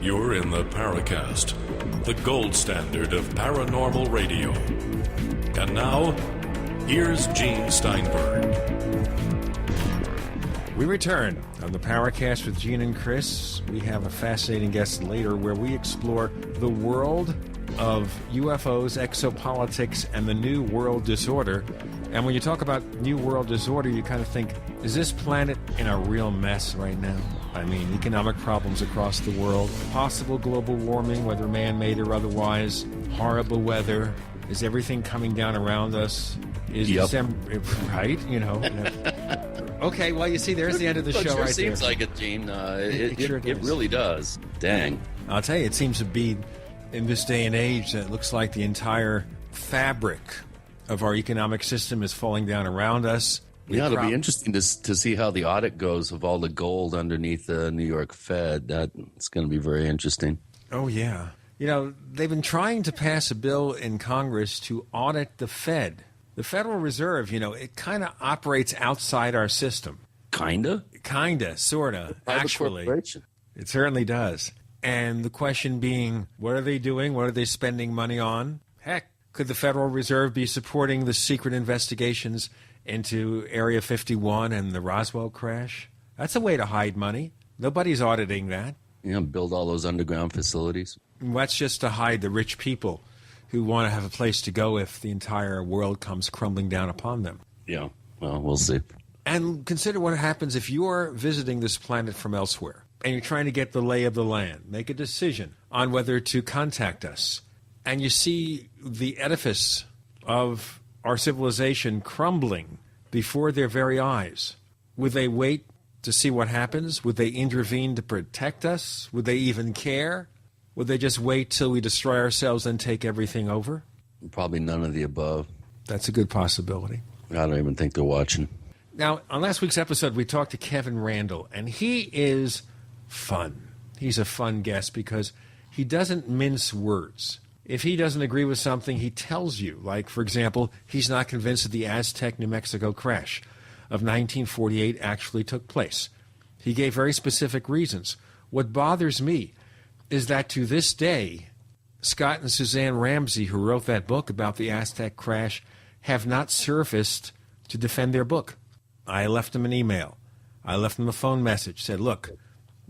You're in the Paracast, the gold standard of paranormal radio. And now, here's Gene Steinberg. We return on the Paracast with Gene and Chris. We have a fascinating guest later where we explore the world of UFOs, exopolitics, and the New World Disorder. And when you talk about New World Disorder, you kind of think, is this planet in a real mess right now? I mean, economic problems across the world, possible global warming, whether man-made or otherwise, horrible weather. Is everything coming down around us? Is December, right? You know. Okay, well, you see, there's the end of the show right there. It seems like it, Gene. It really does. Dang. I'll tell you, it seems to be, in this day and age, that it looks like the entire fabric of our economic system is falling down around us. It'll be interesting to see how the audit goes of all the gold underneath the New York Fed. That's going to be very interesting. Oh, yeah. You know, they've been trying to pass a bill in Congress to audit the Fed. The Federal Reserve, you know, it kind of operates outside our system. Kinda? Kinda, sorta, actually. It certainly does. And the question being, what are they doing? What are they spending money on? Heck, could the Federal Reserve be supporting the secret investigations into Area 51 and the Roswell crash? That's a way to hide money. Nobody's auditing that. You know, build all those underground facilities. That's just to hide the rich people who want to have a place to go if the entire world comes crumbling down upon them. Yeah, well, we'll see. And consider what happens if you're visiting this planet from elsewhere and you're trying to get the lay of the land, make a decision on whether to contact us, and you see the edifice of our civilization crumbling before their very eyes. Would they wait to see what happens? Would they intervene to protect us? Would they even care? Would they just wait till we destroy ourselves and take everything over? Probably none of the above. That's a good possibility. I don't even think they're watching. Now, on last week's episode, we talked to Kevin Randle, and he is fun. He's a fun guest because he doesn't mince words. If he doesn't agree with something, he tells you. Like, for example, he's not convinced that the Aztec, New Mexico crash of 1948 actually took place. He gave very specific reasons. What bothers me is that to this day, Scott and Suzanne Ramsey, who wrote that book about the Aztec crash, have not surfaced to defend their book. I left them an email. I left them a phone message, said, look,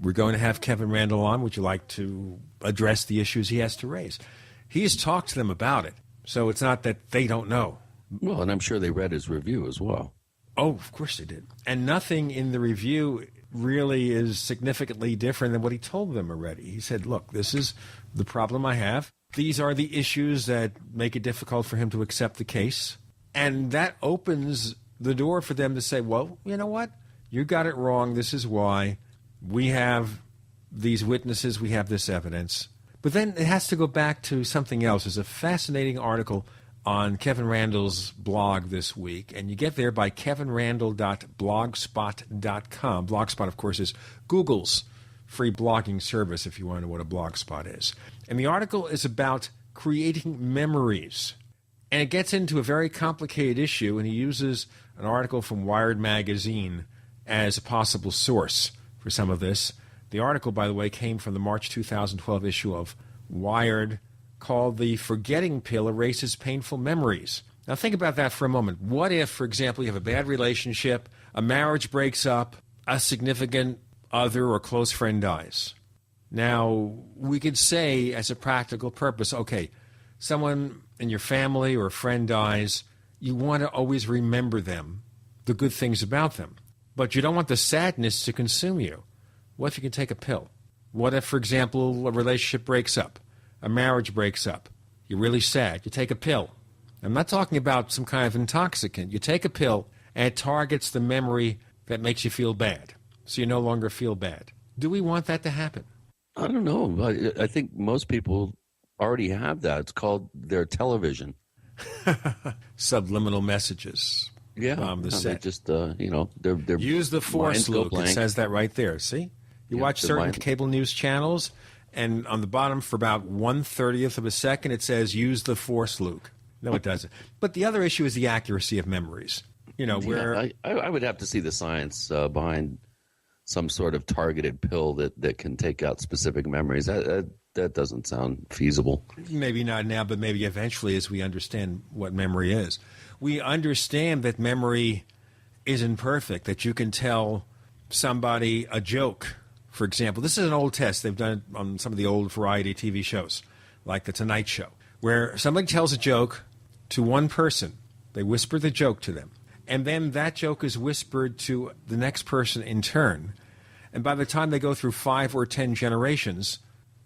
we're going to have Kevin Randle on. Would you like to address the issues he has to raise? He has talked to them about it, so it's not that they don't know. Well, and I'm sure they read his review as well. Oh, of course they did. And nothing in the review really is significantly different than what he told them already. He said, look, this is the problem I have. These are the issues that make it difficult for him to accept the case. And that opens the door for them to say, well, you know what? You got it wrong. This is why. We have these witnesses. We have this evidence. But then it has to go back to something else. There's a fascinating article on Kevin Randle's blog this week, and you get there by kevinrandle.blogspot.com. Blogspot, of course, is Google's free blogging service, if you want to know what a blogspot is. And the article is about creating memories. And it gets into a very complicated issue, and he uses an article from Wired magazine as a possible source for some of this. The article, by the way, came from the March 2012 issue of Wired, called The Forgetting Pill Erases Painful Memories. Now think about that for a moment. What if, for example, you have a bad relationship, a marriage breaks up, a significant other or close friend dies? Now, we could say as a practical purpose, okay, someone in your family or a friend dies, you want to always remember them, the good things about them. But you don't want the sadness to consume you. What if you can take a pill? What if, for example, a relationship breaks up? A marriage breaks up. You're really sad. You take a pill. I'm not talking about some kind of intoxicant. You take a pill, and it targets the memory that makes you feel bad, so you no longer feel bad. Do we want that to happen? I don't know. I think most people already have that. It's called their television. Subliminal messages. Yeah. They just, they're use the force, Luke. It says that right there. See? You watch certain cable news channels, and on the bottom for about 1/30th of a second, it says, use the force, Luke. No, it doesn't. But the other issue is the accuracy of memories. You know, where I would have to see the science behind some sort of targeted pill that can take out specific memories. That doesn't sound feasible. Maybe not now, but maybe eventually as we understand what memory is. We understand that memory isn't perfect, that you can tell somebody a joke, for example. This is an old test. They've done it on some of the old variety TV shows, like The Tonight Show, where somebody tells a joke to one person. They whisper the joke to them. And then that joke is whispered to the next person in turn. And by the time they go through 5 or 10 generations,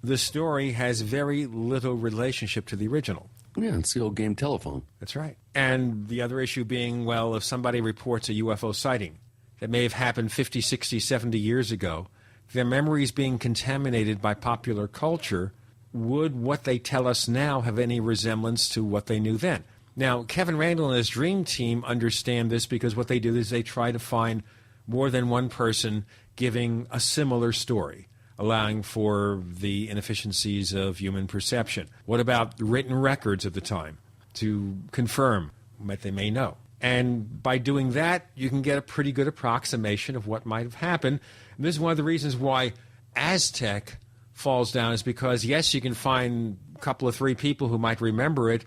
the story has very little relationship to the original. Yeah, it's the old game telephone. That's right. And the other issue being, well, if somebody reports a UFO sighting that may have happened 50, 60, 70 years ago, their memories being contaminated by popular culture, would what they tell us now have any resemblance to what they knew then? Now, Kevin Randall and his dream team understand this because what they do is they try to find more than one person giving a similar story, allowing for the inefficiencies of human perception. What about written records of the time to confirm what they may know? And by doing that, you can get a pretty good approximation of what might have happened. And this is one of the reasons why Aztec falls down, is because, yes, you can find a couple of 3 people who might remember it,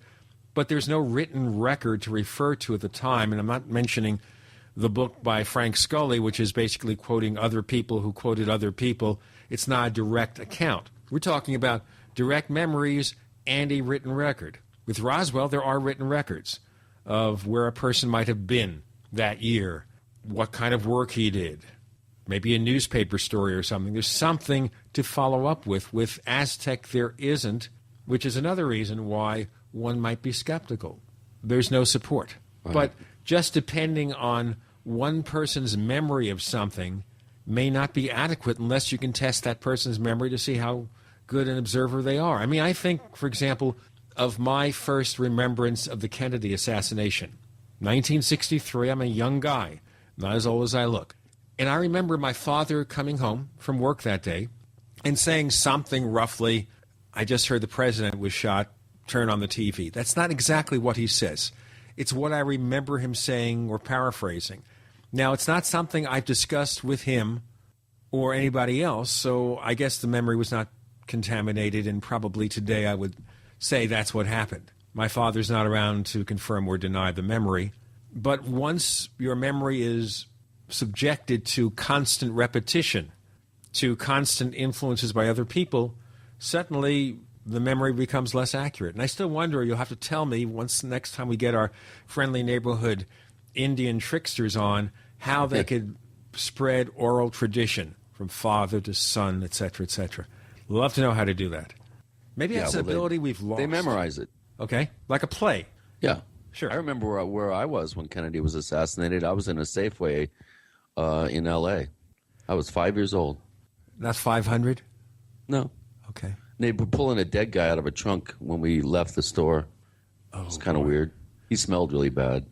but there's no written record to refer to at the time. And I'm not mentioning the book by Frank Scully, which is basically quoting other people who quoted other people. It's not a direct account. We're talking about direct memories and a written record. With Roswell, there are written records of where a person might have been that year, what kind of work he did, maybe a newspaper story or something. There's something to follow up with. With Aztec, there isn't, which is another reason why one might be skeptical. There's no support. Right. But just depending on one person's memory of something may not be adequate unless you can test that person's memory to see how good an observer they are. I mean, I think, for example, of my first remembrance of the Kennedy assassination. 1963, I'm a young guy, not as old as I look. And I remember my father coming home from work that day and saying something roughly, I just heard the president was shot, turn on the TV. That's not exactly what he says. It's what I remember him saying or paraphrasing. Now, it's not something I've discussed with him or anybody else, so I guess the memory was not contaminated, and probably today I would say that's what happened. My father's not around to confirm or deny the memory, but once your memory is subjected to constant repetition, to constant influences by other people, suddenly the memory becomes less accurate. And I still wonder, you'll have to tell me once next time we get our friendly neighborhood Indian tricksters on, how they could spread oral tradition from father to son, etc., etc. Love to know how to do that. Maybe that's an ability we've lost. They memorize it. Okay, like a play. Yeah. Sure. I remember where I was when Kennedy was assassinated. I was in a Safeway in L.A. I was 5 years old. Not 500? No. Okay. They were pulling a dead guy out of a trunk when we left the store. It was kind of weird. He smelled really bad.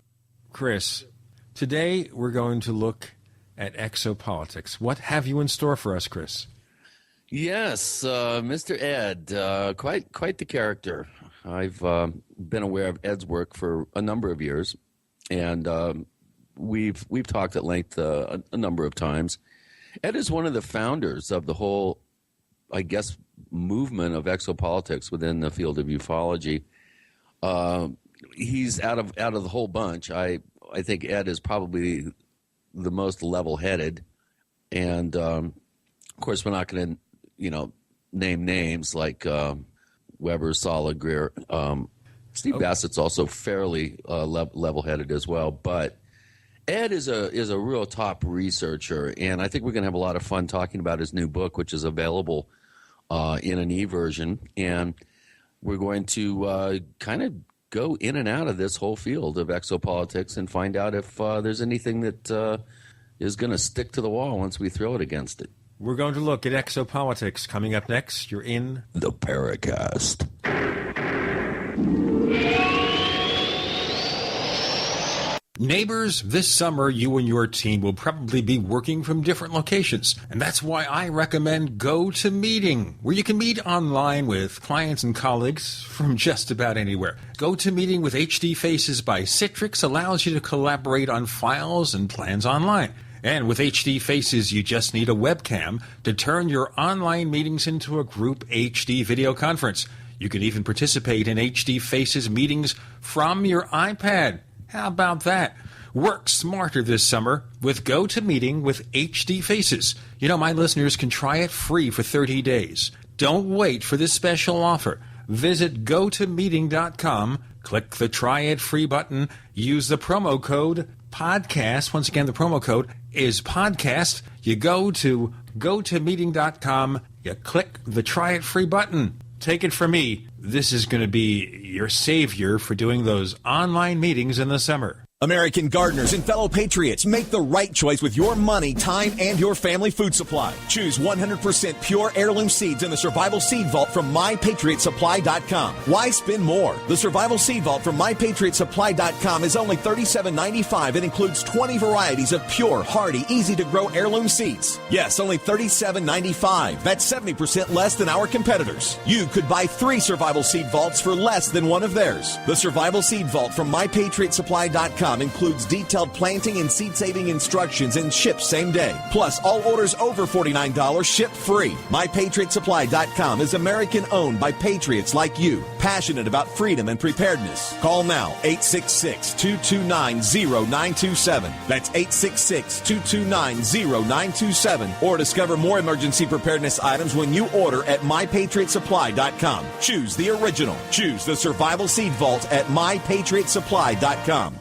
Chris, today we're going to look at exopolitics. What have you in store for us, Chris? Yes, Mr. Ed, quite the character. I've been aware of Ed's work for a number of years, and we've talked at length a number of times. Ed is one of the founders of the whole, I guess, movement of exopolitics within the field of ufology. He's out of the whole bunch. I think Ed is probably the most level-headed, and of course we're not going to name names like Weber, Sala, Greer. Steve Bassett's also fairly level-headed as well, but Ed is a real top researcher, and I think we're going to have a lot of fun talking about his new book, which is available in an e-version, and we're going to kind of go in and out of this whole field of exopolitics and find out if there's anything that is going to stick to the wall once we throw it against it. We're going to look at exopolitics. Coming up next, you're in the Paracast. Neighbors, this summer you and your team will probably be working from different locations, and that's why I recommend GoToMeeting, where you can meet online with clients and colleagues from just about anywhere. GoToMeeting with HD Faces by Citrix allows you to collaborate on files and plans online. And with HD Faces, you just need a webcam to turn your online meetings into a group HD video conference. You can even participate in HD Faces meetings from your iPad. How about that? Work smarter this summer with GoToMeeting with HD Faces. You know, my listeners can try it free for 30 days. Don't wait for this special offer. Visit GoToMeeting.com, click the Try It Free button, use the promo code PODCAST. Once again, the promo code is PODCAST. You go to GoToMeeting.com, you click the Try It Free button. Take it from me, this is going to be your savior for doing those online meetings in the summer. American gardeners and fellow patriots, make the right choice with your money, time, and your family food supply. Choose 100% pure heirloom seeds in the Survival Seed Vault from MyPatriotSupply.com. Why spend more? The Survival Seed Vault from MyPatriotSupply.com is only $37.95 and includes 20 varieties of pure, hardy, easy-to-grow heirloom seeds. Yes, only $37.95. That's 70% less than our competitors. You could buy 3 Survival Seed Vaults for less than one of theirs. The Survival Seed Vault from MyPatriotSupply.com includes detailed planting and seed-saving instructions and ships same day. Plus, all orders over $49 ship free. MyPatriotSupply.com is American-owned by patriots like you, passionate about freedom and preparedness. Call now, 866-229-0927. That's 866-229-0927. Or discover more emergency preparedness items when you order at MyPatriotSupply.com. Choose the original. Choose the Survival Seed Vault at MyPatriotSupply.com.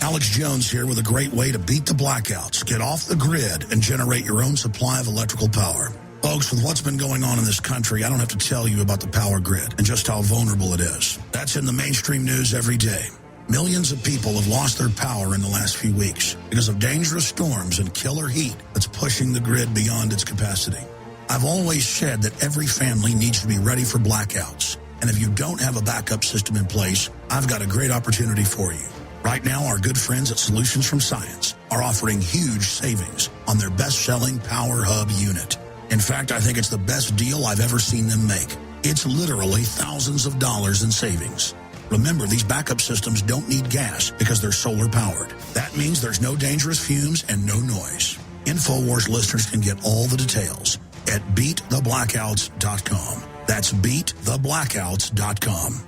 Alex Jones here with a great way to beat the blackouts, get off the grid, and generate your own supply of electrical power. Folks, with what's been going on in this country, I don't have to tell you about the power grid and just how vulnerable it is. That's in the mainstream news every day. Millions of people have lost their power in the last few weeks because of dangerous storms and killer heat that's pushing the grid beyond its capacity. I've always said that every family needs to be ready for blackouts. And if you don't have a backup system in place, I've got a great opportunity for you. Right now, our good friends at Solutions from Science are offering huge savings on their best-selling Power Hub unit. In fact, I think it's the best deal I've ever seen them make. It's literally thousands of dollars in savings. Remember, these backup systems don't need gas because they're solar-powered. That means there's no dangerous fumes and no noise. InfoWars listeners can get all the details at beattheblackouts.com. That's beattheblackouts.com.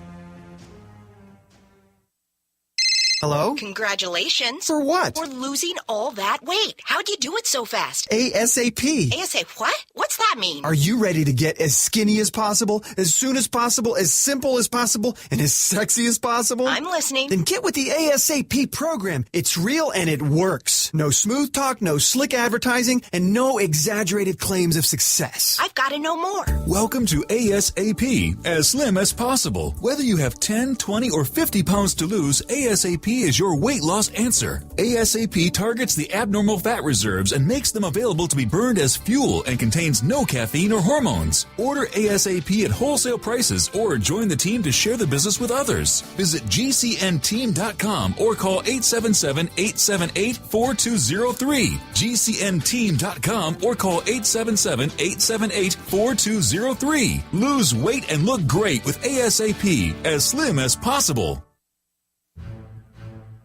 Hello? Congratulations. For what? For losing all that weight. How'd you do it so fast? ASAP. ASAP what? What's that mean? Are you ready to get as skinny as possible, as soon as possible, as simple as possible, and as sexy as possible? I'm listening. Then get with the ASAP program. It's real and it works. No smooth talk, no slick advertising, and no exaggerated claims of success. I've got to know more. Welcome to ASAP, as slim as possible. Whether you have 10, 20, or 50 pounds to lose, ASAP is your weight loss answer. ASAP targets the abnormal fat reserves and makes them available to be burned as fuel and contains no caffeine or hormones. Order ASAP at wholesale prices or join the team to share the business with others. Visit GCNteam.com or call 877-878-4203. GCNteam.com or call 877-878-4203. Lose weight and look great with ASAP, as slim as possible.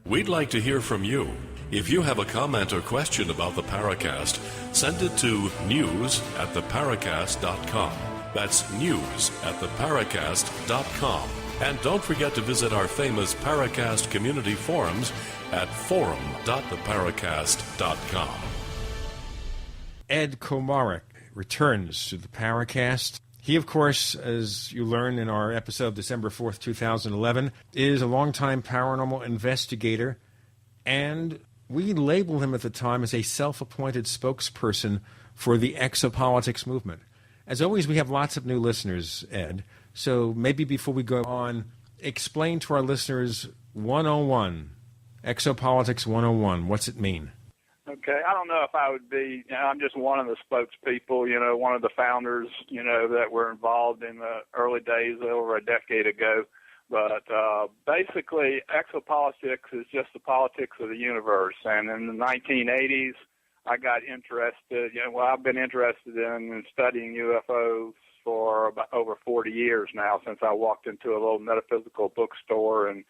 We'd like to hear from you. If you have a comment or question about the Paracast, send it to news@theparacast.com. That's news@theparacast.com. And don't forget to visit our famous Paracast community forums at forum.theparacast.com. Ed Komarek returns to the Paracast. He, of course, as you learn in our episode December 4th, 2011, is a longtime paranormal investigator, and we labeled him at the time as a self-appointed spokesperson for the Exopolitics movement. As always, we have lots of new listeners, Ed, so maybe before we go on, explain to our listeners 101, Exopolitics 101, what's it mean? Okay, I don't know if I would be, I'm just one of the spokespeople, one of the founders, that were involved in the early days over a decade ago. But basically, exopolitics is just the politics of the universe. And in the 1980s, I got interested, I've been interested in studying UFOs for about over 40 years now, since I walked into a little metaphysical bookstore and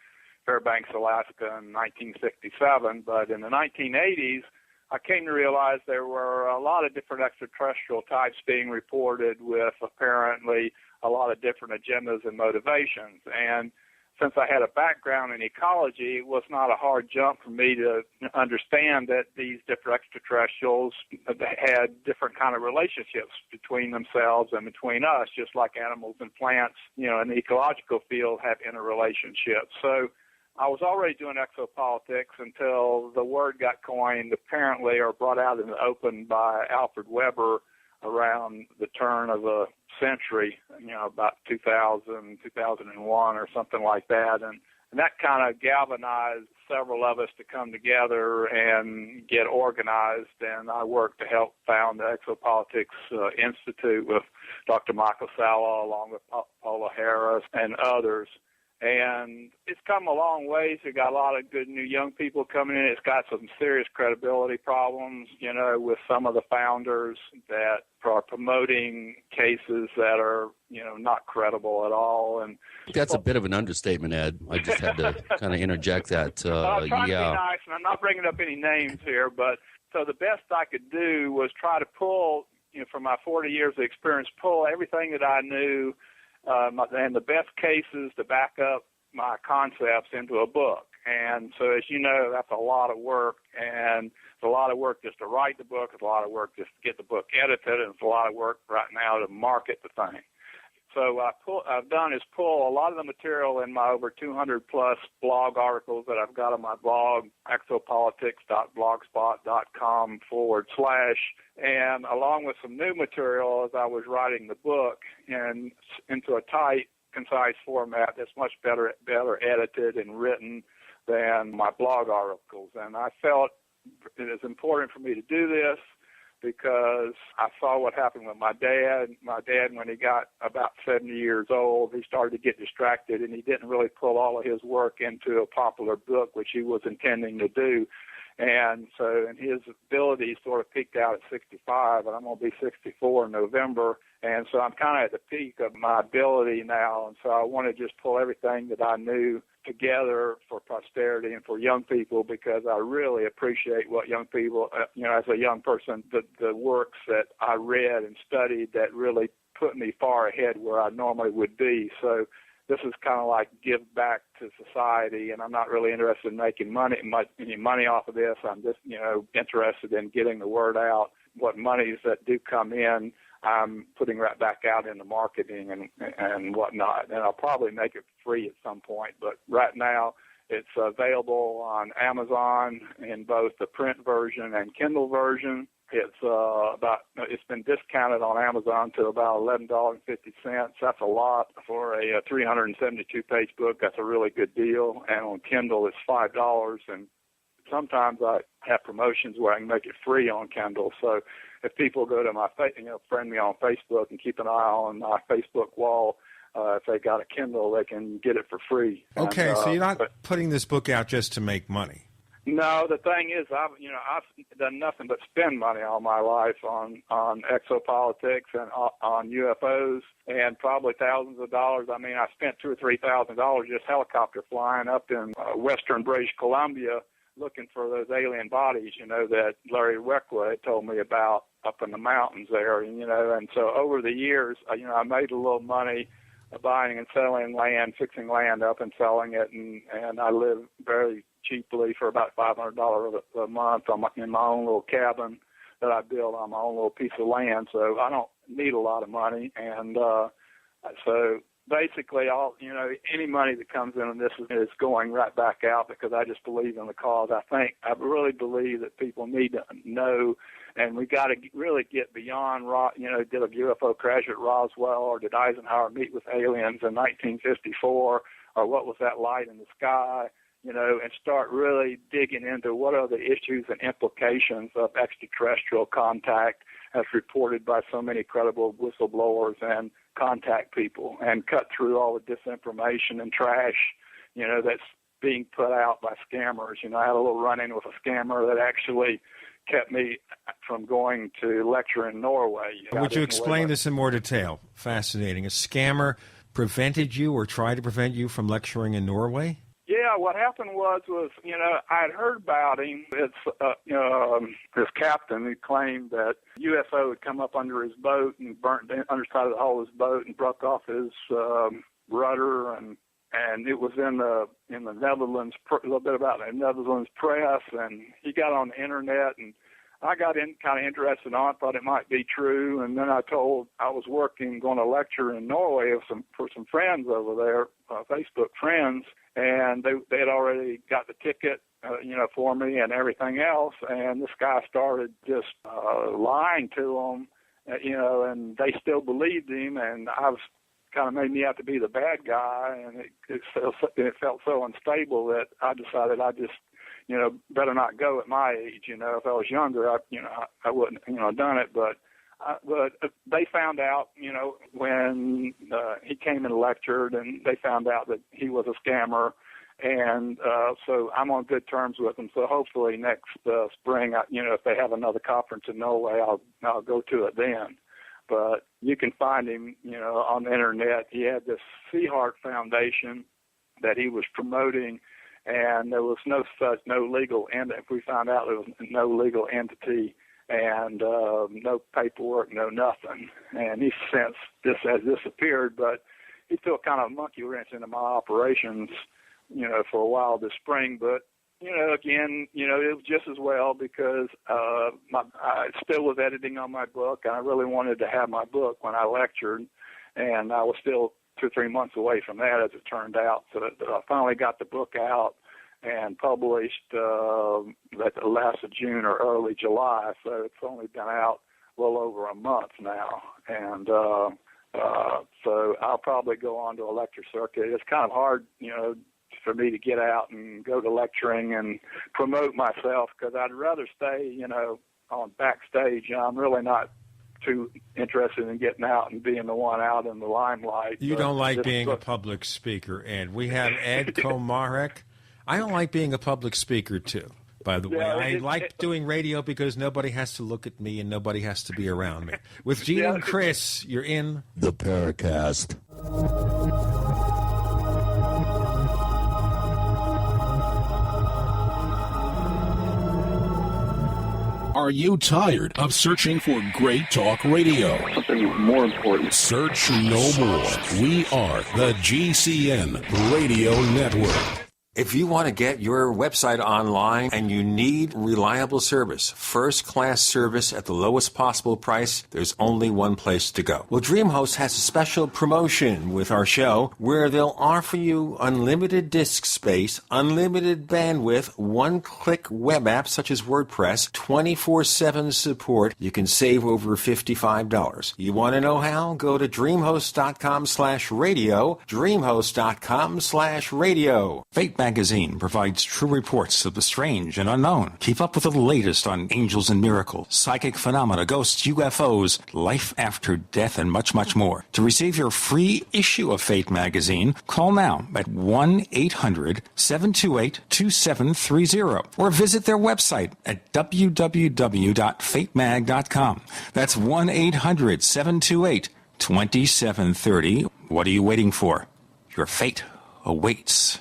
Fairbanks, Alaska in 1967. But in the 1980s, I came to realize there were a lot of different extraterrestrial types being reported with apparently a lot of different agendas and motivations. And since I had a background in ecology, it was not a hard jump for me to understand that these different extraterrestrials had different kind of relationships between themselves and between us, just like animals and plants, in the ecological field have interrelationships. So I was already doing exopolitics until the word got coined, apparently, or brought out in the open by Alfred Weber around the turn of the century, about 2000, 2001 or something like that. And that kind of galvanized several of us to come together and get organized. And I worked to help found the Exopolitics Institute with Dr. Michael Sala, along with Paula Harris and others. And it's come a long ways. We've got a lot of good new young people coming in. It's got some serious credibility problems, with some of the founders that are promoting cases that are, not credible at all. And that's a bit of an understatement, Ed. I just had to kind of interject that. I'm trying to be nice, and I'm not bringing up any names here, but so the best I could do was try to pull, from my 40 years of experience, pull everything that I knew and the best cases to back up my concepts into a book. And so, as you know, that's a lot of work, and it's a lot of work just to write the book. It's a lot of work just to get the book edited, and it's a lot of work right now to market the thing. So I've done is pull a lot of the material in my over 200-plus blog articles that I've got on my blog, exopolitics.blogspot.com / and along with some new material as I was writing the book and into a tight, concise format that's much better edited and written than my blog articles. And I felt it is important for me to do this because I saw what happened with my dad. My dad, when he got about 70 years old, he started to get distracted, and he didn't really pull all of his work into a popular book, which he was intending to do. And so, and his ability sort of peaked out at 65, and I'm going to be 64 in November. And so I'm kind of at the peak of my ability now. And so I want to just pull everything that I knew together for posterity and for young people, because I really appreciate what young people, as a young person, the works that I read and studied that really put me far ahead where I normally would be. So this is kind of like give back to society, and I'm not really interested in making any money off of this. I'm just, interested in getting the word out. What monies that do come in, I'm putting right back out into marketing and whatnot. And I'll probably make it free at some point, but right now it's available on Amazon in both the print version and Kindle version. It's been discounted on Amazon to about $11.50. That's a lot for a 372-page book. That's a really good deal. And on Kindle, it's $5. And sometimes I have promotions where I can make it free on Kindle. So if people go to my, friend me on Facebook and keep an eye on my Facebook wall, if they got a Kindle, they can get it for free. Okay, so you're not putting this book out just to make money. No, the thing is, I've done nothing but spend money all my life on exopolitics and on UFOs, and probably thousands of dollars. I mean, I spent $2,000 or $3,000 just helicopter flying up in western British Columbia looking for those alien bodies, that Larry Weckler had told me about up in the mountains there, and so over the years, I made a little money buying and selling land, fixing land up and selling it, and I live very cheaply for about $500 a month in my own little cabin that I built on my own little piece of land. So I don't need a lot of money, and so basically, any money that comes in on this is going right back out because I just believe in the cause. I really believe that people need to know, and we got to really get beyond, did a UFO crash at Roswell, or did Eisenhower meet with aliens in 1954, or what was that light in the sky? And start really digging into what are the issues and implications of extraterrestrial contact as reported by so many credible whistleblowers and contact people, and cut through all the disinformation and trash, that's being put out by scammers. I had a little run-in with a scammer that actually kept me from going to lecture in Norway. Would you explain this in more detail? Fascinating. A scammer prevented you or tried to prevent you from lecturing in Norway? Yeah, Yeah, what happened was I had heard about him. It's his captain who claimed that UFO had come up under his boat and burnt the underside of the hull of his boat and broke off his rudder, and it was in the Netherlands, a little bit about the Netherlands press, and he got on the internet, and I got kind of interested on it, thought it might be true, and then I was going to lecture in Norway for some friends over there, Facebook friends, and they had already got the ticket, for me and everything else, and this guy started just lying to them, and they still believed him, and I was kind of made me out to be the bad guy, and it felt so unstable that I decided I just better not go at my age. If I was younger, I wouldn't, done it. But they found out, when he came and lectured, and they found out that he was a scammer, and so I'm on good terms with him. So hopefully next spring, if they have another conference in Norway, I'll go to it then. But you can find him, on the internet. He had this Sea Heart Foundation that he was promoting, and there was no legal entity. If we found out there was no legal entity and no paperwork, no nothing. And he since this has disappeared, but he threw kind of a monkey wrench into my operations, for a while this spring. But again, it was just as well because I still was editing on my book, and I really wanted to have my book when I lectured, and I was still 2 or 3 months away from that, as it turned out. So I finally got the book out and published at the last of June or early July. So it's only been out well over a month now, and so I'll probably go on to a lecture circuit. It's kind of hard, for me to get out and go to lecturing and promote myself, because I'd rather stay, on backstage. I'm really not too interested in getting out and being the one out in the limelight. You don't like being a public speaker, Ed. We have Ed Komarek. I don't like being a public speaker, too, by the way. I like doing radio because nobody has to look at me and nobody has to be around me. With Gene and Chris, you're in the Paracast. Are you tired of searching for great talk radio? Something more important. Search no more. We are the GCN Radio Network. If you want to get your website online and you need reliable service, first-class service at the lowest possible price, there's only one place to go. Well, DreamHost has a special promotion with our show where they'll offer you unlimited disk space, unlimited bandwidth, one-click web apps such as WordPress, 24/7 support. You can save over $55. You want to know how? Go to dreamhost.com/radio, dreamhost.com/radio. Fate Magazine provides true reports of the strange and unknown. Keep up with the latest on angels and miracles, psychic phenomena, ghosts, UFOs, life after death, and much, much more. To receive your free issue of Fate Magazine, call now at 1-800-728-2730 or visit their website at www.fatemag.com. That's 1-800-728-2730. What are you waiting for? Your fate awaits.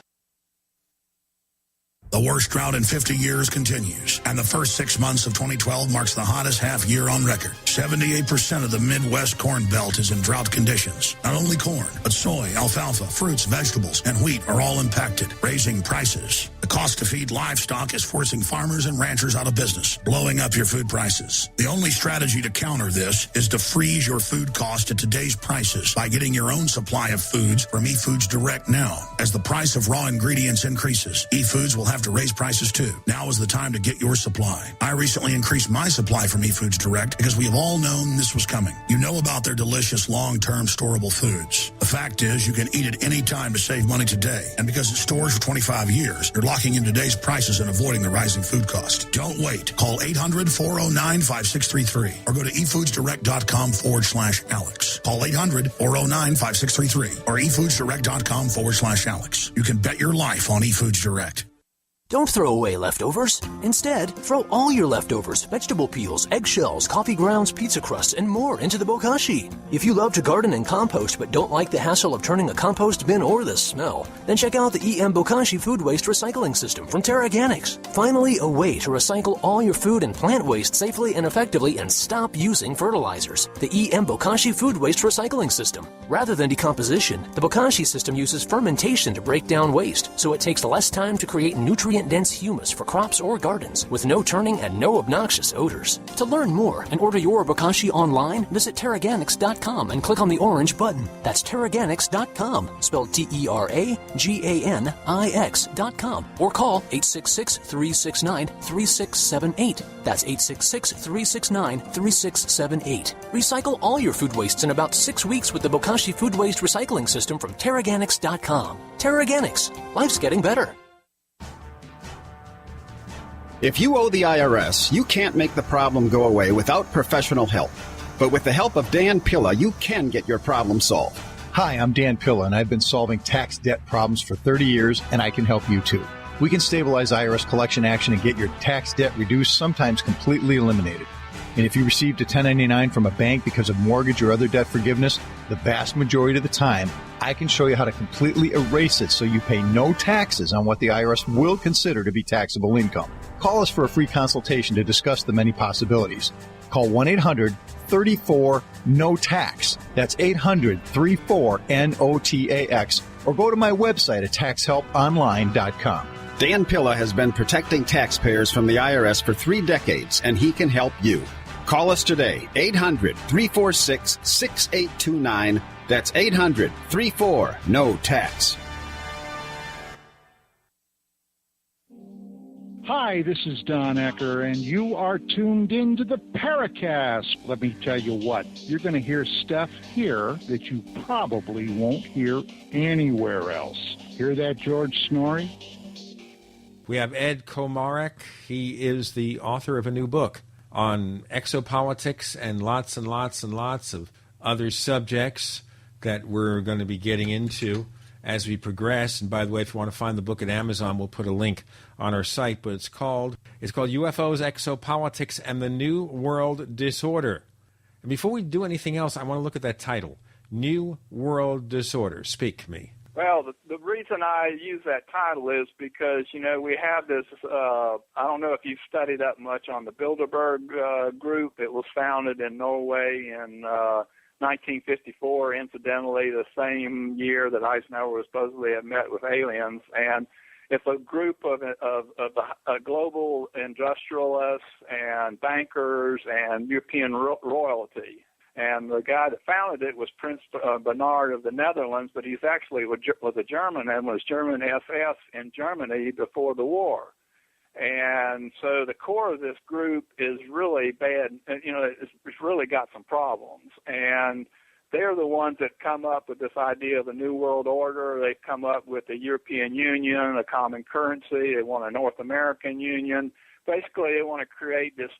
The worst drought in 50 years continues, and the first 6 months of 2012 marks the hottest half year on record. 78% of the Midwest Corn Belt is in drought conditions. Not only corn, but soy, alfalfa, fruits, vegetables, and wheat are all impacted, raising prices. The cost to feed livestock is forcing farmers and ranchers out of business, blowing up your food prices. The only strategy to counter this is to freeze your food cost at today's prices by getting your own supply of foods from eFoods Direct now. As the price of raw ingredients increases, eFoods will have to raise prices too. Now is the time to get your supply. I recently increased my supply from eFoods Direct because we have all known this was coming. You know about their delicious long-term storable foods. The fact is you can eat it any time to save money today. And because it stores for 25 years, you're locking in today's prices and avoiding the rising food cost. Don't wait. Call 800-409-5633 or go to efoodsdirect.com/Alex. Call 800-409-5633 or efoodsdirect.com/Alex. You can bet your life on eFoods Direct. Don't throw away leftovers. Instead, throw all your leftovers, vegetable peels, eggshells, coffee grounds, pizza crusts, and more into the bokashi. If you love to garden and compost but don't like the hassle of turning a compost bin or the smell, then check out the EM Bokashi Food Waste Recycling System from Terraganics. Finally, a way to recycle all your food and plant waste safely and effectively and stop using fertilizers. The EM Bokashi Food Waste Recycling System. Rather than decomposition, the Bokashi system uses fermentation to break down waste, so it takes less time to create nutrient-dense humus for crops or gardens with no turning and no obnoxious odors. To learn more and order your Bokashi online, visit Terraganics.com and click on the orange button. That's Terraganics.com, spelled Terraganix.com, or call 866-369-3678. That's 866-369-3678. Recycle all your food wastes in about 6 weeks with the Bokashi Food Waste Recycling System from Terraganics.com. Terraganics. Life's getting better. If you owe the IRS, you can't make the problem go away without professional help. But with the help of Dan Pilla, you can get your problem solved. Hi, I'm Dan Pilla, and I've been solving tax debt problems for 30 years, and I can help you too. We can stabilize IRS collection action and get your tax debt reduced, sometimes completely eliminated. And if you received a 1099 from a bank because of mortgage or other debt forgiveness, the vast majority of the time, I can show you how to completely erase it so you pay no taxes on what the IRS will consider to be taxable income. Call us for a free consultation to discuss the many possibilities. Call 1-800-34-NO-TAX. That's 800-34-NOTAX. Or go to my website at taxhelponline.com. Dan Pilla has been protecting taxpayers from the IRS for 3 decades, and he can help you. Call us today, 800-346-6829. That's 800-34-NO-TAX. Hi, this is Don Ecker, and you are tuned into the Paracast. Let me tell you what, you're going to hear stuff here that you probably won't hear anywhere else. Hear that, George Snorri? We have Ed Komarek. He is the author of a new book on exopolitics and lots of other subjects that we're going to be getting into as we progress. And by the way, if you want to find the book at Amazon, we'll put a link on our site. But it's called UFOs, Exopolitics, and the New World Disorder. And before we do anything else, I want to look at that title, New World Disorder. Speak to me. Well, the reason I use that title is because, we have this, I don't know if you've studied that much on the Bilderberg group. It was founded in Norway in 1954, incidentally, the same year that Eisenhower was supposedly had met with aliens. And it's a group of global industrialists and bankers and European royalty. And the guy that founded it was Prince Bernard of the Netherlands, but he's actually was a German and was German SS in Germany before the war. And so the core of this group is really bad. It's really got some problems. And they're the ones that come up with this idea of a new world order. They come up with the European Union, a common currency. They want a North American Union. Basically, they want to create this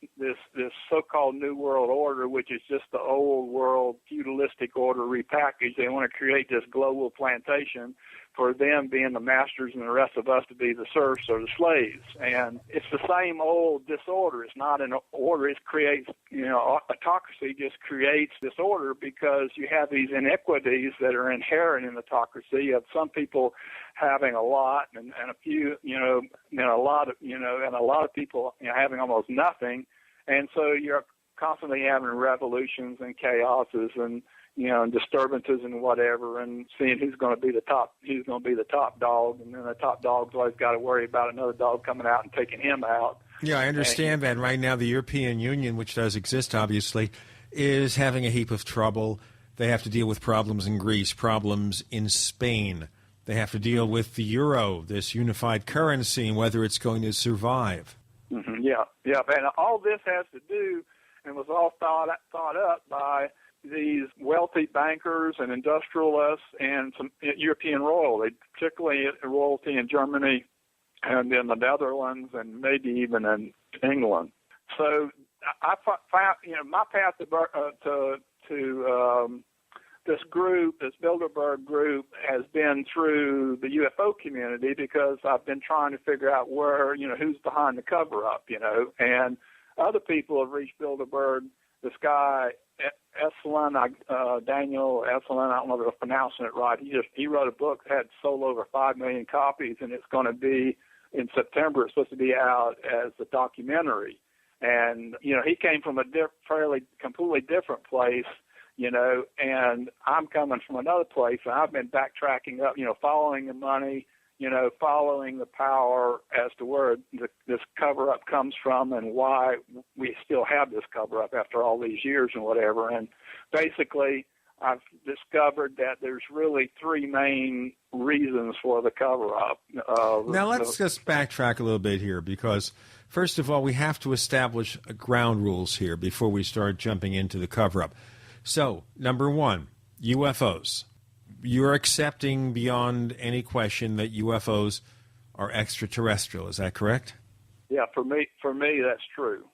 so-called New World Order, which is just the old world feudalistic order repackaged. They want to create this global plantation for them being the masters and the rest of us to be the serfs or the slaves. And it's the same old disorder. It's not an order. It creates, autocracy just creates disorder because you have these inequities that are inherent in autocracy. You have some people having a lot and a few, and a lot of people, having almost nothing. And so you're constantly having revolutions and chaoses and, and disturbances and whatever, and seeing who's going to be the top dog, and then the top dog's always got to worry about another dog coming out and taking him out. Yeah, I understand that. Right now, the European Union, which does exist, obviously, is having a heap of trouble. They have to deal with problems in Greece, problems in Spain. They have to deal with the euro, this unified currency, and whether it's going to survive. Mm-hmm. Yeah. And all this has to do, and was all thought up by these wealthy bankers and industrialists and some European royalty, particularly royalty in Germany and in the Netherlands and maybe even in England. So I found, my path to this group, this Bilderberg group, has been through the UFO community because I've been trying to figure out where, who's behind the cover-up, and other people have reached Bilderberg. This guy, Daniel Esselin, I don't know if I'm pronouncing it right. He wrote a book that had sold over 5 million copies, and it's going to be in September. It's supposed to be out as a documentary. And, he came from a completely different place, and I'm coming from another place, and I've been backtracking up, following the money, following the power as to where this cover-up comes from and why we still have this cover-up after all these years and whatever. And basically, I've discovered that there's really 3 main reasons for the cover-up. Now, let's just backtrack a little bit here because, first of all, we have to establish ground rules here before we start jumping into the cover-up. So, number 1, UFOs. You're accepting beyond any question that UFOs are extraterrestrial. Is that correct? Yeah, for me, that's true.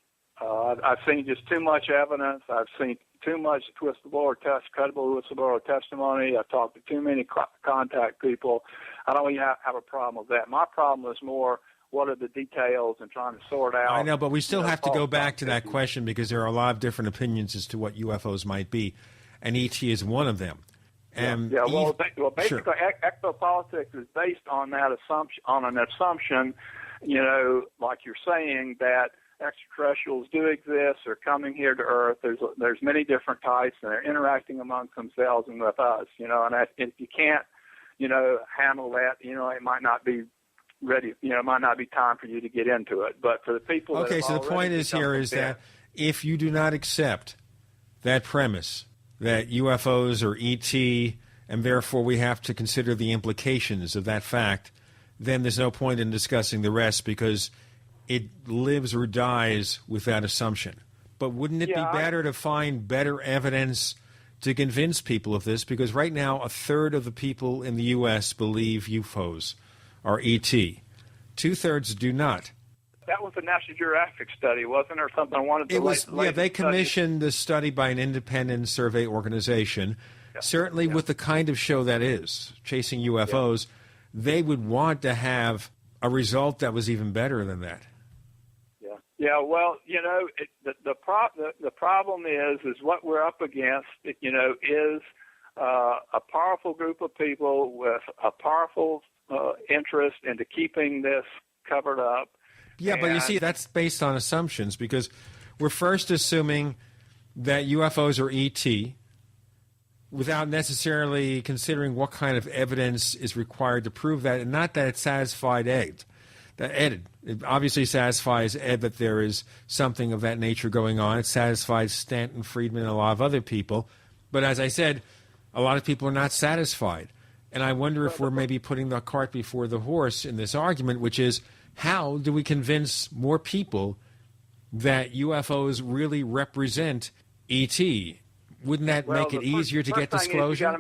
I've seen just too much evidence. I've seen too much credible whistleblower testimony. I've talked to too many contact people. I don't even have a problem with that. My problem is more what are the details and trying to sort out. I know, but we still have to go back to that question because there are a lot of different opinions as to what UFOs might be, and ET is one of them. Well, basically, sure. Exopolitics is based on that assumption, like you're saying, that extraterrestrials do exist. They're coming here to Earth. There's many different types, and they're interacting amongst themselves and with us. And if you can't, handle that, it might not be ready. It might not be time for you to get into it. But for the people, okay. So the point is that if you do not accept that premise that UFOs are ET, and therefore we have to consider the implications of that fact, then there's no point in discussing the rest because it lives or dies with that assumption. But wouldn't it be better to find better evidence to convince people of this? Because right now, 1/3 of the people in the U.S. believe UFOs are ET. 2/3 do not. That was a National Geographic study, wasn't there? Something I wanted to. It was. They commissioned the study by an independent survey organization. Yeah. Certainly, with the kind of show that is chasing UFOs, they would want to have a result that was even better than that. Yeah. Well, the problem is what we're up against. Is a powerful group of people with a powerful interest into keeping this covered up. Yeah, but you see, that's based on assumptions because we're first assuming that UFOs are ET without necessarily considering what kind of evidence is required to prove that, and not that it satisfied Ed. It obviously satisfies Ed that there is something of that nature going on. It satisfies Stanton Friedman and a lot of other people. But as I said, a lot of people are not satisfied. And I wonder if we're maybe putting the cart before the horse in this argument, which is, how do we convince more people that UFOs really represent ET? Wouldn't that make it easier to get disclosure?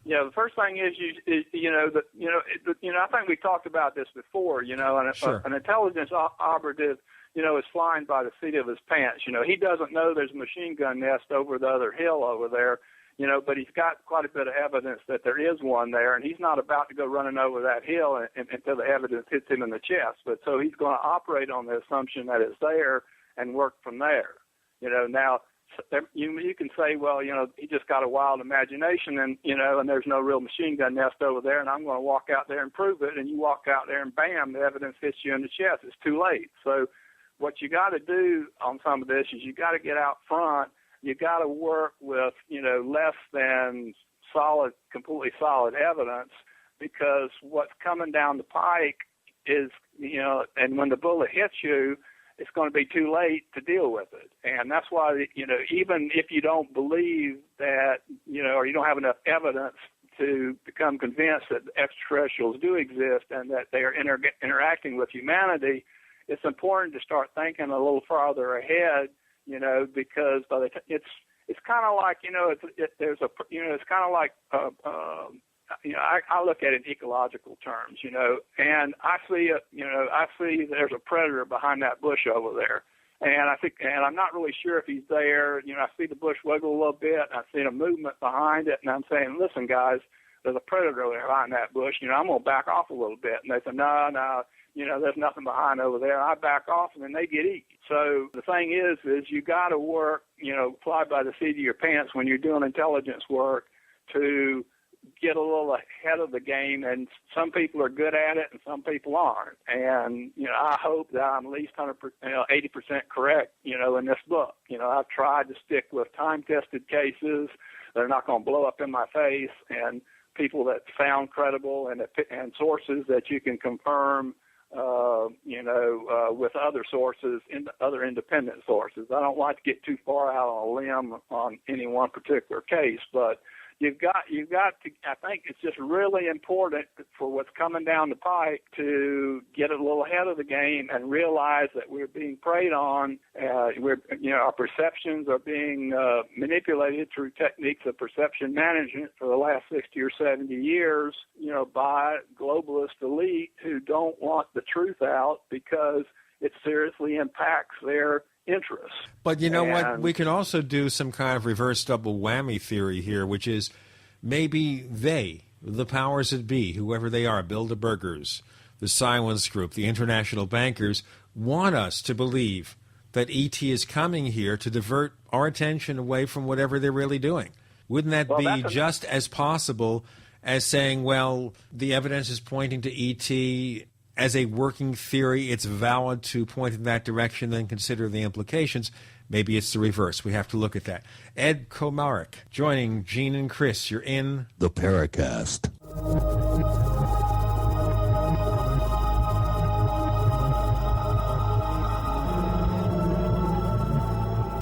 The first thing is I think we talked about this before. An intelligence operative, is flying by the seat of his pants. He doesn't know there's a machine gun nest over the other hill over there. But he's got quite a bit of evidence that there is one there, and he's not about to go running over that hill until the evidence hits him in the chest. But so he's going to operate on the assumption that it's there and work from there. Now you can say, well, he just got a wild imagination, and and there's no real machine gun nest over there, and I'm going to walk out there and prove it. And you walk out there, and bam, the evidence hits you in the chest. It's too late. So what you got to do on some of this is you got to get out front. You got to work with, less than completely solid evidence, because what's coming down the pike is, and when the bullet hits you, it's going to be too late to deal with it. And that's why, even if you don't believe that, or you don't have enough evidence to become convinced that extraterrestrials do exist and that they are interacting with humanity, it's important to start thinking a little farther ahead. Because by the it's kind of like it's kind of like I look at it in ecological terms, and I see there's a predator behind that bush over there, And I'm not really sure if he's there. You know, I see the bush wiggle a little bit. I see a movement behind it, and I'm saying, listen, guys, there's a predator there behind that bush. You know, I'm going to back off a little bit. And they say, no, you know, there's nothing behind over there. I back off, and then they get eaten. So the thing is you got to work, you know, fly by the seat of your pants when you're doing intelligence work to get a little ahead of the game. And some people are good at it, and some people aren't. And, you know, I hope that I'm at least 80% correct, you know, in this book. You know, I've tried to stick with time-tested cases that are not going to blow up in my face, and people that sound credible, and sources that you can confirm, with other sources, other independent sources. I don't like to get too far out on a limb on any one particular case, but you've got to, I think it's just really important for what's coming down the pike to get a little ahead of the game and realize that we're being preyed on. Our perceptions are being manipulated through techniques of perception management for the last 60 or 70 years, you know, by globalist elite who don't want the truth out because it seriously impacts their interests. But you know what? We can also do some kind of reverse double whammy theory here, which is maybe they, the powers that be, whoever they are, Bilderbergers, the Silence Group, the international bankers, want us to believe that ET is coming here to divert our attention away from whatever they're really doing. Wouldn't that be just as possible as saying, well, the evidence is pointing to ET as a working theory, it's valid to point in that direction, then consider the implications? Maybe it's the reverse. We have to look at that. Ed Komarek joining Gene and Chris. You're in the Paracast.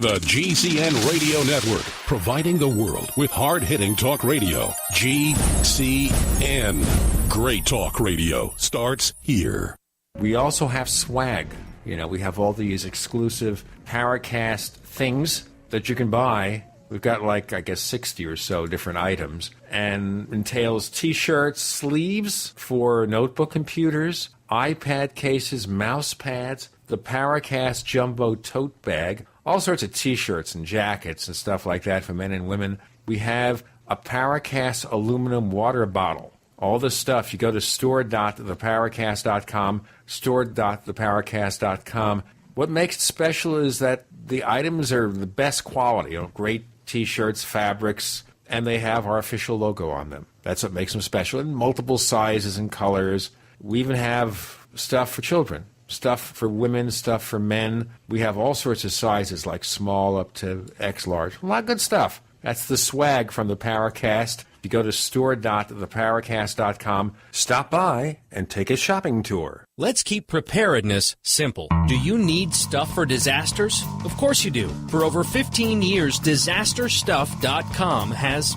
The GCN Radio Network, providing the world with hard-hitting talk radio. GCN. Great talk radio starts here. We also have swag. You know, we have all these exclusive Paracast things that you can buy. We've got 60 or so different items. And entails T-shirts, sleeves for notebook computers, iPad cases, mouse pads, the Paracast Jumbo Tote Bag, all sorts of T-shirts and jackets and stuff like that for men and women. We have a Paracast aluminum water bottle. All this stuff, you go to store.theparacast.com, store.theparacast.com. What makes it special is that the items are the best quality, great T-shirts, fabrics, and they have our official logo on them. That's what makes them special, in multiple sizes and colors. We even have stuff for children, stuff for women, stuff for men. We have all sorts of sizes, like small up to X large. A lot of good stuff. That's the swag from the Paracast. You go to store.theparacast.com, stop by, and take a shopping tour. Let's keep preparedness simple. Do you need stuff for disasters? Of course you do. For over 15 years, disasterstuff.com has,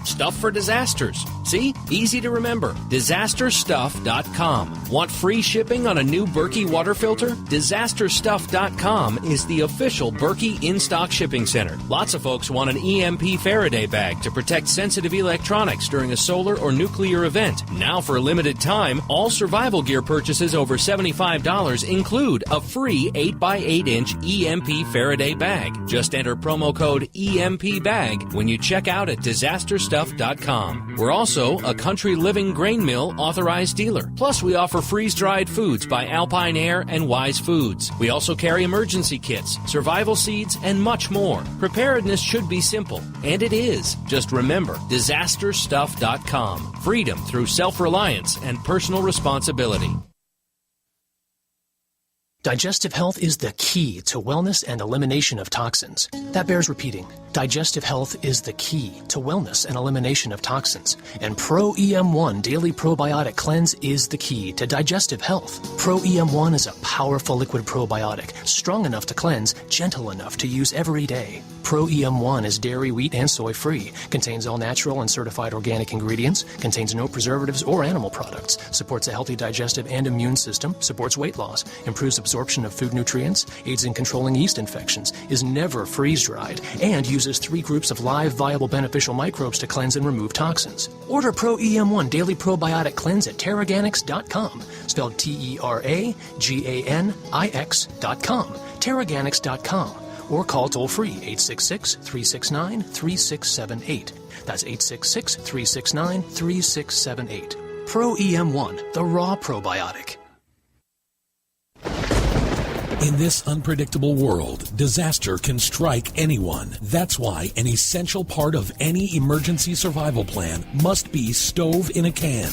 stuff for disasters. See? Easy to remember. Disasterstuff.com. Want free shipping on a new Berkey water filter? Disasterstuff.com is the official Berkey in-stock shipping center. Lots of folks want an EMP Faraday bag to protect sensitive electronics during a solar or nuclear event. Now, for a limited time, all survival gear purchases over $75 include a free 8x8-inch EMP Faraday bag. Just enter promo code EMPBAG when you check out at disasterstuff.com. We're also a Country Living Grain Mill authorized dealer. Plus, we offer freeze-dried foods by Alpine Air and Wise Foods. We also carry emergency kits, survival seeds, and much more. Preparedness should be simple, and it is. Just remember, disasterstuff.com. Freedom through self-reliance and personal responsibility. Digestive health is the key to wellness and elimination of toxins. That bears repeating. Digestive health is the key to wellness and elimination of toxins. And Pro EM1 Daily Probiotic Cleanse is the key to digestive health. Pro EM1 is a powerful liquid probiotic, strong enough to cleanse, gentle enough to use every day. Pro EM1 is dairy, wheat, and soy-free, contains all natural and certified organic ingredients, contains no preservatives or animal products, supports a healthy digestive and immune system, supports weight loss, improves absorption absorption of food nutrients, aids in controlling yeast infections, is never freeze-dried, and uses 3 groups of live, viable, beneficial microbes to cleanse and remove toxins. Order Pro EM1 Daily Probiotic Cleanse at Terraganics.com, spelled TerraGanix.com, Terraganics.com, or call toll-free 866-369-3678. That's 866-369-3678. Pro EM1, the raw probiotic. In this unpredictable world, disaster can strike anyone. That's why an essential part of any emergency survival plan must be stove in a can.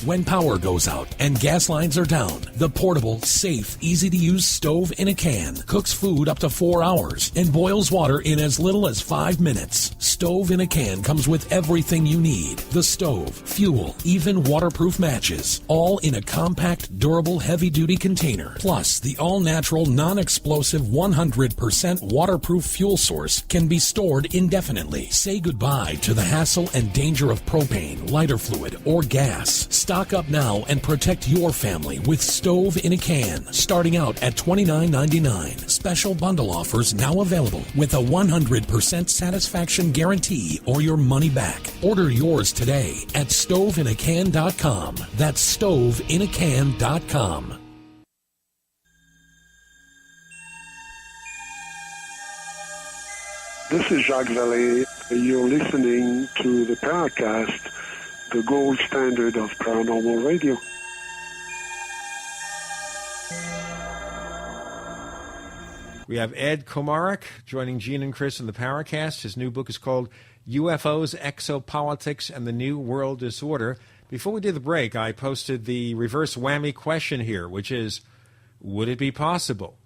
When power goes out and gas lines are down, the portable, safe, easy-to-use stove in a can cooks food up to 4 hours and boils water in as little as 5 minutes. Stove in a can comes with everything you need. The stove, fuel, even waterproof matches, all in a compact, durable, heavy-duty container. Plus, the all-natural, non-explosive, 100% waterproof fuel source can be stored indefinitely. Say goodbye to the hassle and danger of propane, lighter fluid, or gas. Stock up now and protect your family with Stove in a Can, starting out at $29.99. Special bundle offers now available with a 100% satisfaction guarantee or your money back. Order yours today at stoveinacan.com. That's stoveinacan.com. This is Jacques Vallée. You're listening to the Paracast, the gold standard of paranormal radio. We have Ed Komarek joining Gene and Chris in the Paracast. His new book is called UFOs, Exopolitics, and the New World Disorder. Before we did the break, I posted the reverse whammy question here, which is, would it be possible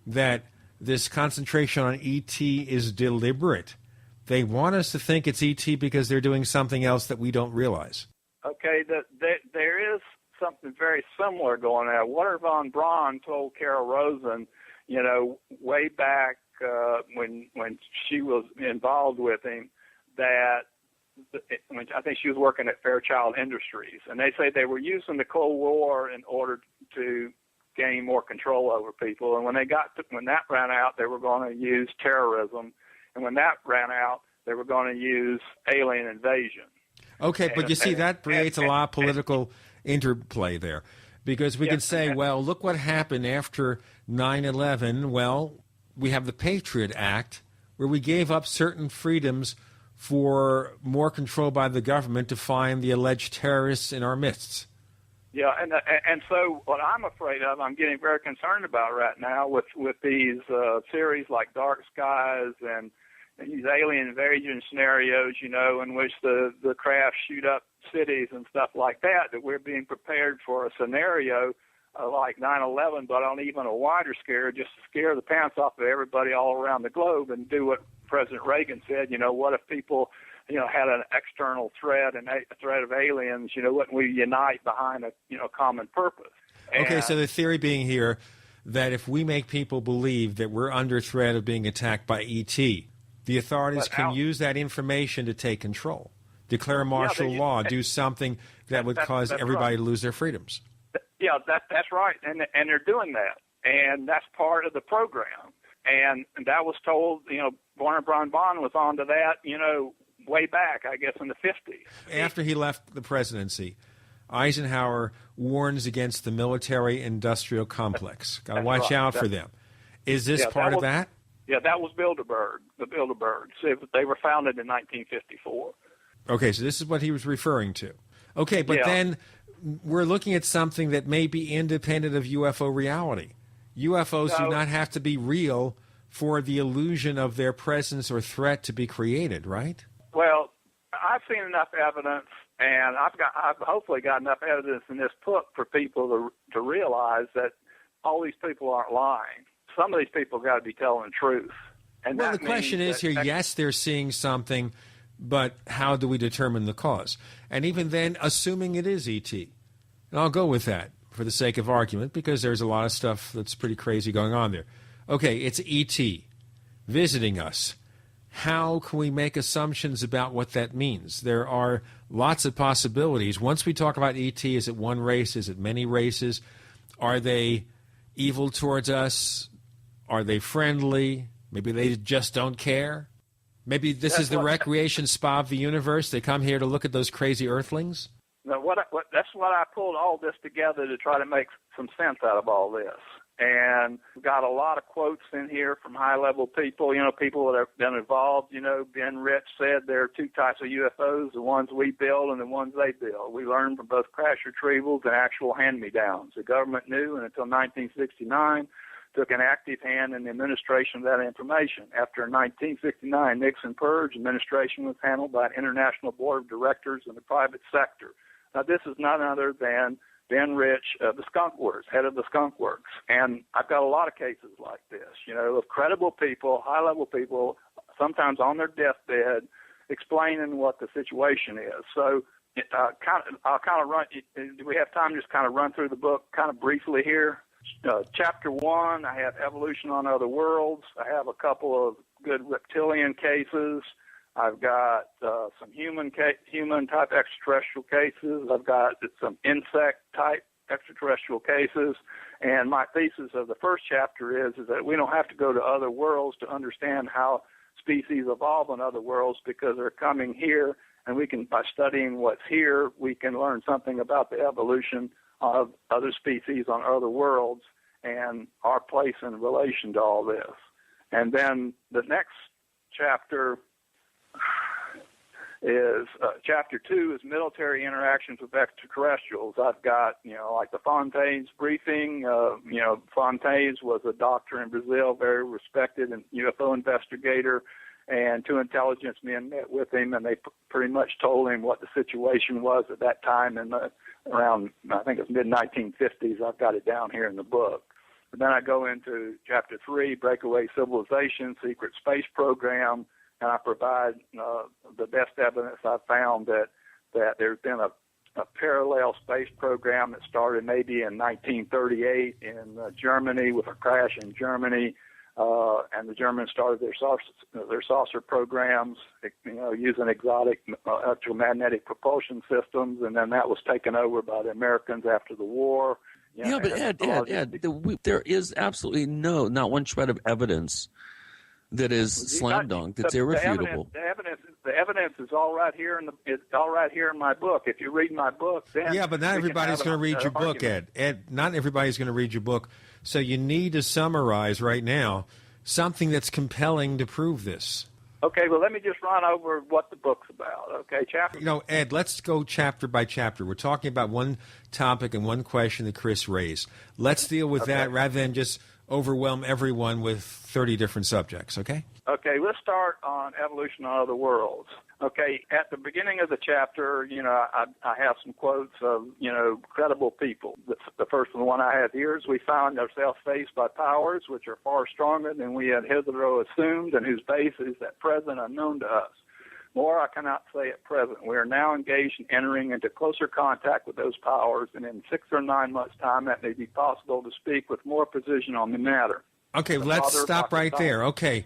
that this concentration on ET is deliberate? They want us to think it's ET because they're doing something else that we don't realize. Okay, there is something very similar going on. Walter von Braun told Carol Rosen, way back when she was involved with him, that I think she was working at Fairchild Industries, and they say they were using the Cold War in order to gain more control over people. And when that ran out, they were going to use terrorism. And when that ran out, they were going to use alien invasion. Okay, but you see, that creates a lot of political interplay there. Because we can say, well, look what happened after 9/11. Well, we have the Patriot Act, where we gave up certain freedoms for more control by the government to find the alleged terrorists in our midst. Yeah, and so what I'm afraid of, I'm getting very concerned about right now with these series like Dark Skies and these alien invasion scenarios, in which the craft shoot up cities and stuff like that we're being prepared for a scenario like 9/11, but on even a wider scale, just to scare the pants off of everybody all around the globe and do what President Reagan said. What if people, had an external threat and a threat of aliens? Wouldn't we unite behind a, common purpose? Okay, so the theory being here that if we make people believe that we're under threat of being attacked by ET, the authorities can use that information to take control, declare martial law, do something that would cause everybody to lose their freedoms. Yeah, that's right, and they're doing that, and that's part of the program. And that was told, Warner Braun was onto that, way back, I guess, in the 50s. After he left the presidency, Eisenhower warns against the military-industrial complex. Got to watch out for them. Is this part of that? Yeah, that was Bilderberg, the Bilderbergs. They were founded in 1954. Okay, so this is what he was referring to. Okay, but then we're looking at something that may be independent of UFO reality. UFOs do not have to be real for the illusion of their presence or threat to be created, right? Well, I've seen enough evidence, and I've hopefully got enough evidence in this book for people to realize that all these people aren't lying. Some of these people got to be telling the truth. And well, the question is here, yes, they're seeing something, but how do we determine the cause? And even then, assuming it is ET, and I'll go with that for the sake of argument, because there's a lot of stuff that's pretty crazy going on there. Okay, it's ET visiting us. How can we make assumptions about what that means? There are lots of possibilities. Once we talk about ET, is it one race? Is it many races? Are they evil towards us? Are they friendly? Maybe they just don't care. Maybe this is the recreation spa of the universe. They come here to look at those crazy earthlings. Now, that's what I pulled all this together to try to make some sense out of all this. And got a lot of quotes in here from high-level people, people that have been involved. Ben Rich said there are two types of UFOs, the ones we build and the ones they build. We learned from both crash retrievals and actual hand-me-downs. The government knew, and until 1969, took an active hand in the administration of that information. After 1969 Nixon purge, administration was handled by an international board of directors in the private sector. Now, this is none other than Ben Rich of the Skunk Works, head of the Skunk Works. And I've got a lot of cases like this, of credible people, high-level people, sometimes on their deathbed, explaining what the situation is. So I'll kind of run. Do we have time to just kind of run through the book kind of briefly here? Chapter 1, I have Evolution on Other Worlds. I have a couple of good reptilian cases. I've got some human-type extraterrestrial cases. I've got some insect-type extraterrestrial cases. And my thesis of the first chapter is that we don't have to go to other worlds to understand how species evolve in other worlds, because they're coming here, and we can, by studying what's here, we can learn something about the evolution of other species on other worlds and our place in relation to all this. And then the next chapter is chapter 2 is military interactions with extraterrestrials. I've got, like the Fontaines briefing. Fontaines was a doctor in Brazil, very respected and UFO investigator, and two intelligence men met with him, and they pretty much told him what the situation was at that time around, I think it's mid-1950s. I've got it down here in the book. But then I go into chapter 3, breakaway civilization, secret space program, and I provide the best evidence I've found that there's been a parallel space program that started maybe in 1938 in Germany with a crash in Germany, and the Germans started their saucer programs, using exotic electromagnetic propulsion systems, and then that was taken over by the Americans after the war. But Ed, there is absolutely not one shred of evidence that is slam dunk, that's irrefutable. The evidence is all right here in my book. If you read my book, then but not everybody's going to read your book, Ed. Not everybody's going to read your book. So you need to summarize right now something that's compelling to prove this. Okay, well, let me just run over what the book's about. Okay, chapter. Ed, let's go chapter by chapter. We're talking about one topic and one question that Chris raised. Let's deal with that rather than just overwhelm everyone with 30 different subjects, okay? Okay, let's start on evolution on other worlds. Okay, at the beginning of the chapter, I have some quotes of, credible people. The first one I have here is, we found ourselves faced by powers which are far stronger than we had hitherto assumed, and whose base is at present unknown to us. More I cannot say at present. We are now engaged in entering into closer contact with those powers, and in 6 or 9 months' time that may be possible to speak with more precision on the matter. Okay, let's stop right there. Okay.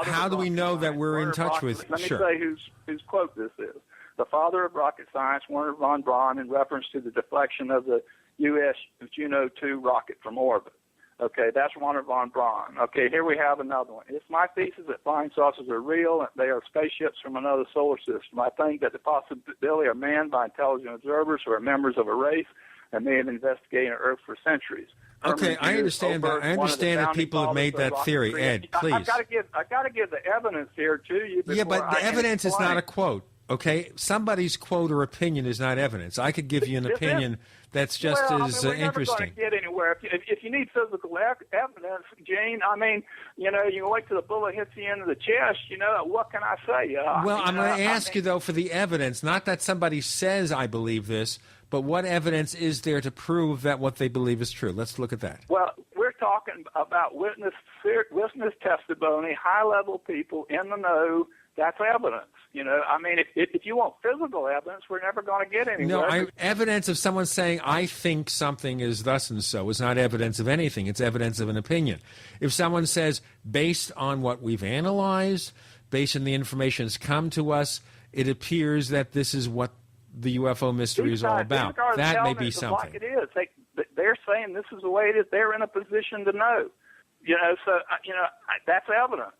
How do we know that we're in touch with... Let me say whose quote this is. The father of rocket science, Wernher von Braun, in reference to the deflection of the U.S. Juno 2 rocket from orbit. Okay, that's Wernher von Braun. Okay, here we have another one. It's my thesis that flying saucers are real, and they are spaceships from another solar system. I think that the possibility are manned by intelligent observers who are members of a race and may have investigated Earth for centuries. Okay, I understand that. I understand that people have made that theory. Ed, please. I've got to give the evidence here to you. Yeah, but the evidence is not a quote. Okay, somebody's quote or opinion is not evidence. I could give you an opinion that's just as we're interesting. never going to get anywhere. If you need physical evidence, Gene, you wait till the bullet hits the end of the chest. What can I say? Well, I'm going to ask you though for the evidence. Not that somebody says I believe this, but what evidence is there to prove that what they believe is true? Let's look at that. Well, we're talking about witness testimony, high-level people in the know. That's evidence. If you want physical evidence, we're never going to get anywhere. No, evidence of someone saying, I think something is thus and so is not evidence of anything. It's evidence of an opinion. If someone says, based on what we've analyzed, based on the information that's come to us, it appears that this is what the UFO mystery is all about. That may be something. Like it is. they're saying this is the way it is. They're in a position to know. So that's evidence.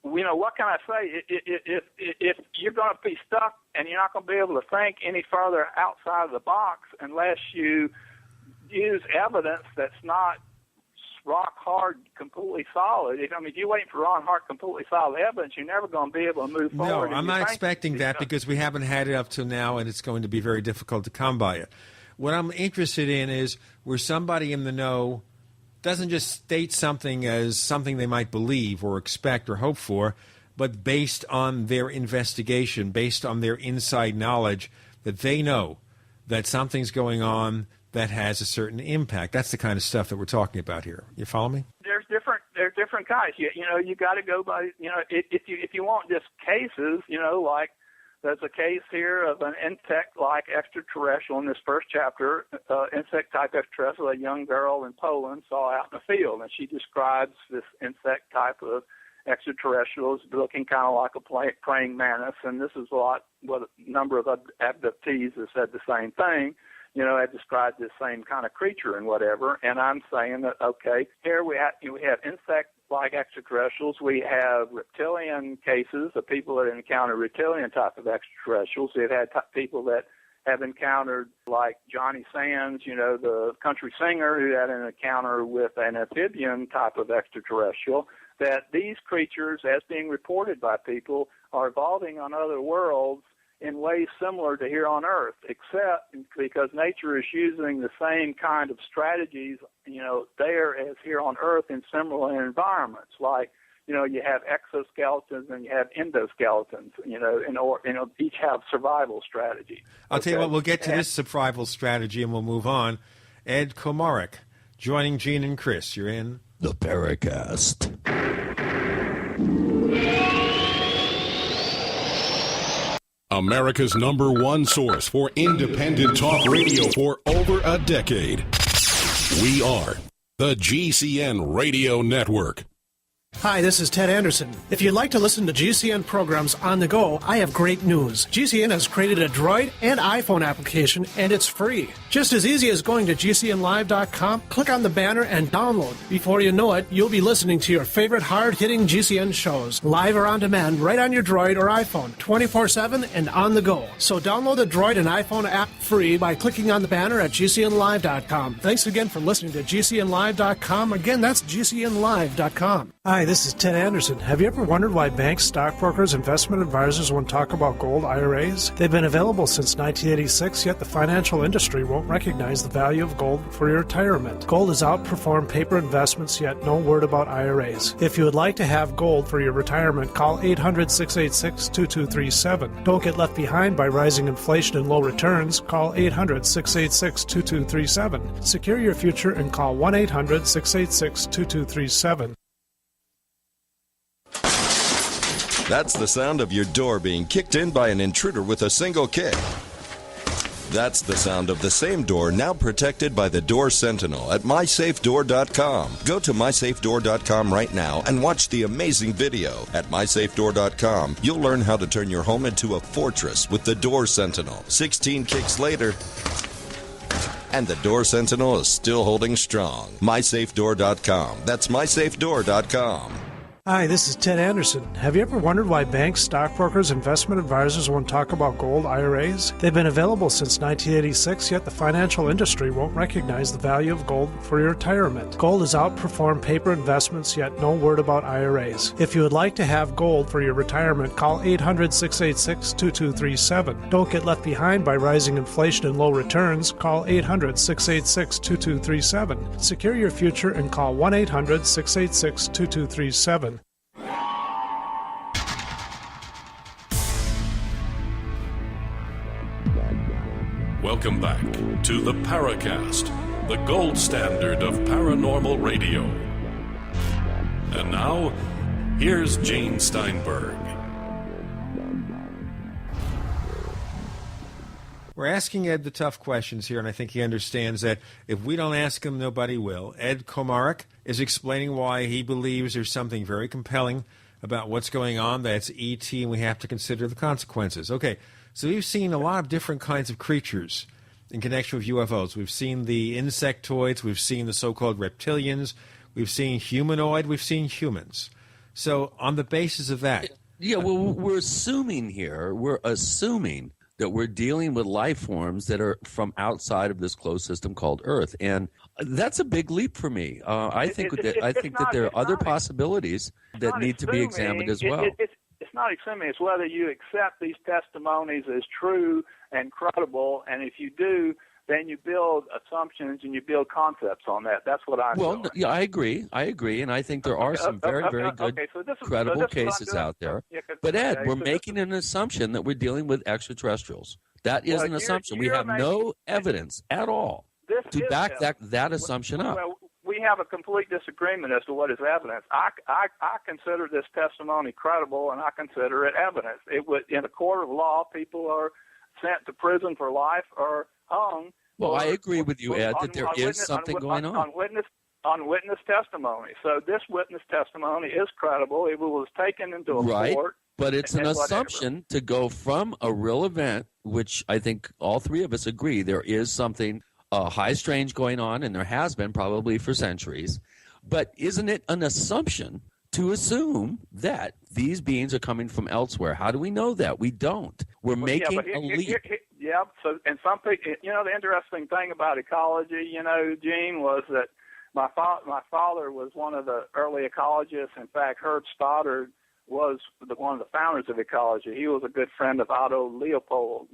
What can I say? If you're going to be stuck and you're not going to be able to think any further outside of the box unless you use evidence that's not rock hard, completely solid. If you're waiting for rock hard, completely solid evidence, you're never going to be able to move forward. No, I'm not expecting that because we haven't had it up to now, and it's going to be very difficult to come by it. What I'm interested in is where somebody in the know doesn't just state something as something they might believe or expect or hope for, but based on their investigation, based on their inside knowledge, that they know that something's going on that has a certain impact. That's the kind of stuff that we're talking about here. You follow me? There's different kinds. You got to go by, if you want just cases, like there's a case here of an insect-like extraterrestrial in this first chapter, insect-type extraterrestrial a young girl in Poland saw out in the field, and she describes this insect type of extraterrestrials looking kind of like a praying mantis, and this is what a number of abductees have said the same thing. I described this same kind of creature and whatever, and I'm saying that, okay, here we have insect-like extraterrestrials. We have reptilian cases of people that encounter reptilian type of extraterrestrials. We've had people that have encountered, like Johnny Sands, the country singer, who had an encounter with an amphibian type of extraterrestrial, that these creatures, as being reported by people, are evolving on other worlds in ways similar to here on Earth, except because nature is using the same kind of strategies, there as here on Earth in similar environments. Like, you have exoskeletons and you have endoskeletons, each have survival strategy. I'll tell you what, we'll get to this survival strategy and we'll move on. Ed Komarek, joining Gene and Chris. You're in the Paracast. America's #1 source for independent talk radio for over a decade. We are the GCN Radio Network. Hi, this is Ted Anderson. If you'd like to listen to GCN programs on the go, I have great news. GCN has created a Droid and iPhone application, and it's free. Just as easy as going to GCNlive.com, click on the banner, and download. Before you know it, you'll be listening to your favorite hard-hitting GCN shows, live or on demand, right on your Droid or iPhone, 24/7 and on the go. So download the Droid and iPhone app free by clicking on the banner at GCNlive.com. Thanks again for listening to GCNlive.com. Again, that's GCNlive.com. Hi, this is Ted Anderson. Have you ever wondered why banks, stockbrokers, investment advisors won't talk about gold IRAs? They've been available since 1986, yet the financial industry won't recognize the value of gold for your retirement. Gold has outperformed paper investments, yet no word about IRAs. If you would like to have gold for your retirement, call 800-686-2237. Don't get left behind by rising inflation and low returns. Call 800-686-2237. Secure your future and call 1-800-686-2237. That's the sound of your door being kicked in by an intruder with a single kick. That's the sound of the same door now protected by the Door Sentinel at MySafeDoor.com. Go to MySafeDoor.com right now and watch the amazing video. At MySafeDoor.com, you'll learn how to turn your home into a fortress with the Door Sentinel. 16 kicks later, and the Door Sentinel is still holding strong. MySafeDoor.com. That's MySafeDoor.com. Hi, this is Ted Anderson. Have you ever wondered why banks, stockbrokers, investment advisors won't talk about gold IRAs? They've been available since 1986, yet the financial industry won't recognize the value of gold for your retirement. Gold has outperformed paper investments, yet no word about IRAs. If you would like to have gold for your retirement, call 800-686-2237. Don't get left behind by rising inflation and low returns. Call 800-686-2237. Secure your future and call 1-800-686-2237. Welcome back to the Paracast, the gold standard of paranormal radio. And now, here's Gene Steinberg. We're asking Ed the tough questions here, and I think he understands that if we don't ask him, nobody will. Ed Komarek is explaining why he believes there's something very compelling about what's going on, that's ET, and we have to consider the consequences. Okay, so we've seen a lot of different kinds of creatures in connection with UFOs. We've seen the insectoids, we've seen the so-called reptilians, we've seen humanoid, we've seen humans. So on the basis of that... Yeah, well, we're assuming that we're dealing with life forms that are from outside of this closed system called Earth. And that's a big leap for me. I think that there are other possibilities that need to be examined as well. It's not assuming. It's whether you accept these testimonies as true and credible, and if you do, then you build assumptions and you build concepts on that. That's what I'm doing. Well, yeah, I agree, and I think there are some very, very good, credible cases out there. But Ed, we're making an assumption that we're dealing with extraterrestrials. That is an assumption. We have no evidence at all to back that assumption up. Well, we have a complete disagreement as to what is evidence. I consider this testimony credible, and I consider it evidence. It would, in a court of law, people are sent to prison for life or hung. Well, I agree with you, Ed, that there is something going on. On witness testimony. So this witness testimony is credible. It was taken into a court. But it's an assumption to go from a real event, which I think all three of us agree there is something high strange going on, and there has been probably for centuries. But isn't it an assumption to assume that these beings are coming from elsewhere? How do we know that? We don't. We're making a leap. So, and some people, the interesting thing about ecology, Gene, was that my father was one of the early ecologists. In fact, Herb Stoddard was one of the founders of ecology. He was a good friend of Otto Leopold,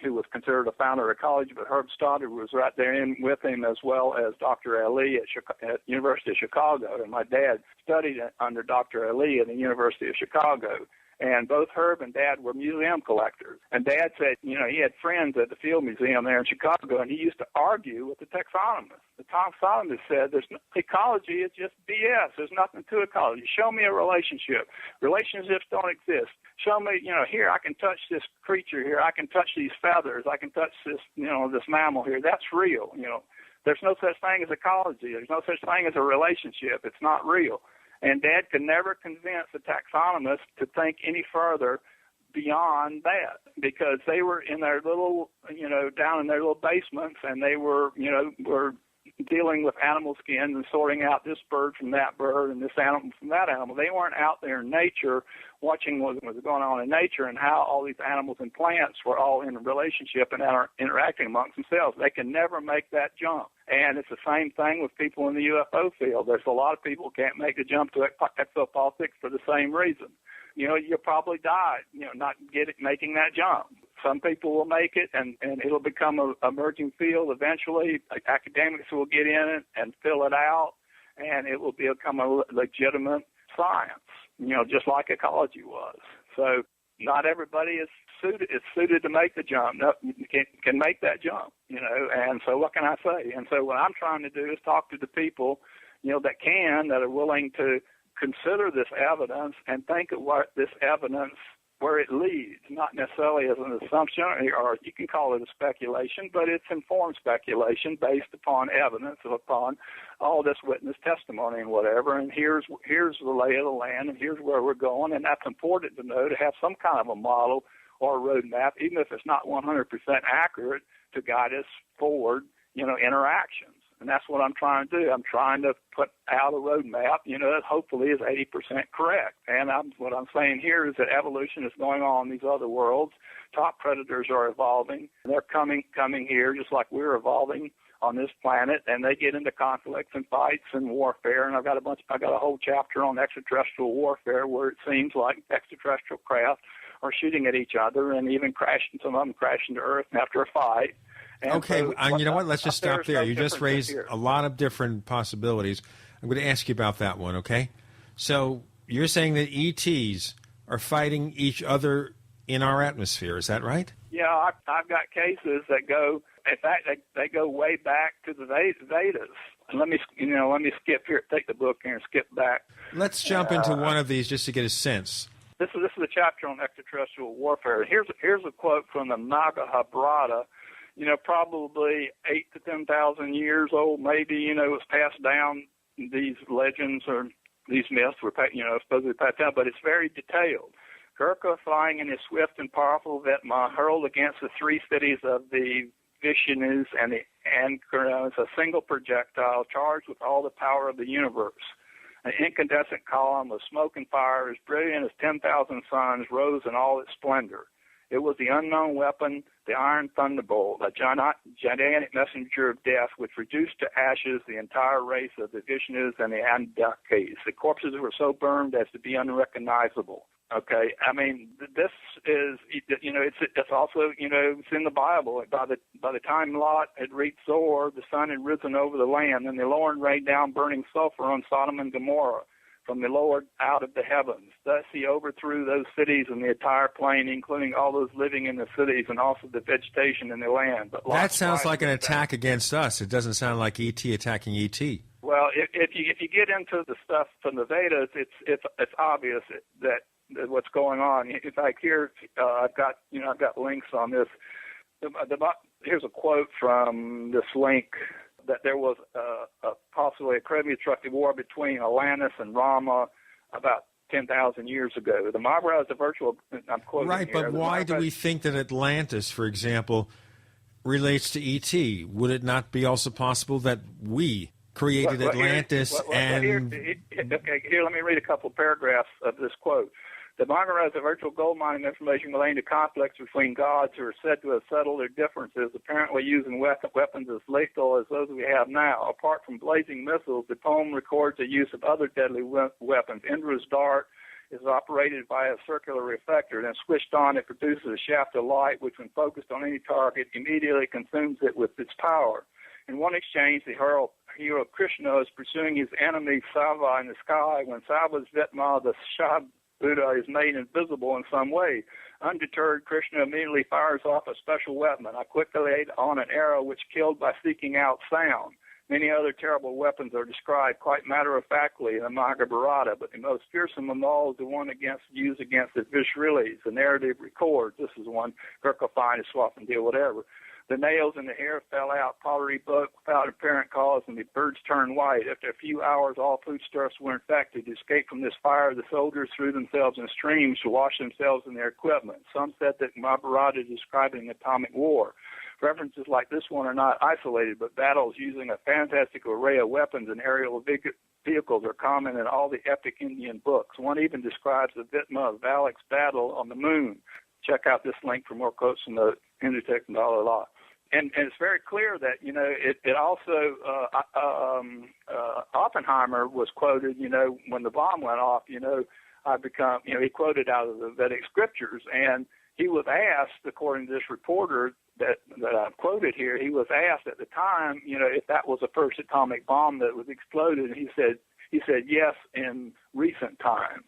who was considered a founder of ecology, but Herb Stoddard was right there with him, as well as Dr. Ali at University of Chicago. And my dad studied under Dr. Ali at the University of Chicago. And both Herb and Dad were museum collectors. And Dad said, he had friends at the Field Museum there in Chicago, and he used to argue with the taxonomists. The taxonomists said, ecology is just BS. There's nothing to ecology. Show me a relationship. Relationships don't exist. Show me, here I can touch this creature here. I can touch these feathers. I can touch this, this mammal here. That's real. There's no such thing as ecology. There's no such thing as a relationship. It's not real. And Dad could never convince the taxonomists to think any further beyond that, because they were in their little, down in their little basements, and they were, were dealing with animal skins and sorting out this bird from that bird and this animal from that animal. They weren't out there in nature watching what was going on in nature and how all these animals and plants were all in a relationship and are interacting amongst themselves. They can never make that jump. And it's the same thing with people in the UFO field. There's a lot of people who can't make the jump to exopolitics for the same reason. You'll probably die, not making that jump. Some people will make it, and it'll become an emerging field eventually. Academics will get in it and fill it out, and it will become a legitimate science, just like ecology was. So not everybody is suited to make the jump. No, can make that jump, and so what can I say? And so what I'm trying to do is talk to the people, that are willing to consider this evidence and think of what this evidence, where it leads, not necessarily as an assumption, or you can call it a speculation, but it's informed speculation based upon evidence, upon all this witness testimony and whatever. And here's the lay of the land, and here's where we're going, and that's important to know, to have some kind of a model or a roadmap, even if it's not 100% accurate, to guide us forward, interactions. And that's what I'm trying to do. I'm trying to put out a roadmap, that hopefully is 80% correct. And what I'm saying here is that evolution is going on in these other worlds. Top predators are evolving. They're coming here just like we're evolving on this planet, and they get into conflicts and fights and warfare. And I've got a whole chapter on extraterrestrial warfare, where it seems like extraterrestrial craft are shooting at each other, and even some of them crashing to Earth after a fight. And okay, so, you know what? Let's just stop there. You just raised a lot of different possibilities. I'm going to ask you about that one, okay? So you're saying that ETs are fighting each other in our atmosphere. Is that right? Yeah, I've got cases that go, in fact, they go way back to the Vedas. And let me skip here, take the book here and skip back. Let's jump into one of these just to get a sense. This is a chapter on extraterrestrial warfare. Here's a quote from the Mahabharata. Probably 8,000 to 10,000 years old, maybe. It was passed down. These legends or these myths were, supposedly passed down, but it's very detailed. Gurkha, flying in his swift and powerful Vetma, hurled against the three cities of the Vishnu's and the Ankaras, a single projectile charged with all the power of the universe. An incandescent column of smoke and fire as brilliant as 10,000 suns rose in all its splendor. It was the unknown weapon, the Iron Thunderbolt, a gigantic messenger of death which reduced to ashes the entire race of the Vishnus and the Andakes. The corpses were so burned as to be unrecognizable. Okay, I mean, this is, it's also, it's in the Bible. By the time Lot had reached Zoar, the sun had risen over the land, and the Lord rained down burning sulfur on Sodom and Gomorrah from the Lord out of the heavens. Thus he overthrew those cities and the entire plain, including all those living in the cities and also the vegetation in the land. But that sounds like an attack against us. It doesn't sound like E.T. attacking E.T. Well, if you get into the stuff from the Vedas, it's obvious that what's going on. In fact, here I've got links on this. Here's a quote from this link that there was possibly a incredibly destructive war between Atlantis and Rama about 10,000 years ago. The Mahabharata is a virtual. I'm quoting right, here. But why do we think that Atlantis, for example, relates to E.T.? Would it not be also possible that we created Atlantis and? Here, let me read a couple of paragraphs of this quote. The Mahabharata is a virtual gold mine of information relating to conflicts between gods who are said to have settled their differences, apparently using weapons as lethal as those we have now. Apart from blazing missiles, the poem records the use of other deadly weapons. Indra's dart is operated by a circular reflector. Then switched on, it produces a shaft of light, which when focused on any target, immediately consumes it with its power. In one exchange, the hero Krishna is pursuing his enemy Sava in the sky. When Sava's Vitma, the Shah Buddha, is made invisible in some way. Undeterred, Krishna immediately fires off a special weapon. I quickly laid on an arrow which killed by seeking out sound. Many other terrible weapons are described quite matter-of-factly in the Mahabharata, but the most fearsome of all is the one used against the Vishrilis. The narrative records, this is one, Gurkha-fine, Swapandil, whatever. The nails in the hair fell out, pottery broke without apparent cause, and the birds turned white. After a few hours, all foodstuffs were infected. To escape from this fire, the soldiers threw themselves in streams to wash themselves in their equipment. Some said that Mahabharata is describing atomic war. References like this one are not isolated, but battles using a fantastic array of weapons and aerial vehicles are common in all the epic Indian books. One even describes the Vitma of Valak's battle on the moon. Check out this link for more quotes from the Hindu text and Dalai Lama. And it's very clear that, it also, Oppenheimer was quoted, when the bomb went off, he quoted out of the Vedic scriptures, and he was asked, according to this reporter that I've quoted here, he was asked at the time, if that was the first atomic bomb that was exploded, and he said yes in recent times,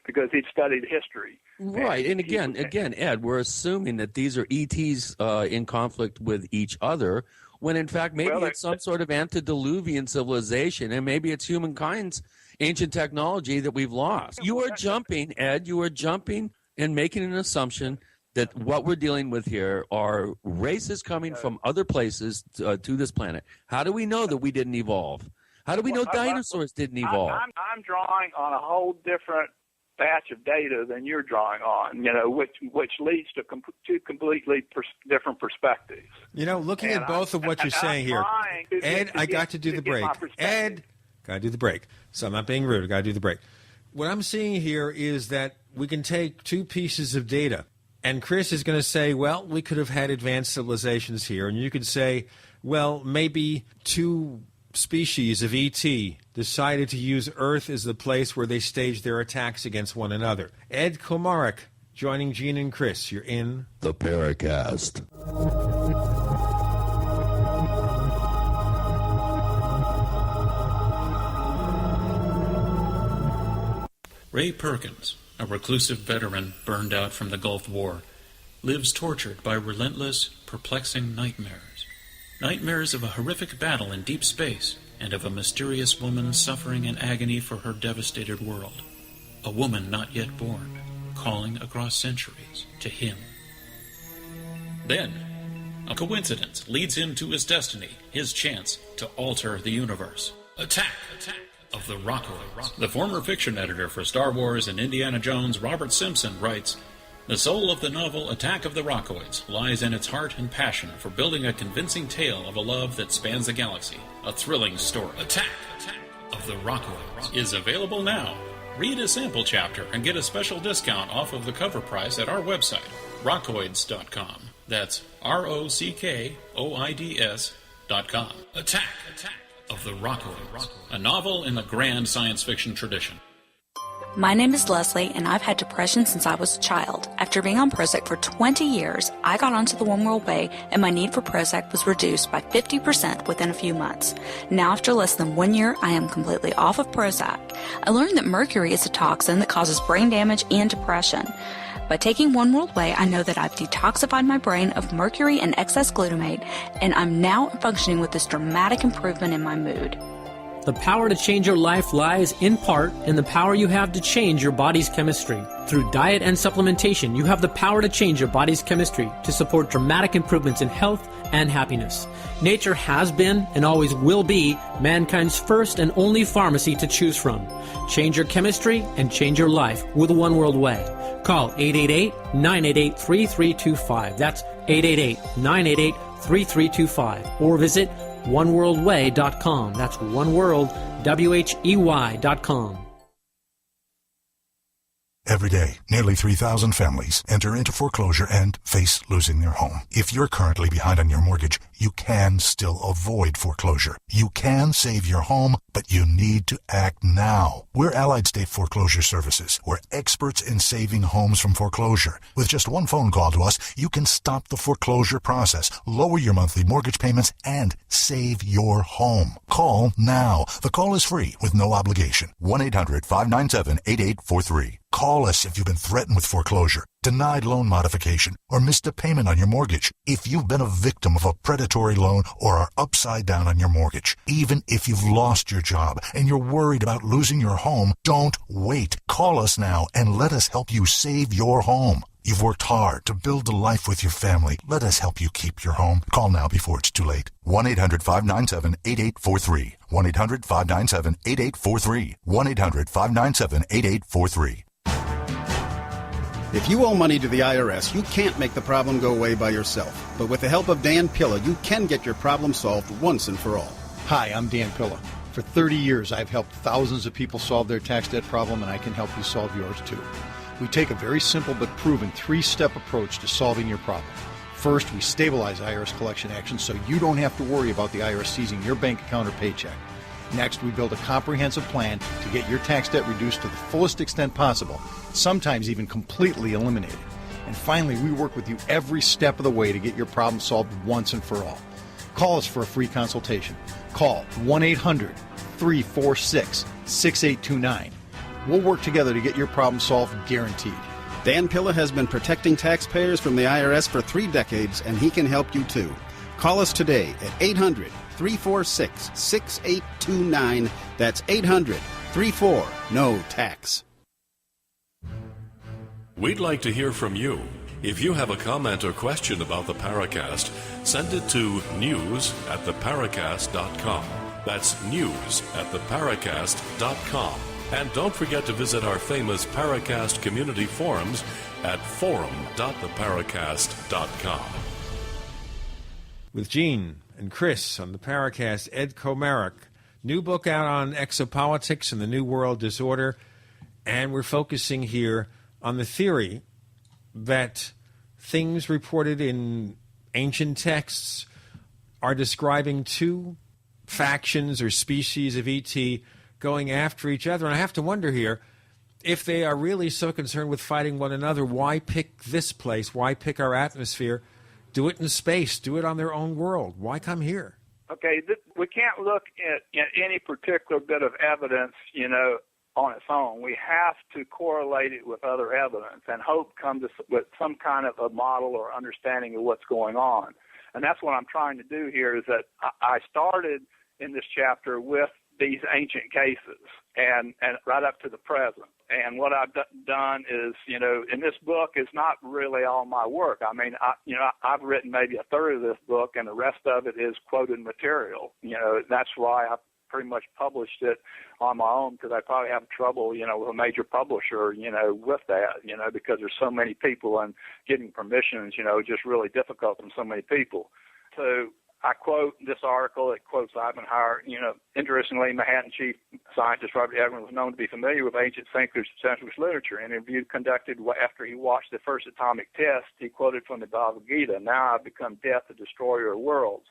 because he'd studied history. Right, and again, Ed, we're assuming that these are ETs in conflict with each other, when in fact maybe it's some sort of antediluvian civilization, and maybe it's humankind's ancient technology that we've lost. You are jumping, Ed, and making an assumption that what we're dealing with here are races coming from other places to this planet. How do we know that we didn't evolve? How do we know dinosaurs didn't evolve? I'm drawing on a whole different batch of data than you're drawing on, which leads to two completely different perspectives. Looking at both of what you're saying here, Ed, I got to do the break. Ed, got to do the break. So I'm not being rude. I got to do the break. What I'm seeing here is that we can take two pieces of data, and Chris is going to say, well, we could have had advanced civilizations here, and you could say, well, maybe two species of E.T. decided to use Earth as the place where they staged their attacks against one another. Ed Komarek joining Gene and Chris. You're in the Paracast. Ray Perkins, a reclusive veteran burned out from the Gulf War, lives tortured by relentless, perplexing nightmares. Nightmares of a horrific battle in deep space and of a mysterious woman suffering in agony for her devastated world. A woman not yet born, calling across centuries to him. Then, a coincidence leads him to his destiny, his chance to alter the universe. Attack of the Rockoids. The former fiction editor for Star Wars and Indiana Jones, Robert Simpson, writes, The soul of the novel Attack of the Rockoids lies in its heart and passion for building a convincing tale of a love that spans the galaxy. A thrilling story. Attack of the Rockoids is available now. Read a sample chapter and get a special discount off of the cover price at our website, rockoids.com. That's ROCKOIDS.com. Attack of the Rockoids, a novel in the grand science fiction tradition. My name is Leslie, and I've had depression since I was a child. After being on Prozac for 20 years, I got onto the One World Way, and my need for Prozac was reduced by 50% within a few months. Now, after less than 1 year, I am completely off of Prozac. I learned that mercury is a toxin that causes brain damage and depression. By taking One World Way, I know that I've detoxified my brain of mercury and excess glutamate, and I'm now functioning with this dramatic improvement in my mood. The power to change your life lies, in part, in the power you have to change your body's chemistry. Through diet and supplementation, you have the power to change your body's chemistry to support dramatic improvements in health and happiness. Nature has been and always will be mankind's first and only pharmacy to choose from. Change your chemistry and change your life with One World Way. Call 888-988-3325. That's 888-988-3325. Or visit oneworldway.com. That's oneworld.com. Every day, nearly 3,000 families enter into foreclosure and face losing their home. If you're currently behind on your mortgage, you can still avoid foreclosure. You can save your home, but you need to act now. We're Allied State Foreclosure Services. We're experts in saving homes from foreclosure. With just one phone call to us, you can stop the foreclosure process, lower your monthly mortgage payments, and save your home. Call now. The call is free with no obligation. 1-800-597-8843. Call us if you've been threatened with foreclosure, denied loan modification, or missed a payment on your mortgage. If you've been a victim of a predatory loan or are upside down on your mortgage, even if you've lost your job and you're worried about losing your home, don't wait. Call us now and let us help you save your home. You've worked hard to build a life with your family. Let us help you keep your home. Call now before it's too late. 1-800-597-8843. 1-800-597-8843. 1-800-597-8843. If you owe money to the IRS, you can't make the problem go away by yourself. But with the help of Dan Pilla, you can get your problem solved once and for all. Hi, I'm Dan Pilla. For 30 years, I've helped thousands of people solve their tax debt problem, and I can help you solve yours too. We take a very simple but proven 3-step approach to solving your problem. First, we stabilize IRS collection actions so you don't have to worry about the IRS seizing your bank account or paycheck. Next, we build a comprehensive plan to get your tax debt reduced to the fullest extent possible, sometimes even completely eliminated. And finally, we work with you every step of the way to get your problem solved once and for all. Call us for a free consultation. Call 1-800-346-6829. We'll work together to get your problem solved, guaranteed. Dan Pilla has been protecting taxpayers from the IRS for 3 decades, and he can help you too. Call us today at 800-346-6829. That's 800-34-NO-TAX. We'd like to hear from you. If you have a comment or question about the Paracast, send it to news@theparacast.com. That's news@theparacast.com. And don't forget to visit our famous Paracast community forums at forum.theparacast.com. With Gene and Chris on the Paracast, Ed Komarek. New book out on Exopolitics and the New World Disorder. And we're focusing here on the theory that things reported in ancient texts are describing 2 factions or species of ET going after each other. And I have to wonder here, if they are really so concerned with fighting one another, why pick this place? Why pick our atmosphere? Do it in space. Do it on their own world. Why come here? Okay, we can't look at any particular bit of evidence, on its own. We have to correlate it with other evidence and hope come to with some kind of a model or understanding of what's going on. And that's what I'm trying to do here, is that I started in this chapter with these ancient cases and right up to the present. And what I've done is, in this book is not really all my work. I mean, I've written maybe a third of this book, and the rest of it is quoted material. That's why pretty much published it on my own because I probably have trouble, with a major publisher, with that, because there's so many people and getting permissions, just really difficult from so many people. So I quote this article. It quotes Eisenhower. Interestingly, Manhattan chief scientist Robert Edwin was known to be familiar with ancient Sanskrit literature. In an interview conducted after he watched the first atomic test, he quoted from the Bhagavad Gita, "Now I've become death, the destroyer of worlds."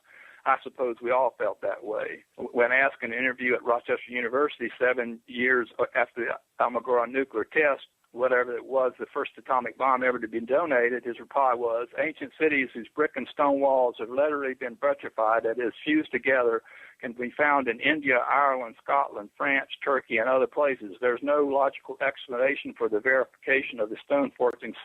I suppose we all felt that way. When asked in an interview at Rochester University 7 years after the Alamogordo nuclear test, whatever it was, the first atomic bomb ever to be detonated, his reply was, "Ancient cities whose brick and stone walls have literally been petrified, that is, fused together, can be found in India, Ireland, Scotland, France, Turkey, and other places. There's no logical explanation for the verification of the stone fortressing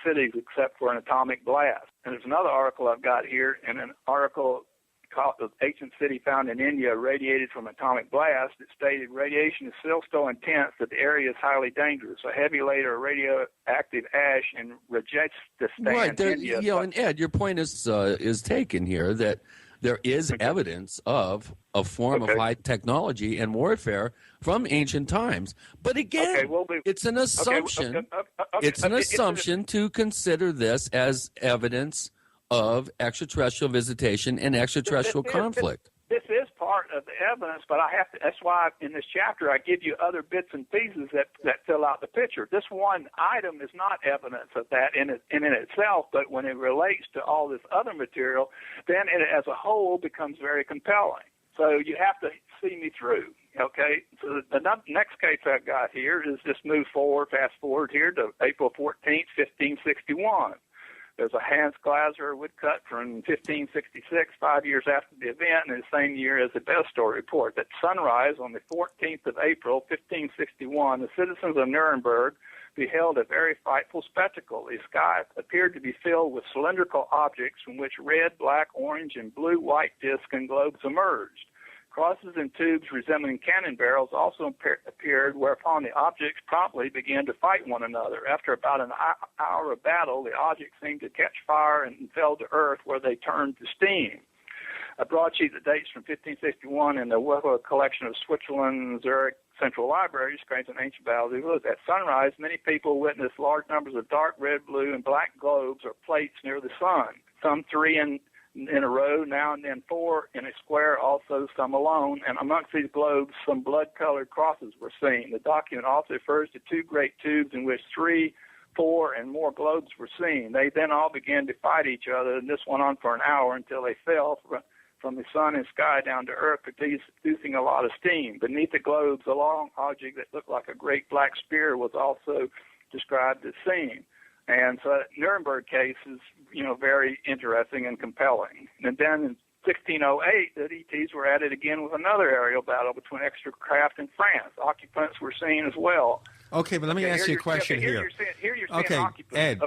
cities except for an atomic blast." And there's another article I've got here, and an article called "The Ancient City Found in India Radiated from Atomic Blast." It stated radiation is still so intense that the area is highly dangerous. A heavy layer of radioactive ash and Rajasthan, Right, India. And Ed, your point is taken here that there is evidence of a form of high technology and warfare from ancient times. But again, it's an assumption. It's an assumption to consider this as evidence of extraterrestrial visitation and extraterrestrial conflict. This is part of the evidence, but that's why in this chapter I give you other bits and pieces that fill out the picture. This one item is not evidence of that in itself, but when it relates to all this other material, then it as a whole becomes very compelling. So you have to see me through, okay? So the next case I've got here is just fast forward here to April 14th, 1561. There's a Hans Glaser woodcut from 1566, 5 years after the event, and the same year as the Best Story report. At sunrise on the 14th of April, 1561, the citizens of Nuremberg beheld a very frightful spectacle. The sky appeared to be filled with cylindrical objects from which red, black, orange, and blue-white discs and globes emerged. Crosses and tubes resembling cannon barrels also appeared, whereupon the objects promptly began to fight one another. After about an hour of battle, the objects seemed to catch fire and fell to earth, where they turned to steam. A broadsheet that dates from 1561 in the Weber collection of Switzerland Zurich Central Library describes an ancient battle. At sunrise, many people witnessed large numbers of dark red, blue, and black globes or plates near the sun, some three in a row, now and then four in a square, also some alone, and amongst these globes some blood-colored crosses were seen. The document also refers to two great tubes in which 3, 4, and more globes were seen. They then all began to fight each other, and this went on for an hour until they fell from the sun and sky down to earth, producing a lot of steam. Beneath the globes, a long object that looked like a great black spear was also described as seen. And so that Nuremberg case is, very interesting and compelling. And then in 1608, the ETs were added again with another aerial battle between extra craft and France. Occupants were seen as well. Okay, but let me ask you a question here. Ed,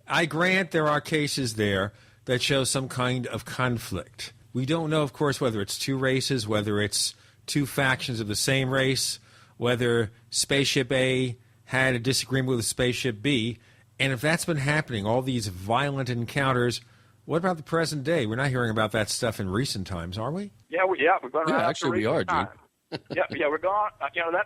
I grant there are cases there that show some kind of conflict. We don't know, of course, whether it's two races, whether it's two factions of the same race, whether Spaceship A had a disagreement with Spaceship B. And if that's been happening, all these violent encounters, what about the present day? We're not hearing about that stuff in recent times, are we? Yeah, we're going to actually we are, Gene. We're going.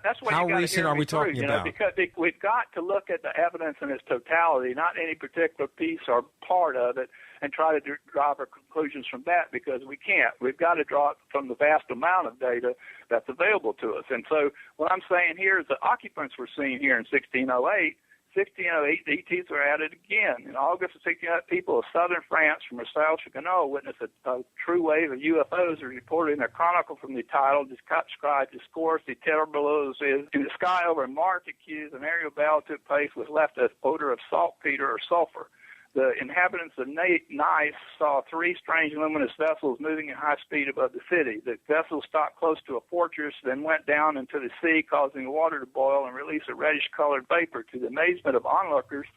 That's what. How recent are we talking about? Because we've got to look at the evidence in its totality, not any particular piece or part of it, and try to draw our conclusions from that, because we can't. We've got to draw it from the vast amount of data that's available to us. And so what I'm saying here is the occupants were seen here in 1608. 1608, the ETs were added again. In August of 1608, people of southern France from Marseille to Ganot witnessed a true wave of UFOs as reported in their chronicle from the title, described discourse, the terribles in the sky over Martinique. An aerial battle took place with left an odor of saltpeter or sulfur. The inhabitants of Nice saw 3 strange luminous vessels moving at high speed above the city. The vessels stopped close to a fortress, then went down into the sea, causing the water to boil and release a reddish-colored vapor. To the amazement of onlookers,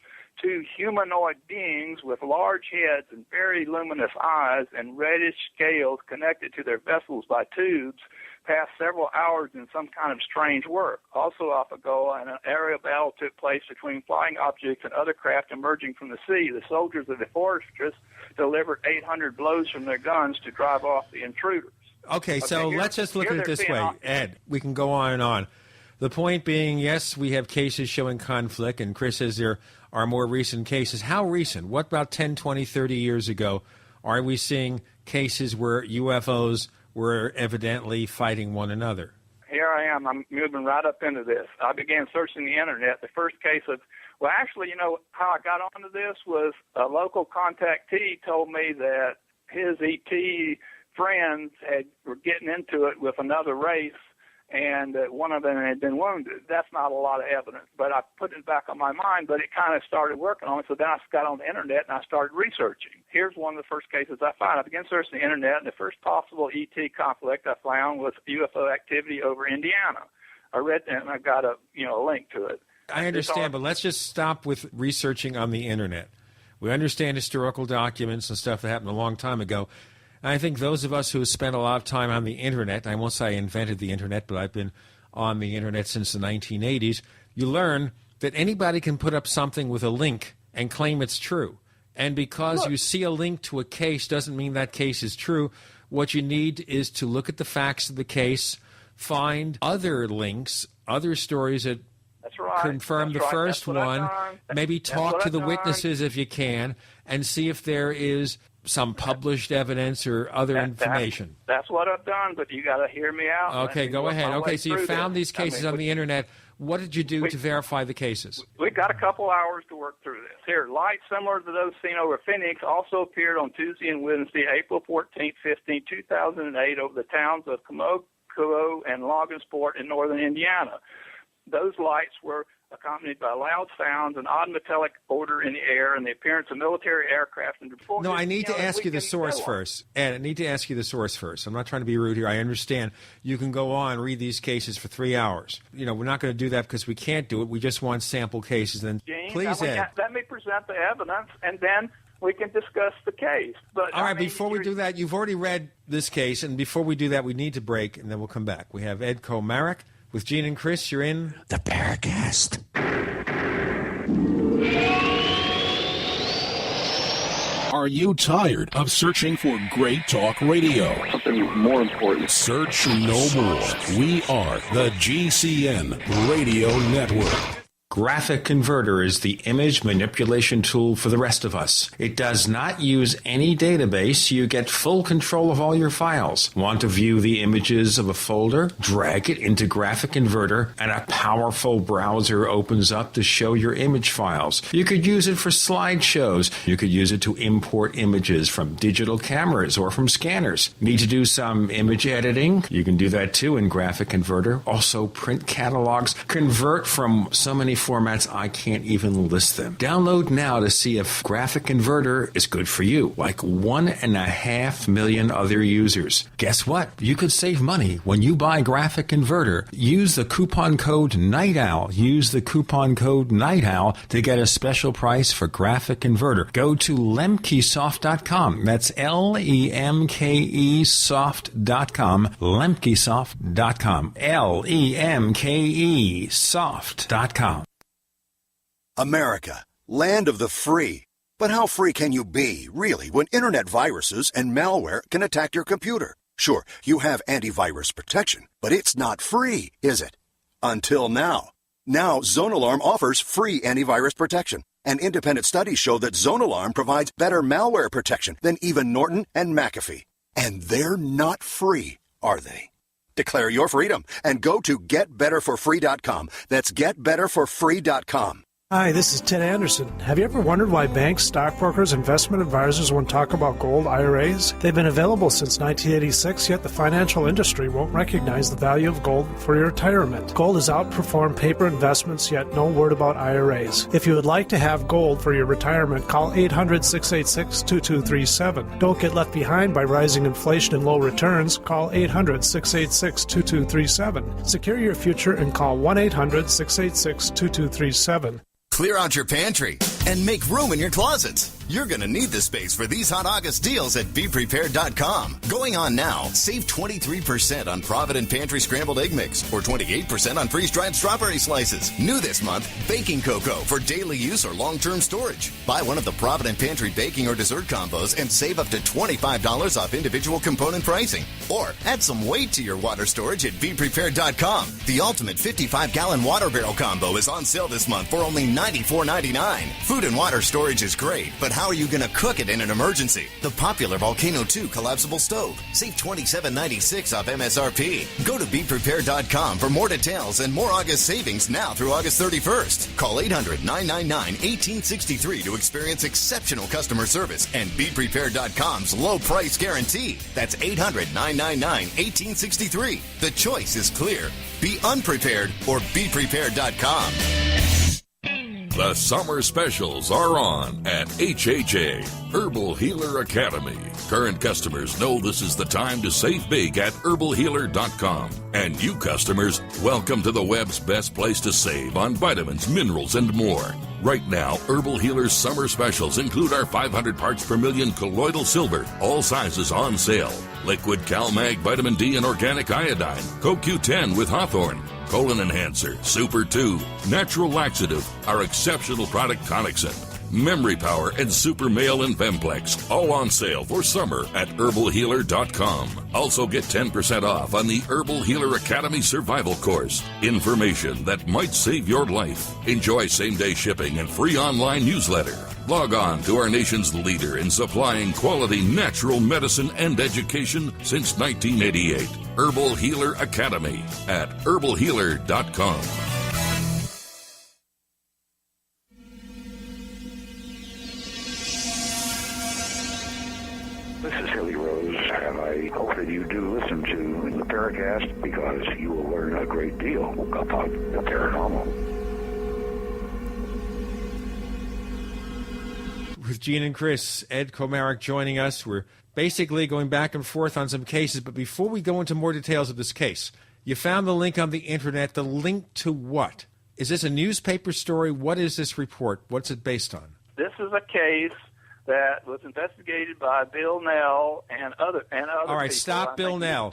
2 humanoid beings with large heads and very luminous eyes and reddish scales connected to their vessels by tubes passed several hours in some kind of strange work. Also off Agoa, an aerial battle took place between flying objects and other craft emerging from the sea. The soldiers of the fortress delivered 800 blows from their guns to drive off the intruders. Okay, so let's just look at it this way, Ed. We can go on and on. The point being, yes, we have cases showing conflict, and Chris says there are more recent cases. How recent? What about 10, 20, 30 years ago? Are we seeing cases where UFOs were evidently fighting one another? Here I am. I'm moving right up into this. I began searching the Internet. The first case of, well, actually, how I got onto this was a local contactee told me that his ET friends were getting into it with another race, and one of them had been wounded. That's not a lot of evidence, but I put it back on my mind, but it kind of started working on it, so then I got on the Internet and I started researching. Here's one of the first cases I found. I began searching the Internet, and the first possible ET conflict I found was UFO activity over Indiana. I read that, and I got a link to it. I understand, but let's just stop with researching on the Internet. We understand historical documents and stuff that happened a long time ago. I think those of us who have spent a lot of time on the Internet, I won't say I invented the Internet, but I've been on the Internet since the 1980s, you learn that anybody can put up something with a link and claim it's true. And because you see a link to a case doesn't mean that case is true. What you need is to look at the facts of the case, find other links, other stories that confirm the first one, maybe talk to the witnesses if you can, and see if there is some published evidence or other information. That's what I've done, but you got to hear me out. Okay, go ahead. Okay, so you found these cases on the Internet. What did you do to verify the cases? We've got a couple hours to work through this. Here, lights similar to those seen over Phoenix also appeared on Tuesday and Wednesday, April 14, 15, 2008, over the towns of Comoco and Logansport in northern Indiana. Those lights were accompanied by loud sounds, an odd metallic odor in the air, and the appearance of military aircraft. And no, I need to ask you the source first. Ed, I need to ask you the source first. I'm not trying to be rude here. I understand you can go on and read these cases for 3 hours. We're not going to do that because we can't do it. We just want sample cases. And please, Ed. Let me present the evidence, and then we can discuss the case. But all right, before we do that, you've already read this case, and before we do that, we need to break, and then we'll come back. We have Ed Komarek with Gene and Chris. You're in the Paracast. Are you tired of searching for great talk radio? Something more important. Search no more. We are the GCN Radio Network. Graphic Converter is the image manipulation tool for the rest of us. It does not use any database. You get full control of all your files. Want to view the images of a folder? Drag it into Graphic Converter, and a powerful browser opens up to show your image files. You could use it for slideshows. You could use it to import images from digital cameras or from scanners. Need to do some image editing? You can do that too in Graphic Converter. Also print catalogs. Convert from so many formats I can't even list them. Download now to see if Graphic Converter is good for you, like 1.5 million other users. Guess what? You could save money when you buy Graphic Converter. Use the coupon code Night Owl. Use the coupon code Night Owl to get a special price for Graphic Converter. Go to lemkesoft.com. That's LEMKE soft.com. Lemkesoft.com. LEMKE soft.com. America, land of the free. But how free can you be, really, when internet viruses and malware can attack your computer? Sure, you have antivirus protection, but it's not free, is it? Until now. Now, ZoneAlarm offers free antivirus protection. And independent studies show that ZoneAlarm provides better malware protection than even Norton and McAfee. And they're not free, are they? Declare your freedom and go to getbetterforfree.com. That's getbetterforfree.com. Hi, this is Ted Anderson. Have you ever wondered why banks, stockbrokers, investment advisors won't talk about gold IRAs? They've been available since 1986, yet the financial industry won't recognize the value of gold for your retirement. Gold has outperformed paper investments, yet no word about IRAs. If you would like to have gold for your retirement, call 800-686-2237. Don't get left behind by rising inflation and low returns. Call 800-686-2237. Secure your future and call 1-800-686-2237. Clear out your pantry and make room in your closets. You're going to need the space for these hot August deals at BePrepared.com. Going on now, save 23% on Provident Pantry Scrambled Egg Mix or 28% on freeze-dried strawberry slices. New this month, baking cocoa for daily use or long-term storage. Buy one of the Provident Pantry baking or dessert combos and save up to $25 off individual component pricing. Or add some weight to your water storage at BePrepared.com. The ultimate 55-gallon water barrel combo is on sale this month for only $94.99. Food and water storage is great, but how are you going to cook it in an emergency? The popular Volcano 2 collapsible stove. Save $27.96 off MSRP. Go to BePrepared.com for more details and more August savings now through August 31st. Call 800-999-1863 to experience exceptional customer service and BePrepared.com's low price guarantee. That's 800-999-1863. The choice is clear. Be unprepared or BePrepared.com. The summer specials are on at HHA, Herbal Healer Academy. Current customers know this is the time to save big at herbalhealer.com. And new customers, welcome to the web's best place to save on vitamins, minerals, and more. Right now, Herbal Healer's summer specials include our 500 parts per million colloidal silver, all sizes on sale. Liquid CalMag Vitamin D and Organic Iodine, CoQ10 with Hawthorne, Colon Enhancer, Super 2, Natural Laxative, our exceptional product Tonicsyn, Memory Power, and Super Male and Femplex, all on sale for summer at herbalhealer.com. Also get 10% off on the Herbal Healer Academy Survival Course. Information that might save your life. Enjoy same-day shipping and free online newsletter. Log on to our nation's leader in supplying quality natural medicine and education since 1988. Herbal Healer Academy at herbalhealer.com. This is Hilly Rose, and I hope that you do listen to the Paracast because you will learn a great deal about the paranormal. With Gene and Chris, Ed Komarek joining us. We're basically going back and forth on some cases, but before we go into more details of this case, you found the link on the internet. The link to what? Is this a newspaper story? What is this report? What's it based on? This is a case that was investigated by Bill Nell and other All right, people. stop Bill Nell.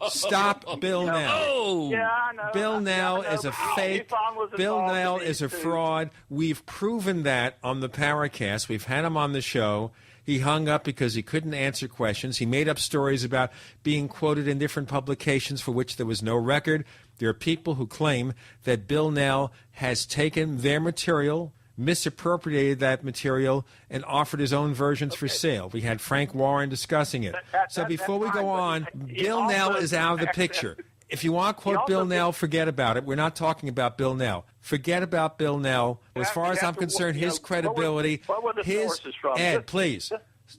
Stop Bill Nell. Yeah, I know. Bill Nell is a fake. Bill Nell is a fraud. We've proven that on the Paracast. We've had him on the show. He hung up because he couldn't answer questions. He made up stories about being quoted in different publications for which there was no record. There are people who claim that Bill Nell has taken their material, misappropriated that material, and offered his own versions for sale. We had Frank Warren discussing it. So before we go on, Bill Nell is out of the picture. If you want to quote Bill Nell, forget about it. We're not talking about Bill Nell. Forget about Bill Nell. As far as I'm concerned, his credibility, Ed, please,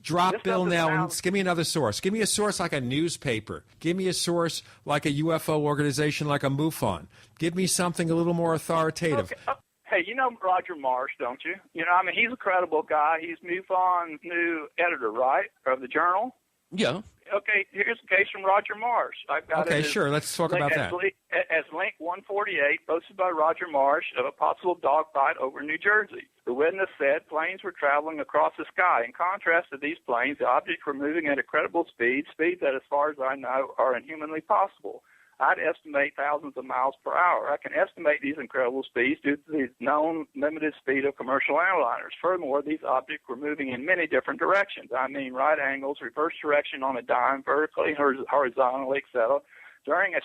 drop Bill Nell and give me another source. Give me a source like a newspaper. Give me a source like a UFO organization like a MUFON. Give me something a little more authoritative. Okay. Hey, you know Roger Marsh, don't you? You know, I mean, he's a credible guy. He's MUFON's new editor, right, of the Journal? Yeah. Okay, here's a case from Roger Marsh. I've got Okay, sure. Let's talk about that. As link 148, posted by Roger Marsh of a possible dogfight over New Jersey. The witness said planes were traveling across the sky. In contrast to these planes, the objects were moving at incredible speeds that, as far as I know, are inhumanly possible. I'd estimate thousands of miles per hour. I can estimate these incredible speeds due to the known limited speed of commercial airliners. Furthermore, these objects were moving in many different directions. I mean, right angles, reverse direction on a dime, vertically, horizontally, etc. During a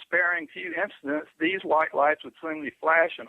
sparing few incidents, these white lights would seemingly flash a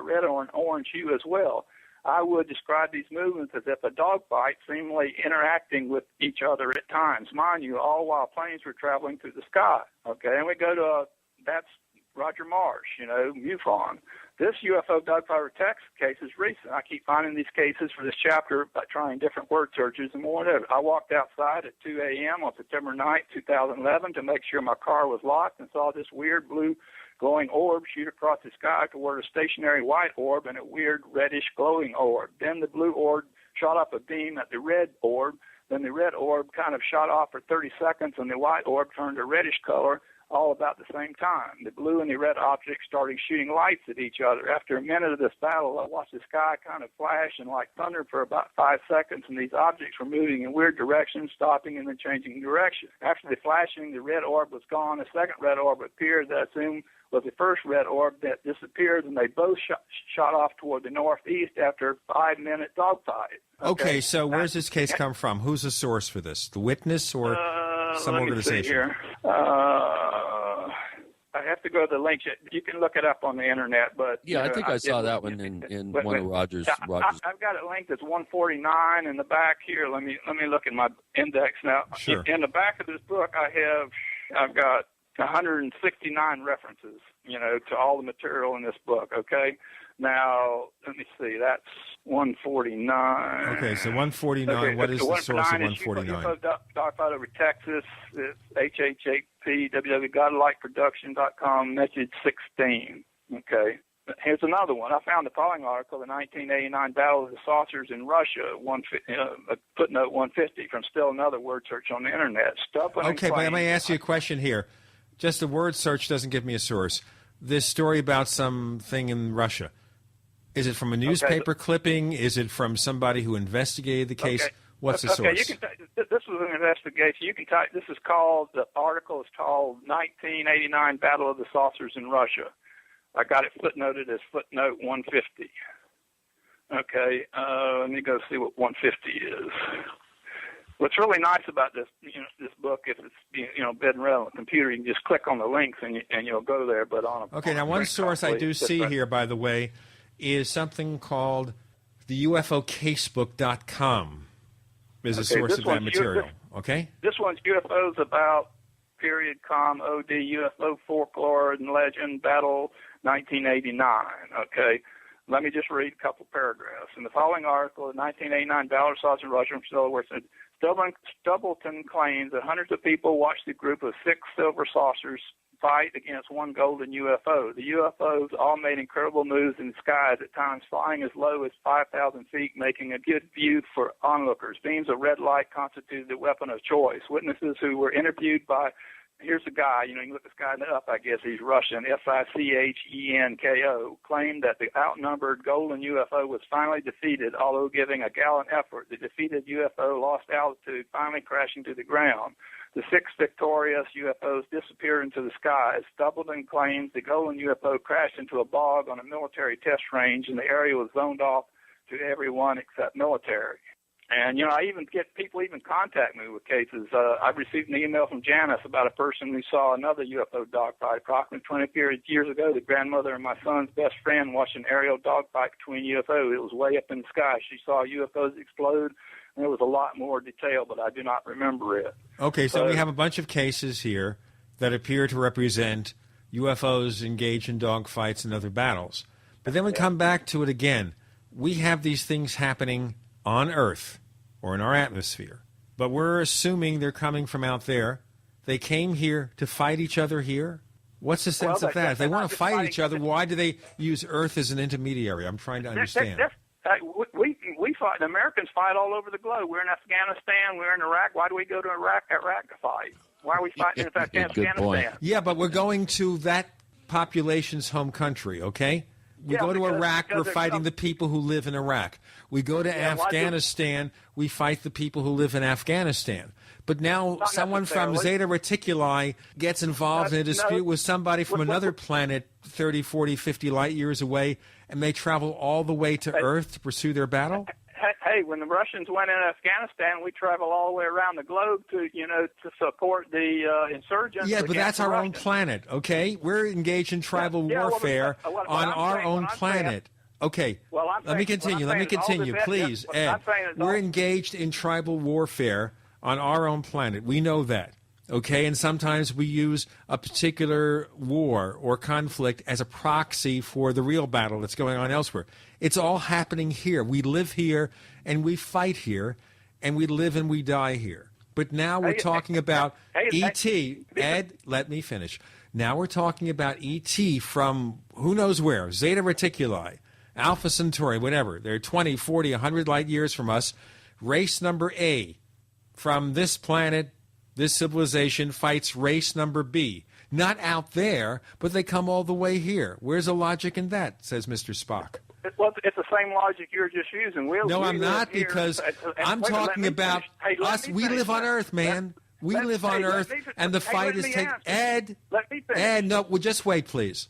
red or an orange hue as well. I would describe these movements as if a dogfight, seemingly interacting with each other at times. Mind you, all while planes were traveling through the sky. Okay, and we go to, that's Roger Marsh, you know, MUFON. This UFO dogfight text case is recent. I keep finding these cases for this chapter by trying different word searches and whatever. I walked outside at 2 a.m. on September 9th, 2011 to make sure my car was locked and saw this weird blue glowing orb shoot across the sky toward a stationary white orb and a weird reddish glowing orb. Then the blue orb shot up a beam at the red orb. Then the red orb kind of shot off for 30 seconds and the white orb turned a reddish color. all about the same time. The blue and the red objects started shooting lights at each other. After a minute of this battle, I watched the sky kind of flash and like thunder for about 5 seconds, and these objects were moving in weird directions, stopping and then changing direction. After the flashing, the red orb was gone. A second red orb appeared that I assumed was the first red orb that disappeared, and they both shot off toward the northeast after a 5-minute dogfight. Okay, so where's this case come from? Who's the source for this? The witness or some organization? Let me see here. I have to go to the link. You can look it up on the internet, but yeah, I think I saw that one in one of Roger's. I've got it linked. It's 149 in the back here. Let me look at my index now. Sure. In the back of this book, I've got 169 references, to all the material in this book. Okay. Now, let me see. That's 149. Okay, so 149. Okay, what is the source of 149? Dogfight over Texas. It's HHAP godlikproduction.com, message 16. Okay. Here's another one. I found the following article, the 1989 Battle of the Saucers in Russia, footnote 150, from still another word search on the internet. Okay, but let me ask you a question here. Just a word search doesn't give me a source. This story about something in Russia, is it from a newspaper clipping? Is it from somebody who investigated the case? What's the source? This was an investigation. You can type. The article is called 1989 Battle of the Saucers in Russia. I got it footnoted as footnote 150. Okay, let me go see what 150 is. What's really nice about this book, if it's bed and read on the computer, you can just click on the links and you'll go there. But now one source I do see here, by the way, is something called the UFOcasebook.com. Is a source of that material. This one's UFOs about .com, OD, UFO folklore and legend, battle 1989. Okay. Let me just read a couple paragraphs. In the following article, the 1989 Battle of Saucers in Russia from Delaware said, Stubbleton claims that hundreds of people watched a group of 6 silver saucers fight against one golden UFO. The UFOs all made incredible moves in the skies, at times flying as low as 5,000 feet, making a good view for onlookers. Beams of red light constituted the weapon of choice. Witnesses who were interviewed by here's a guy, you can look this guy up, I guess he's Russian, Fichenko, claimed that the outnumbered golden UFO was finally defeated, although giving a gallant effort. The defeated UFO lost altitude, finally crashing to the ground. The 6 victorious UFOs disappeared into the skies. Stubbleton claims the golden UFO crashed into a bog on a military test range, and the area was zoned off to everyone except military. And, I even get people contact me with cases. I received an email from Janice about a person who saw another UFO dogfight. Approximately 20 years ago, the grandmother and my son's best friend watched an aerial dogfight between UFOs. It was way up in the sky. She saw UFOs explode, and there was a lot more detail, but I do not remember it. Okay, so we have a bunch of cases here that appear to represent UFOs engaged in dogfights and other battles. But then we come back to it again. We have these things happening on Earth or in our atmosphere, but we're assuming they're coming from out there. They came here to fight each other here. What's the sense of that? If they want to fight each other, why do they use Earth as an intermediary? I'm trying to understand. We fight. The Americans fight all over the globe. We're in Afghanistan. We're in Iraq. Why do we go to Iraq to fight? Why are we fighting in Afghanistan? Yeah, but we're going to that population's home country, okay? We go to Iraq, we're fighting the people who live in Iraq. We go to Afghanistan, we fight the people who live in Afghanistan. But now someone from Zeta Reticuli gets involved in a dispute with somebody from another planet 30, 40, 50 light years away, and they travel all the way to Earth to pursue their battle? Hey, when the Russians went in Afghanistan, we traveled all the way around the globe to support the insurgents. Yeah, but that's our own planet, okay? We're engaged in tribal warfare on our own planet. Okay, let me continue, please, Ed. We're engaged in tribal warfare on our own planet. We know that, okay? And sometimes we use a particular war or conflict as a proxy for the real battle that's going on elsewhere. It's all happening here. We live here, and we fight here, and we live and we die here. But now we're talking about E.T. Ed, let me finish. Now we're talking about E.T. from who knows where, Zeta Reticuli, Alpha Centauri, whatever. They're 20, 40, 100 light years from us. Race number A from this planet, this civilization, fights race number B. not out there, but they come all the way here. Where's the logic in that, says Mr. Spock? Well, it's the same logic you're just using. I'm not, because I'm talking about us. We live on Earth, man. We live on Earth, and the fight is taking... Ed, no, well, just wait, please.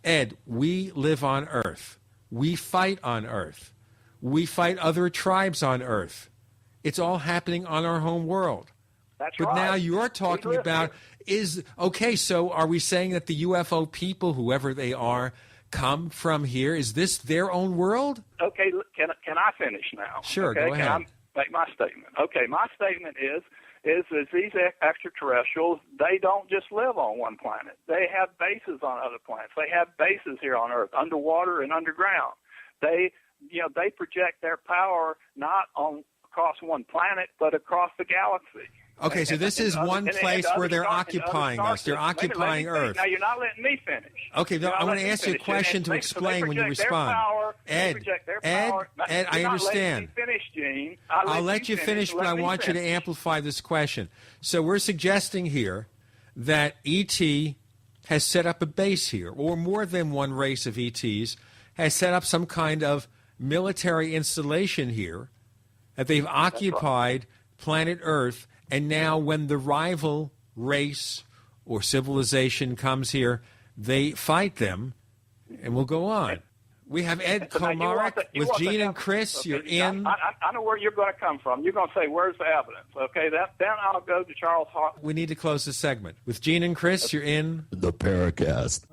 Ed, we live on Earth. We fight on Earth. We fight other tribes on Earth. It's all happening on our home world. That's but right. Now you're talking about so are we saying that the UFO people, whoever they are, come from here? Is this their own world? Okay, can I finish now? Sure, okay, go ahead. Can I make my statement? Okay, my statement is these extraterrestrials, they don't just live on one planet. They have bases on other planets. They have bases here on Earth, underwater and underground. They project their power not across one planet, but across the galaxy. Okay, so this is one place where they're occupying us. They're occupying Earth. Now, you're not letting me finish. Okay, I want to ask you a question to explain when you respond. Ed, I understand. I'll let you finish, but I want you to amplify this question. So we're suggesting here that ET has set up a base here, or more than one race of ETs has set up some kind of military installation here, that they've occupied planet Earth. And now when the rival race or civilization comes here, they fight them, and we'll go on. We have Ed Komarek with Gene and Chris. Okay. You're in. I know where you're going to come from. You're going to say, where's the evidence? Okay, then I'll go to Charles Hart. We need to close this segment. With Gene and Chris, you're in. The Paracast.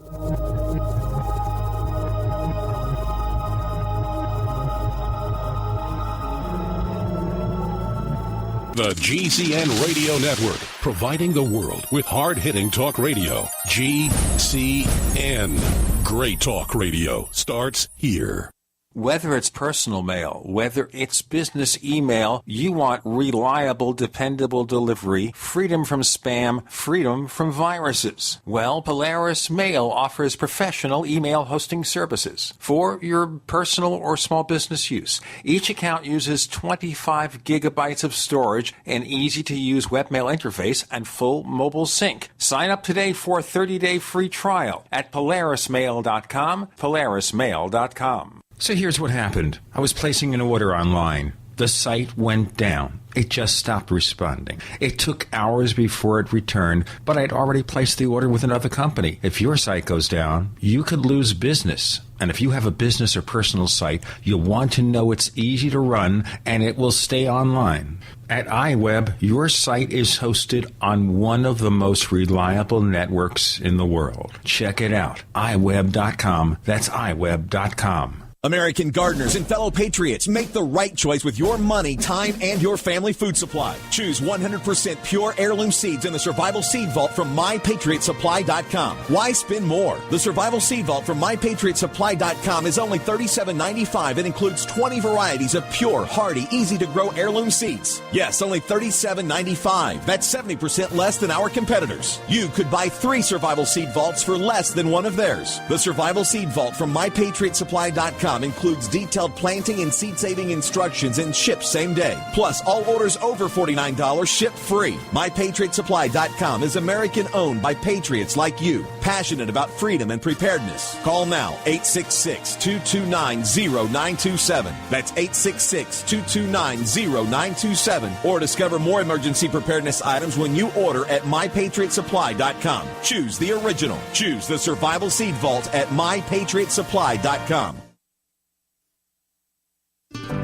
The GCN Radio Network, providing the world with hard-hitting talk radio. GCN. Great talk radio starts here. Whether it's personal mail, whether it's business email, you want reliable, dependable delivery, freedom from spam, freedom from viruses. Well, Polaris Mail offers professional email hosting services for your personal or small business use. Each account uses 25 gigabytes of storage, an easy-to-use webmail interface, and full mobile sync. Sign up today for a 30-day free trial at polarismail.com, polarismail.com. So here's what happened. I was placing an order online. The site went down. It just stopped responding. It took hours before it returned, but I'd already placed the order with another company. If your site goes down, you could lose business. And if you have a business or personal site, you'll want to know it's easy to run and it will stay online. At iWeb, your site is hosted on one of the most reliable networks in the world. Check it out. iWeb.com. That's iWeb.com. American gardeners and fellow patriots, make the right choice with your money, time, and your family food supply. Choose 100% pure heirloom seeds in the Survival Seed Vault from MyPatriotSupply.com. Why spend more? The Survival Seed Vault from MyPatriotSupply.com is only $37.95 and includes 20 varieties of pure, hardy, easy-to-grow heirloom seeds. Yes, only $37.95. That's 70% less than our competitors. You could buy 3 Survival Seed Vaults for less than one of theirs. The Survival Seed Vault from MyPatriotSupply.com includes detailed planting and seed-saving instructions and ships same day. Plus, all orders over $49 ship free. MyPatriotSupply.com is American-owned by patriots like you, passionate about freedom and preparedness. Call now, 866-229-0927. That's 866-229-0927. Or discover more emergency preparedness items when you order at MyPatriotSupply.com. Choose the original. Choose the Survival Seed Vault at MyPatriotSupply.com.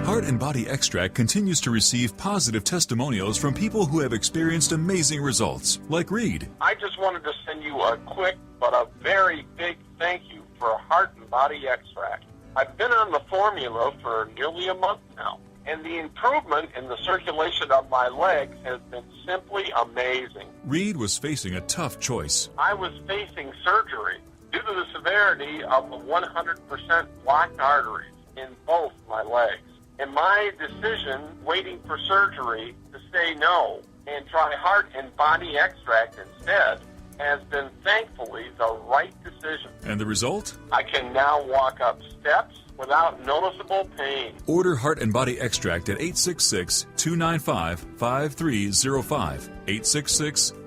Heart and Body Extract continues to receive positive testimonials from people who have experienced amazing results, like Reed. I just wanted to send you a quick but a very big thank you for Heart and Body Extract. I've been on the formula for nearly a month now, and the improvement in the circulation of my legs has been simply amazing. Reed was facing a tough choice. I was facing surgery due to the severity of the 100% blocked arteries in both my legs. And my decision, waiting for surgery, to say no and try Heart and Body Extract instead, has been thankfully the right decision. And the result? I can now walk up steps without noticeable pain. Order Heart and Body Extract at 866-295-5305.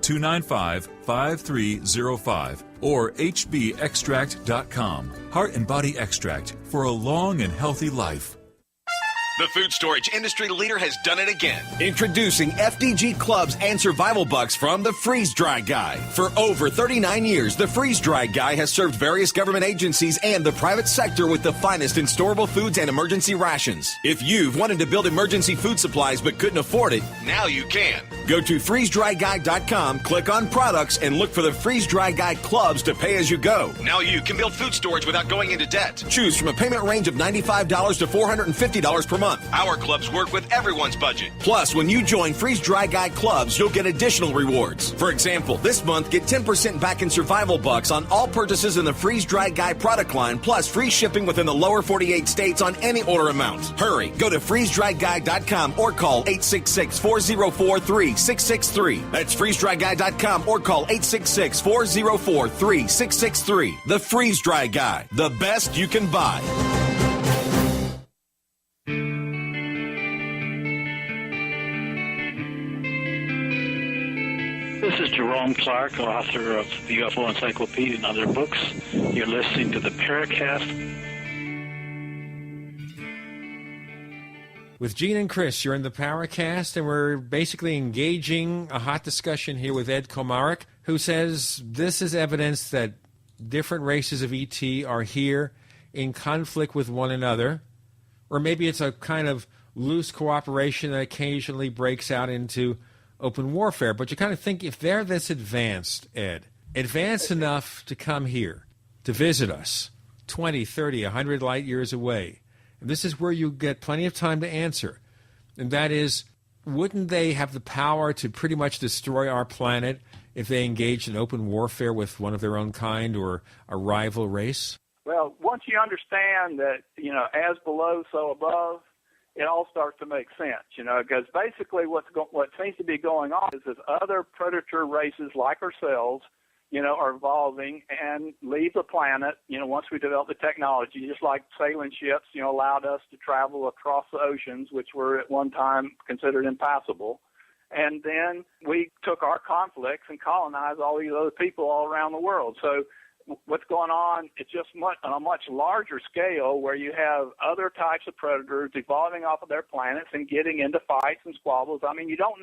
888-295-5305 or hbextract.com. Heart and Body Extract for a long and healthy life. The food storage industry leader has done it again. Introducing FDG Clubs and Survival Bucks from the Freeze Dry Guy. For over 39 years, the Freeze Dry Guy has served various government agencies and the private sector with the finest in storable foods and emergency rations. If you've wanted to build emergency food supplies but couldn't afford it, now you can. Go to freezedryguy.com, click on products, and look for the Freeze Dry Guy Clubs to pay as you go. Now you can build food storage without going into debt. Choose from a payment range of $95 to $450 per month. Our clubs work with everyone's budget. Plus, when you join Freeze Dry Guy Clubs, you'll get additional rewards. For example, this month, get 10% back in Survival Bucks on all purchases in the Freeze Dry Guy product line, plus free shipping within the lower 48 states on any order amount. Hurry, go to freezedryguy.com or call 866-404-3663. That's freezedryguy.com or call 866-404-3663. The Freeze Dry Guy, the best you can buy. This is Jerome Clark, author of the UFO Encyclopedia and other books. You're listening to the Paracast. With Gene and Chris, you're in the Paracast, and we're basically engaging a hot discussion here with Ed Komarek, who says this is evidence that different races of ET are here in conflict with one another, or maybe it's a kind of loose cooperation that occasionally breaks out into open warfare. But you kind of think, if they're this advanced, Ed, advanced enough to come here, to visit us, 20, 30, 100 light years away, and this is where you get plenty of time to answer, and that is, wouldn't they have the power to pretty much destroy our planet if they engaged in open warfare with one of their own kind or a rival race? Well, once you understand that, as below, so above, it all starts to make sense, because basically what seems to be going on is other predator races like ourselves, are evolving and leave the planet, once we develop the technology, just like sailing ships, allowed us to travel across the oceans, which were at one time considered impassable. And then we took our conflicts and colonized all these other people all around the world. So what's going on, it's just on a much larger scale, where you have other types of predators evolving off of their planets and getting into fights and squabbles. I mean, you don't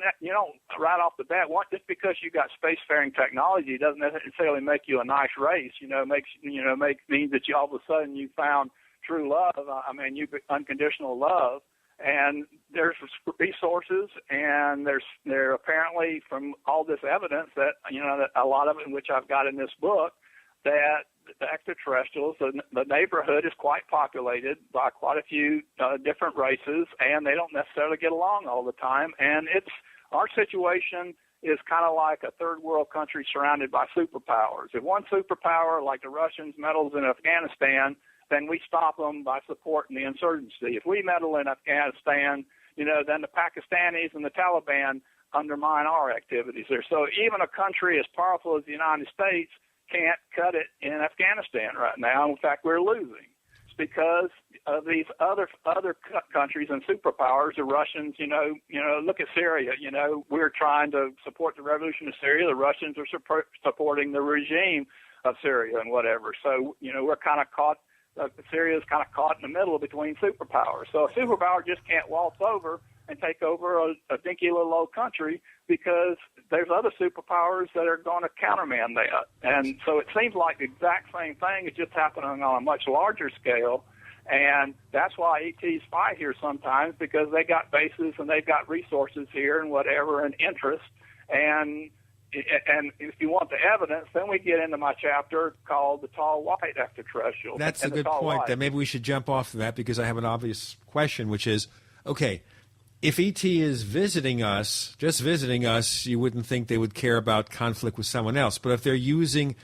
right off the bat, just because you got spacefaring technology doesn't necessarily make you a nice race. Means that you all of a sudden you found true love. You unconditional love. And there's resources, and there apparently, from all this evidence that that a lot of it, which I've got in this book, that the extraterrestrials, the neighborhood is quite populated by quite a few different races, and they don't necessarily get along all the time. And our situation is kind of like a third world country surrounded by superpowers. If one superpower, like the Russians, meddles in Afghanistan, then we stop them by supporting the insurgency. If we meddle in Afghanistan, then the Pakistanis and the Taliban undermine our activities there. So even a country as powerful as the United States can't cut it in Afghanistan right now. In fact, we're losing. It's because of these other countries and superpowers. The Russians, look at Syria. We're trying to support the revolution of Syria. The Russians are supporting the regime of Syria and whatever. So, we're kind of caught. Syria is kind of caught in the middle between superpowers. So a superpower just can't waltz over and take over a dinky little old country, because there's other superpowers that are going to countermand that. And so it seems like the exact same thing is just happening on a much larger scale. And that's why ETs fight here sometimes, because they got bases and they've got resources here and whatever, and interest. And if you want the evidence, then we get into my chapter called The Tall White Extraterrestrials. That's a good point. That maybe we should jump off of that, because I have an obvious question, which is, okay, if ET is visiting us, just visiting us, you wouldn't think they would care about conflict with someone else. But if they're using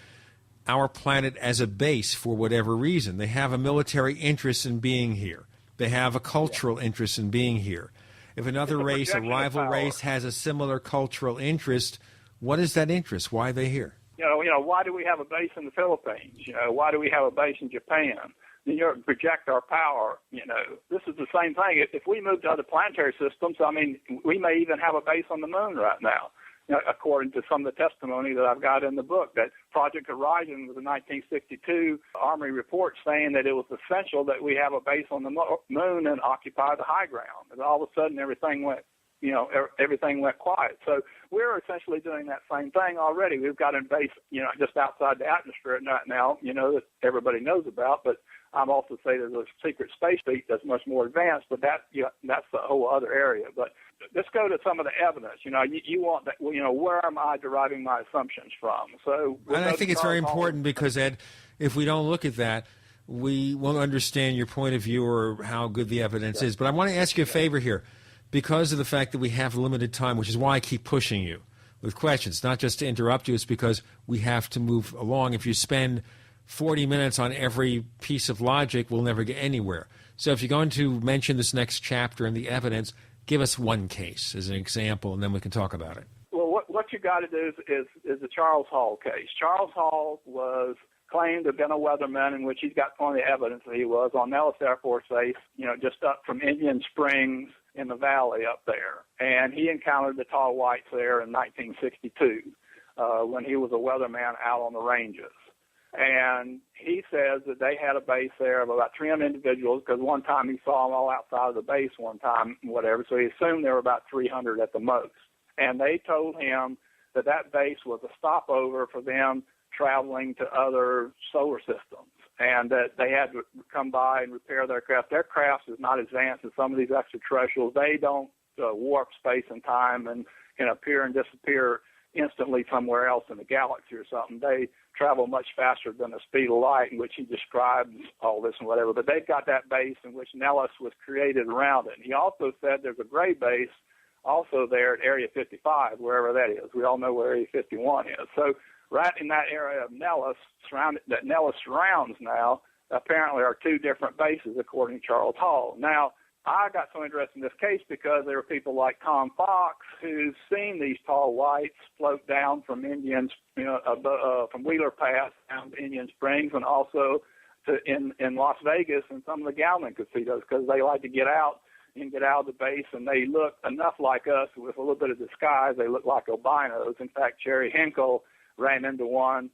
our planet as a base for whatever reason, they have a military interest in being here. They have a cultural interest in being here. If another race, a rival race, has a similar cultural interest, what is that interest? Why are they here? Why do we have a base in the Philippines? Why do we have a base in Japan? Project our power. This is the same thing. If we move to other planetary systems, we may even have a base on the moon right now. according to some of the testimony that I've got in the book, that Project Horizon was a 1962 Army report saying that it was essential that we have a base on the moon and occupy the high ground. And all of a sudden, everything went quiet. So we're essentially doing that same thing already. We've got a base, just outside the atmosphere now, that everybody knows about. But I'm also saying there's a secret space fleet that's much more advanced, but that's the whole other area. But let's go to some of the evidence. You want that, where am I deriving my assumptions from? So, and I think it's very important because, Ed, if we don't look at that, we won't understand your point of view or how good the evidence is. But I want to ask you a favor here. Because of the fact that we have limited time, which is why I keep pushing you with questions, not just to interrupt you, it's because we have to move along. If you spend 40 minutes on every piece of logic, we'll never get anywhere. So if you're going to mention this next chapter and the evidence, give us one case as an example, and then we can talk about it. Well, what you got to do is the Charles Hall case. Charles Hall was claimed to have been a weatherman, in which he's got plenty of evidence that he was, on Nellis Air Force Base, just up from Indian Springs in the valley up there. And he encountered the tall whites there in 1962 when he was a weatherman out on the ranges. And he says that they had a base there of about 300 individuals, because one time he saw them all outside of the base one time, whatever, so he assumed there were about 300 at the most. And they told him that base was a stopover for them traveling to other solar systems, and that they had to come by and repair their craft. Their craft is not advanced as some of these extraterrestrials. They don't warp space and time and can appear and disappear instantly somewhere else in the galaxy or something. They travel much faster than the speed of light, in which he describes all this and whatever. But they've got that base in which Nellis was created around it. And he also said there's a gray base also there at Area 55, wherever that is. We all know where Area 51 is. So right in that area of Nellis, that Nellis surrounds now, apparently are two different bases, according to Charles Hall. Now, I got so interested in this case because there were people like Tom Fox who've seen these tall whites float down from from Wheeler Pass down to Indian Springs, and also in Las Vegas and some of the gambling casinos, because they like to get out of the base, and they look enough like us with a little bit of disguise. They look like albinos. In fact, Cherry Hinkle ran into one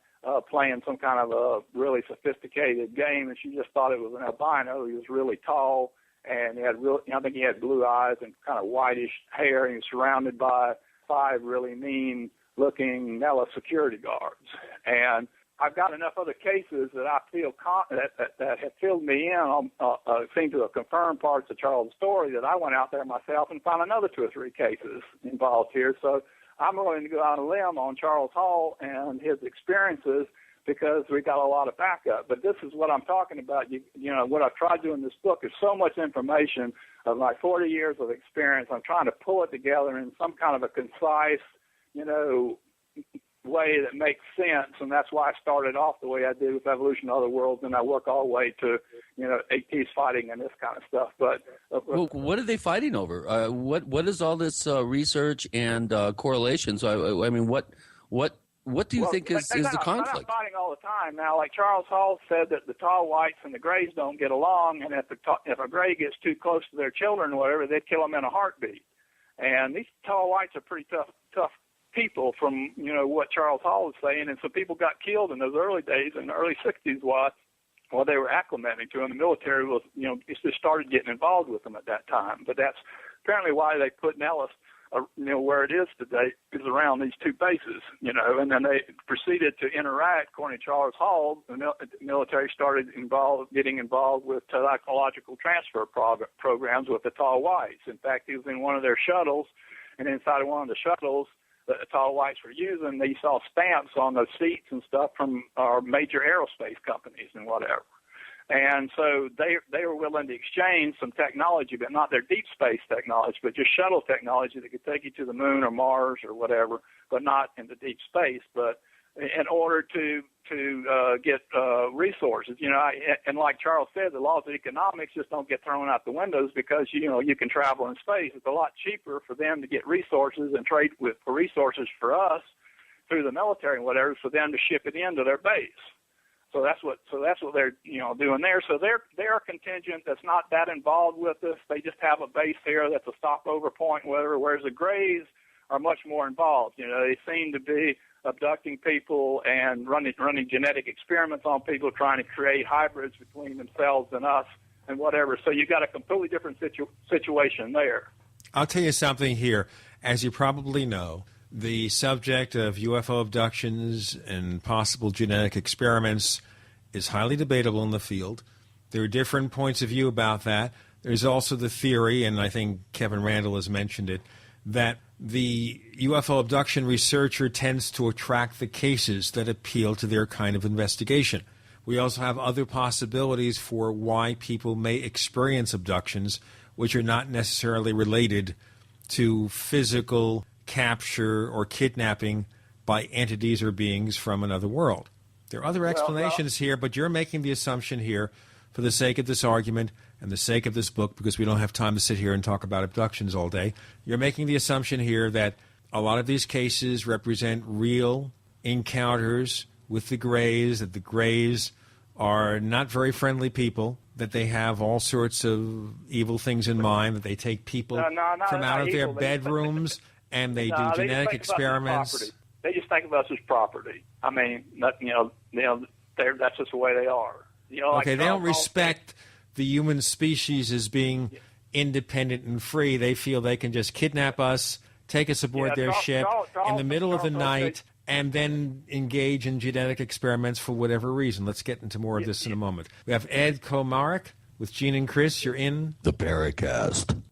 playing some kind of a really sophisticated game, and she just thought it was an albino. He was really tall, and he had I think he had blue eyes and kind of whitish hair, and he was surrounded by 5 really mean-looking Nellis security guards. And I've got enough other cases that I feel that have filled me in, seem to have confirmed parts of Charles' story, that I went out there myself and found another 2 or 3 cases involved here. So I'm willing to go out on a limb on Charles Hall and his experiences, because we got a lot of backup. But this is what I'm talking about. What I've tried to do in this book is so much information of my 40 years of experience. I'm trying to pull it together in some kind of a concise, way that makes sense, and that's why I started off the way I did with Evolution of Other Worlds, and I work all the way to, ATs fighting and this kind of stuff. But well, what are they fighting over? What is all this research and correlation? So I mean, what do you think is the conflict? They're not fighting all the time now. Like Charles Hall said that the tall whites and the grays don't get along, and if a gray gets too close to their children or whatever, they'd kill them in a heartbeat. And these tall whites are pretty tough people, from what Charles Hall is saying, and so people got killed in those early days, in the early 60s, while they were acclimating to them. The military was, just started getting involved with them at that time. But that's apparently why they put Nellis, where it is today, is around these 2 bases, and then they proceeded to interact. According to Charles Hall, the military started getting involved with technological transfer programs with the tall whites. In fact, he was in one of their shuttles, and inside of one of the shuttles that the tall whites were using, they saw stamps on those seats and stuff from our major aerospace companies and whatever. And so they were willing to exchange some technology, but not their deep space technology, but just shuttle technology that could take you to the moon or Mars or whatever, but not into deep space. But in order to get resources, and like Charles said, the laws of economics just don't get thrown out the windows, because you can travel in space. It's a lot cheaper for them to get resources and trade for resources for us through the military and whatever, for them to ship it into their base. So that's what they're doing there. So they're a contingent that's not that involved with us. They just have a base here that's a stopover point, whereas the Grays are much more involved. They seem to be abducting people and running genetic experiments on people, trying to create hybrids between themselves and us and whatever. So you've got a completely different situation there. I'll tell you something here. As you probably know, the subject of UFO abductions and possible genetic experiments is highly debatable in the field. There are different points of view about that. There's also the theory, and I think Kevin Randall has mentioned it, that the UFO abduction researcher tends to attract the cases that appeal to their kind of investigation. We also have other possibilities for why people may experience abductions, which are not necessarily related to physical capture or kidnapping by entities or beings from another world. There are other explanations here, but you're making the assumption here, for the sake of this argument and the sake of this book, because we don't have time to sit here and talk about abductions all day, you're making the assumption here that a lot of these cases represent real encounters with the Greys, that the Greys are not very friendly people, that they have all sorts of evil things in mind, that they take people from out of their bedrooms and they do genetic experiments. They just think of us as property. I mean, that's just the way they are. Okay, they don't respect the human species as being independent and free. They feel they can just kidnap us, take us aboard their ship in the middle of the night, and then engage in genetic experiments for whatever reason. Let's get into more of this in a moment. We have Ed Komarek with Gene and Chris. You're in the Paracast.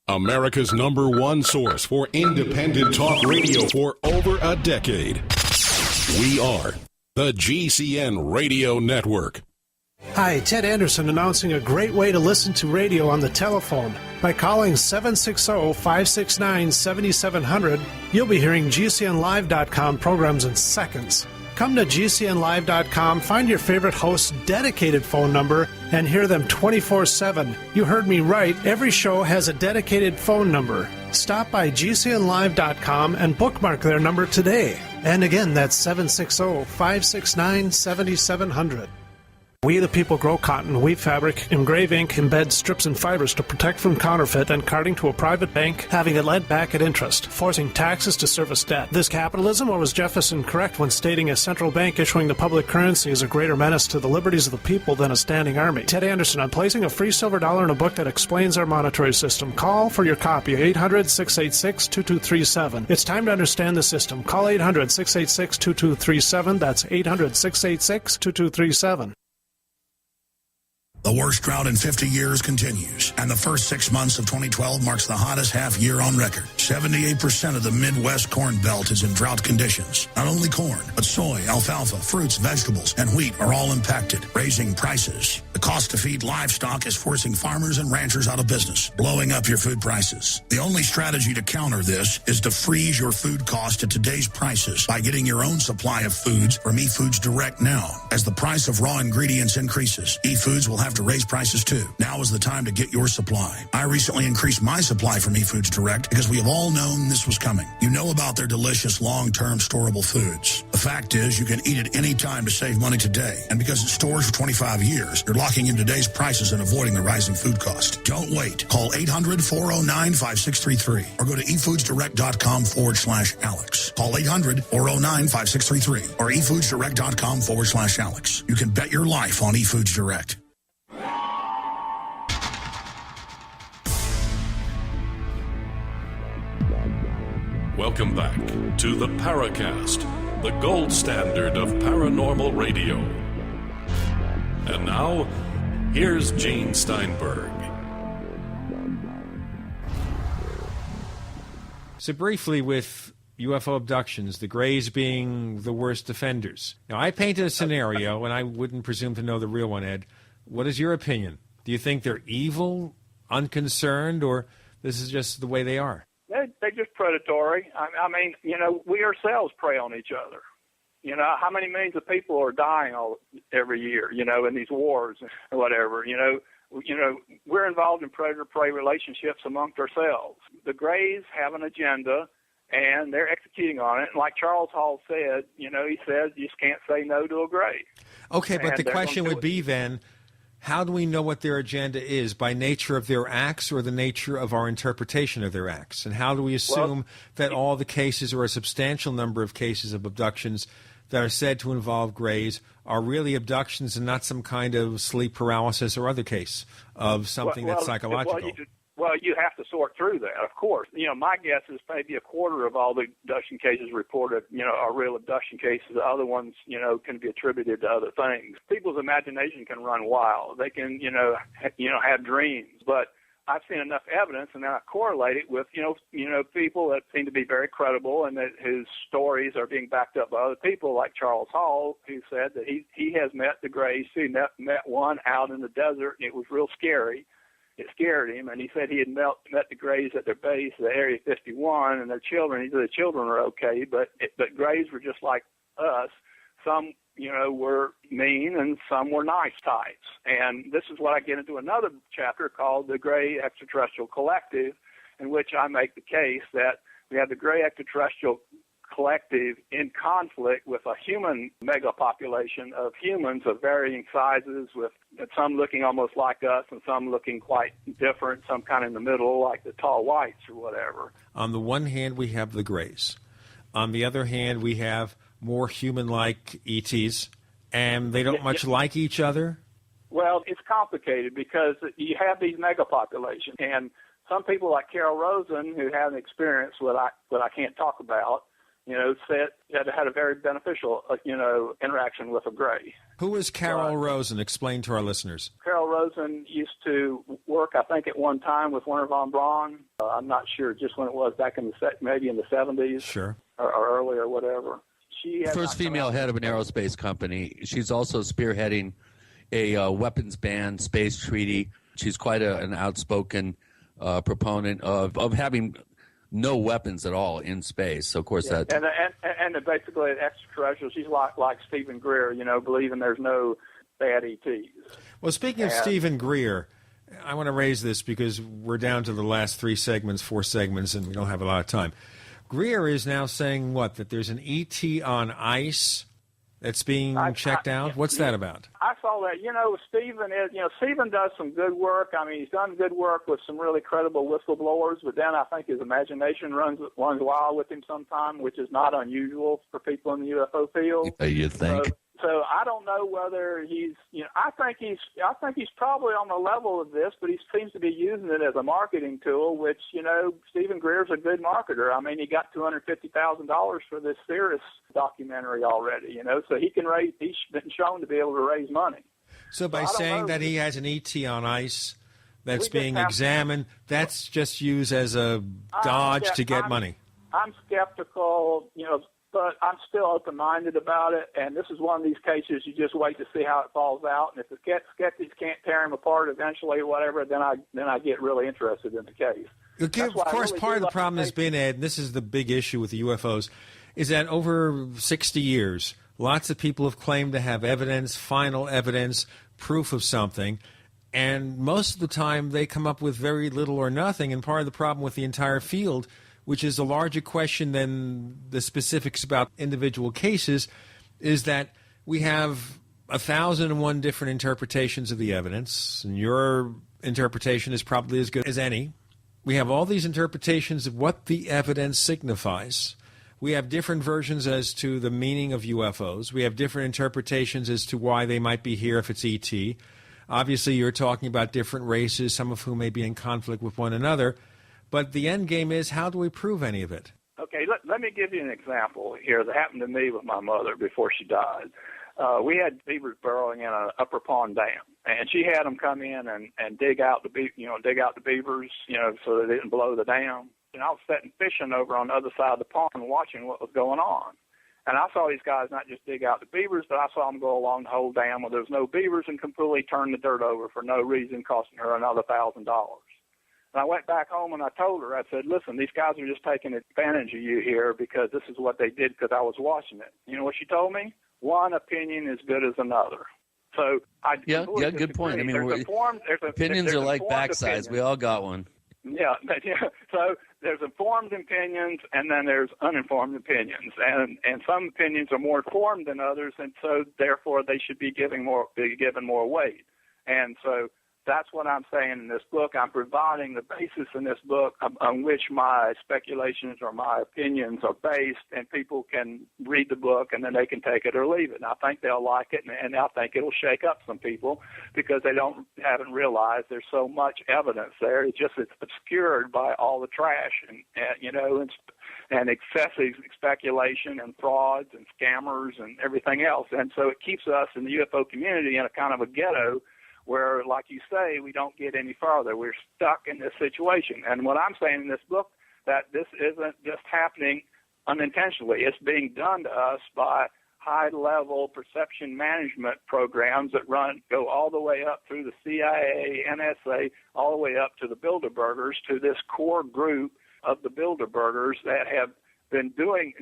America's #1 source for independent talk radio for over a decade. We are the GCN Radio Network. Hi, Ted Anderson announcing a great way to listen to radio on the telephone. By calling 760-569-7700, you'll be hearing GCNlive.com programs in seconds. Come to GCNlive.com, find your favorite host's dedicated phone number, and hear them 24/7. You heard me right. Every show has a dedicated phone number. Stop by GCNlive.com and bookmark their number today. And again, that's 760-569-7700. We the people grow cotton, weave fabric, engrave ink, embed strips and fibers to protect from counterfeit and carting to a private bank, having it lent back at interest, forcing taxes to service debt. This capitalism, or was Jefferson correct when stating a central bank issuing the public currency is a greater menace to the liberties of the people than a standing army? Ted Anderson, I'm placing a free silver dollar in a book that explains our monetary system. Call for your copy, 800-686-2237. It's time to understand the system. Call 800-686-2237. That's 800-686-2237. The worst drought in 50 years continues, and the first 6 months of 2012 marks the hottest half year on record. 78% of the Midwest Corn Belt is in drought conditions. Not only corn, but soy, alfalfa, fruits, vegetables, and wheat are all impacted, raising prices. The cost to feed livestock is forcing farmers and ranchers out of business, blowing up your food prices. The only strategy to counter this is to freeze your food cost at today's prices by getting your own supply of foods from eFoods Direct now. As the price of raw ingredients increases, eFoods will have to raise prices too. Now is the time to get your supply. I recently increased my supply from eFoods Direct because we have all known this was coming. You know about their delicious long-term storable foods. The fact is you can eat it any time to save money today. And because it stores for 25 years, you're locking in today's prices and avoiding the rising food cost. Don't wait. Call 800-409-5633 or go to efoodsdirect.com/Alex. Call 800-409-5633 or efoodsdirect.com/Alex. You can bet your life on eFoods Direct. Welcome back to the Paracast, the gold standard of paranormal radio. And now, here's Gene Steinberg. So briefly with UFO abductions, the Greys being the worst offenders. Now, I painted a scenario, and I wouldn't presume to know the real one, Ed. What is your opinion? Do you think they're evil, unconcerned, or this is just the way they are? They're just predatory. I mean, we ourselves prey on each other. How many millions of people are dying every year, in these wars or whatever. We're involved in predator-prey relationships amongst ourselves. The Greys have an agenda, and they're executing on it. And like Charles Hall said, he says you just can't say no to a Grey. Okay, but the question would be then, how do we know what their agenda is? By nature of their acts or the nature of our interpretation of their acts? And how do we assume that all the cases or a substantial number of cases of abductions that are said to involve grays are really abductions and not some kind of sleep paralysis or other case of something that's psychological? Well, you have to sort through that, of course. My guess is maybe a quarter of all the abduction cases reported, are real abduction cases. The other ones, can be attributed to other things. People's imagination can run wild. They can, have dreams. But I've seen enough evidence, and then I correlate it with, people that seem to be very credible and that his stories are being backed up by other people, like Charles Hall, who said that he has met the Greys. He met one out in the desert, and it was real scary. It scared him, and he said he had met the Greys at their base, the Area 51, and their children. He said the children were okay, but Greys were just like us. Some, were mean, and some were nice types. And this is what I get into another chapter called the Gray Extraterrestrial Collective, in which I make the case that we have the Gray Extraterrestrial Collective in conflict with a human megapopulation of humans of varying sizes, with some looking almost like us and some looking quite different, some kind of in the middle, like the tall whites or whatever. On the one hand, we have the Greys. On the other hand, we have more human-like ETs, and they don't much like each other? Well, it's complicated because you have these megapopulations, and some people like Carol Rosen, who had an experience that I can't talk about, said that it had a very beneficial, interaction with a Gray. Who is Carol Rosen? Explain to our listeners. Carol Rosen used to work, I think, at one time with Werner von Braun. I'm not sure just when it was, back in maybe in the 70s. Sure. Or early or whatever. She first female head of an aerospace company. She's also spearheading a weapons ban space treaty. She's quite an outspoken proponent of having no weapons at all in space. So, of course, that... And basically, extraterrestrial, she's like Steven Greer, believing there's no bad ETs. Well, speaking of Steven Greer, I want to raise this because we're down to the last 4 segments, and we don't have a lot of time. Greer is now saying, that there's an ET on ice that's being checked out? What's that about? I saw that. Steven does some good work. I mean, he's done good work with some really credible whistleblowers, but then I think his imagination runs wild with him sometimes, which is not unusual for people in the UFO field. You think? So I don't know whether he's, I think he's probably on the level of this, but he seems to be using it as a marketing tool, which, Steven Greer's a good marketer. I mean, he got $250,000 for this Cirrus documentary already, so he's been shown to be able to raise money. So by saying that he has an ET on ice that's being examined, that's just used as a dodge to get money. I'm skeptical, but I'm still open-minded about it, and this is one of these cases you just wait to see how it falls out, and if the skeptics can't tear him apart eventually or whatever, then I get really interested in the case. Of course, part of the problem has been, Ed, and this is the big issue with the UFOs, is that over 60 years, lots of people have claimed to have evidence, final evidence, proof of something, and most of the time they come up with very little or nothing, and part of the problem with the entire field, which is a larger question than the specifics about individual cases, is that we have 1,001 different interpretations of the evidence, and your interpretation is probably as good as any. We have all these interpretations of what the evidence signifies. We have different versions as to the meaning of UFOs. We have different interpretations as to why they might be here if it's ET. Obviously, you're talking about different races, some of whom may be in conflict with one another. But the end game is, how do we prove any of it? Okay, let me give you an example here that happened to me with my mother before she died. We had beavers burrowing in an upper pond dam, and she had them come in and dig out the beavers, so they didn't blow the dam. And I was sitting fishing over on the other side of the pond watching what was going on. And I saw these guys not just dig out the beavers, but I saw them go along the whole dam where there was no beavers and completely turn the dirt over for no reason, costing her another $1,000. And I went back home and I told her, I said, listen, these guys are just taking advantage of you here because this is what they did because I was watching it. You know what she told me? One opinion is good as another. So I good point. I mean, opinions are like backsides. We all got one. Yeah, so there's informed opinions and then there's uninformed opinions, and some opinions are more informed than others, and so therefore they should be given more weight. And so that's what I'm saying in this book. I'm providing the basis in this book on which my speculations or my opinions are based, and people can read the book and then they can take it or leave it. And I think they'll like it, and I think it'll shake up some people because they haven't realized there's so much evidence there. It's obscured by all the trash and excessive speculation and frauds and scammers and everything else. And so it keeps us in the UFO community in a kind of a ghetto where, like you say, we don't get any farther. We're stuck in this situation. And what I'm saying in this book, that this isn't just happening unintentionally. It's being done to us by high-level perception management programs that go all the way up through the CIA, NSA, all the way up to the Bilderbergers, to this core group of the Bilderbergers that have been doing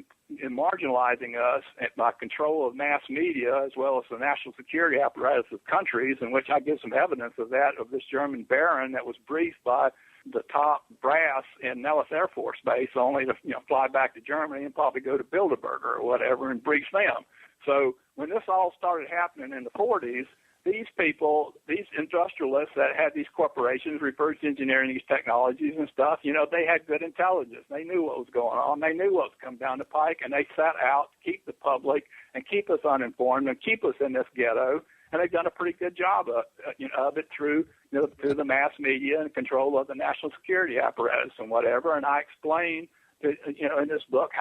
and marginalizing us by control of mass media as well as the national security apparatus of countries, in which I give some evidence of that, of this German baron that was briefed by the top brass in Nellis Air Force Base only to fly back to Germany and probably go to Bilderberger or whatever and brief them. So when this all started happening in the 40s, these people, these industrialists that had these corporations, reverse engineering these technologies and stuff, they had good intelligence. They knew what was going on. They knew what was coming down the pike, and they set out to keep the public and keep us uninformed and keep us in this ghetto. And they've done a pretty good job of it through the mass media and control of the national security apparatus and whatever. And I explain, in this book,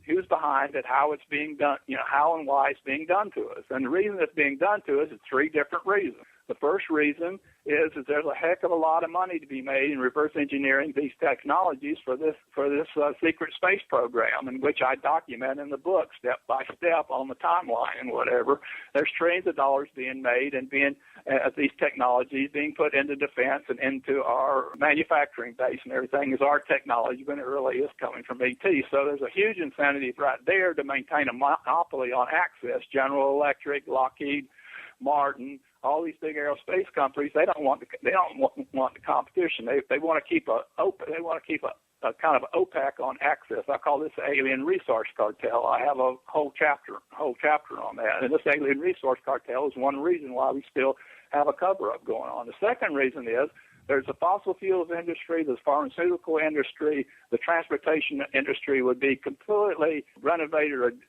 who's behind it, how it's being done, how and why it's being done to us. And the reason it's being done to us is three different reasons. The first reason is that there's a heck of a lot of money to be made in reverse engineering these technologies for this secret space program, in which I document in the book step by step on the timeline and whatever. There's trillions of dollars being made and these technologies being put into defense and into our manufacturing base and everything is our technology when it really is coming from ET. So there's a huge incentive right there to maintain a monopoly on access. General Electric, Lockheed Martin, all these big aerospace companies, they don't want the competition. They want to keep a kind of OPEC on access. I call this the alien resource cartel. I have a whole chapter on that. And this alien resource cartel is one reason why we still have a cover-up going on. The second reason is there's the fossil fuels industry, the pharmaceutical industry, the transportation industry would be completely renovated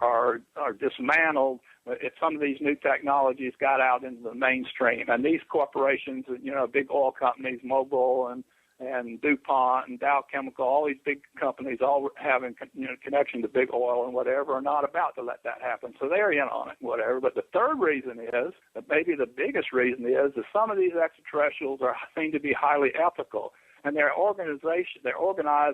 or dismantled if some of these new technologies got out into the mainstream. And these corporations, big oil companies, Mobil and DuPont and Dow Chemical, all these big companies, all having connection to big oil and whatever, are not about to let that happen. So they're in on it and whatever. But the third reason is, maybe the biggest reason is, that some of these extraterrestrials seem to be highly ethical. And they're organized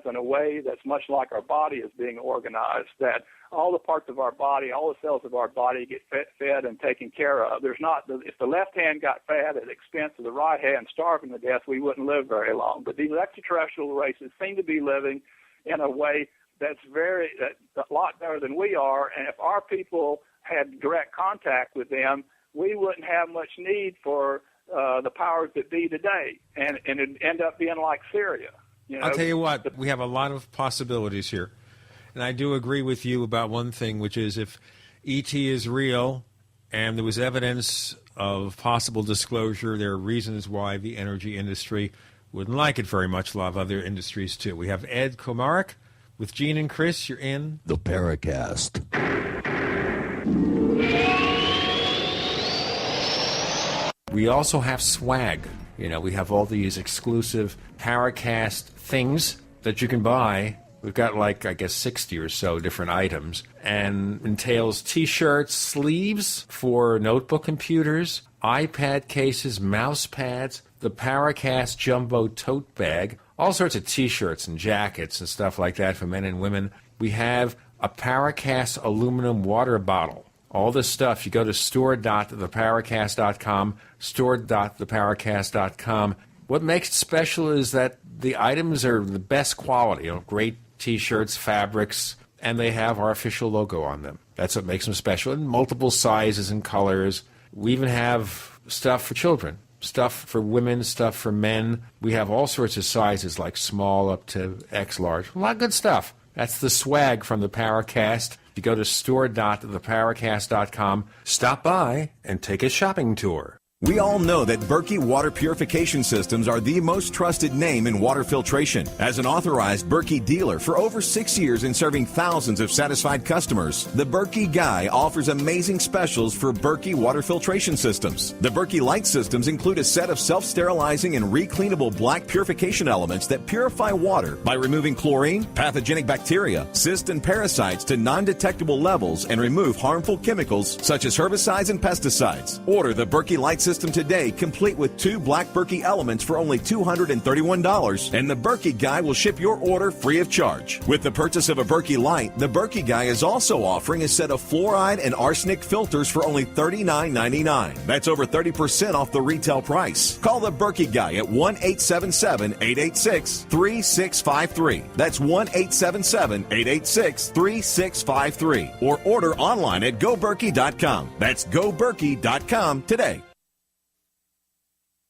in a way that's much like our body is being organized, that all the parts of our body, all the cells of our body get fed and taken care of. If the left hand got fed at the expense of the right hand, starving to death, we wouldn't live very long. But these extraterrestrial races seem to be living in a way that's a lot better than we are. And if our people had direct contact with them, we wouldn't have much need for the powers that be today, and it'd end up being like Syria. I'll tell you what, we have a lot of possibilities here. And I do agree with you about one thing, which is if ET is real and there was evidence of possible disclosure, there are reasons why the energy industry wouldn't like it very much. A lot of other industries, too. We have Ed Komarek with Gene and Chris. You're in the Paracast. We also have swag. We have all these exclusive Paracast things that you can buy. We've got 60 or so different items, and entails T-shirts, sleeves for notebook computers, iPad cases, mouse pads, the Paracast Jumbo tote bag, all sorts of T-shirts and jackets and stuff like that for men and women. We have a Paracast aluminum water bottle. All this stuff, you go to store.theparacast.com, store.theparacast.com. What makes it special is that the items are the best quality, great T-shirts, fabrics, and they have our official logo on them. That's what makes them special, in multiple sizes and colors. We even have stuff for children. stuff for women, stuff for men. We have all sorts of sizes, like small up to X large. A lot of good stuff. That's the swag from the Paracast. If you go to store.theparacast.com, stop by and take a shopping tour. We all know that Berkey water purification systems are the most trusted name in water filtration. As an authorized Berkey dealer for over 6 years and serving thousands of satisfied customers, the Berkey Guy offers amazing specials for Berkey water filtration systems. The Berkey Light systems include a set of self-sterilizing and recleanable black purification elements that purify water by removing chlorine, pathogenic bacteria, cysts, and parasites to non-detectable levels and remove harmful chemicals such as herbicides and pesticides. Order the Berkey Light system today, complete with 2 black Berkey elements for only $231, and the Berkey Guy will ship your order free of charge. With the purchase of a Berkey Light, the Berkey Guy is also offering a set of fluoride and arsenic filters for only $39.99. That's over 30% off the retail price. Call the Berkey Guy at 1-877-886-3653. That's 1-877-886-3653. Or order online at goberkey.com. That's goberkey.com today.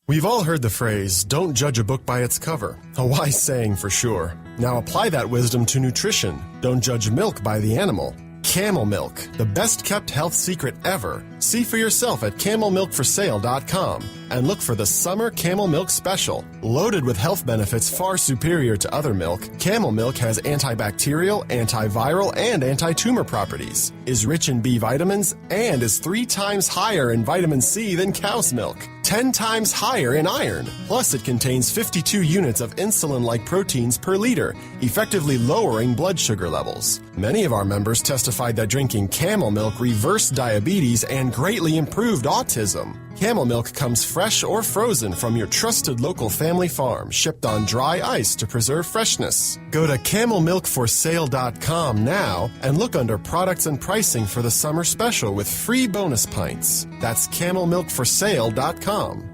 We've all heard the phrase, don't judge a book by its cover. A wise saying for sure. Now apply that wisdom to nutrition. Don't judge milk by the animal. Camel milk, the best kept health secret ever. See for yourself at camelmilkforsale.com and look for the Summer Camel Milk Special. Loaded with health benefits far superior to other milk, camel milk has antibacterial, antiviral, and anti-tumor properties, is rich in B vitamins, and is 3 times higher in vitamin C than cow's milk. 10 times higher in iron. Plus, it contains 52 units of insulin-like proteins per liter, effectively lowering blood sugar levels. Many of our members testified that drinking camel milk reversed diabetes and greatly improved autism. Camel milk comes fresh or frozen from your trusted local family farm, shipped on dry ice to preserve freshness. Go to camelmilkforsale.com now and look under products and pricing for the summer special with free bonus pints. That's camelmilkforsale.com.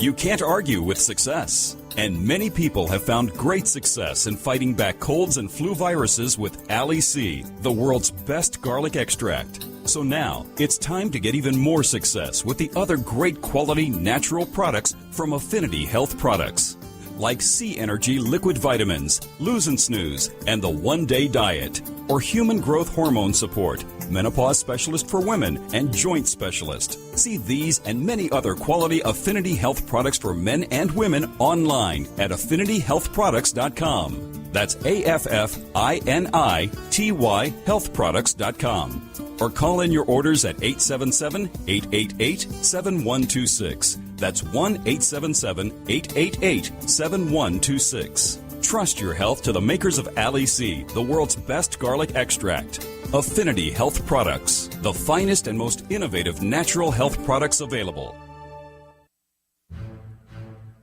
You can't argue with success. And many people have found great success in fighting back colds and flu viruses with Ali C, the world's best garlic extract. So now, it's time to get even more success with the other great quality natural products from Affinity Health Products, like C Energy Liquid Vitamins, Lose and Snooze, and the One Day Diet, or Human Growth Hormone Support, Menopause Specialist for Women, and Joint Specialist. See these and many other quality Affinity Health products for men and women online at affinityhealthproducts.com. That's AFFINITY healthproducts.com. Or call in your orders at 877-888-7126. That's 1-877-888-7126. Trust your health to the makers of Ali C, the world's best garlic extract. Affinity Health Products, the finest and most innovative natural health products available.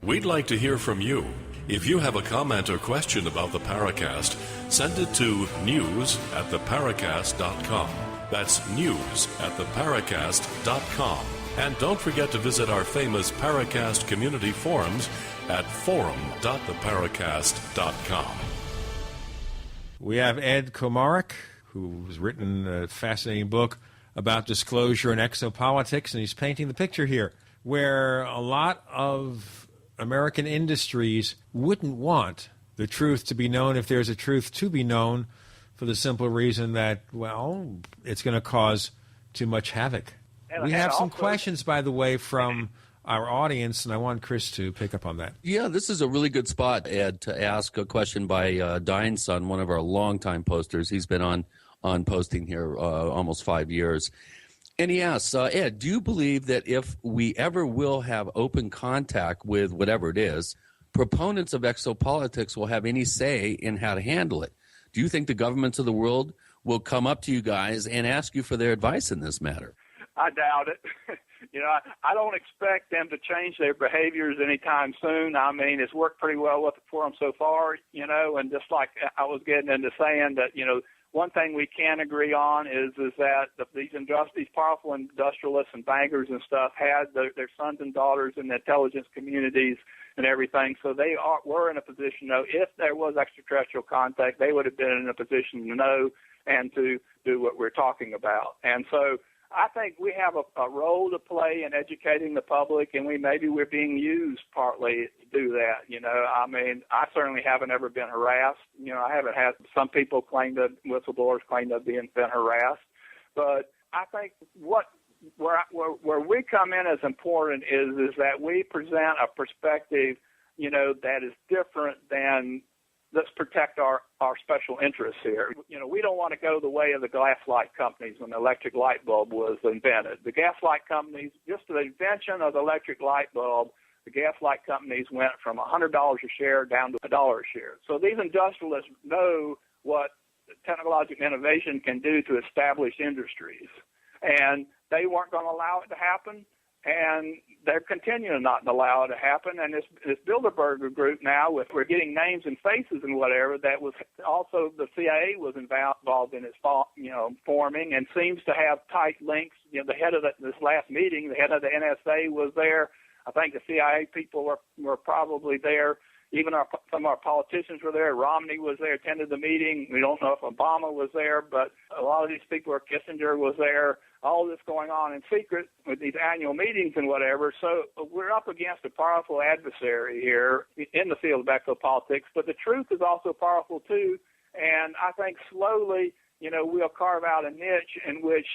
We'd like to hear from you. If you have a comment or question about the Paracast, send it to news@theparacast.com. That's news@theparacast.com. And don't forget to visit our famous Paracast community forums at forum.theparacast.com. We have Ed Komarek, who's written a fascinating book about disclosure and exopolitics, and he's painting the picture here, where a lot of American industries wouldn't want the truth to be known if there's a truth to be known, for the simple reason that, well, it's going to cause too much havoc. We have some questions, by the way, from our audience, and I want Chris to pick up on that. Yeah, this is a really good spot, Ed, to ask a question by Dine's son, one of our longtime posters. He's been on posting here almost 5 years. And he asks, Ed, do you believe that if we ever will have open contact with whatever it is, proponents of exopolitics will have any say in how to handle it? Do you think the governments of the world will come up to you guys and ask you for their advice in this matter? I doubt it. I don't expect them to change their behaviors anytime soon. I mean, it's worked pretty well for them so far, and just like I was getting into saying that, one thing we can agree on is that these powerful industrialists and bankers and stuff had their sons and daughters in the intelligence communities and everything, so they were in a position to know if there was extraterrestrial contact, they would have been in a position to know and to do what we're talking about. And so I think we have a role to play in educating the public, and maybe we're being used partly to do that. I mean, I certainly haven't ever been harassed. I haven't had some people whistleblowers claim to have been harassed, but I think where we come in as important is that we present a perspective, that is different than let's protect our special interests here. We don't want to go the way of the gas light companies when the electric light bulb was invented. The gas light companies, just the invention of the electric light bulb, the gas light companies went from $100 a share down to $1 a share. So these industrialists know what technological innovation can do to establish industries. And they weren't going to allow it to happen. And they're continuing not to allow it to happen. And this Bilderberger group now, we're getting names and faces and whatever, that was also the CIA was involved in its forming, and seems to have tight links. The head of this last meeting, the head of the NSA was there. I think the CIA people were probably there. Even some of our politicians were there. Romney was there, attended the meeting. We don't know if Obama was there, but a lot of these people, Kissinger was there. All this going on in secret with these annual meetings and whatever. So we're up against a powerful adversary here in the field of exopolitics, but the truth is also powerful too. And I think slowly, we'll carve out a niche in which,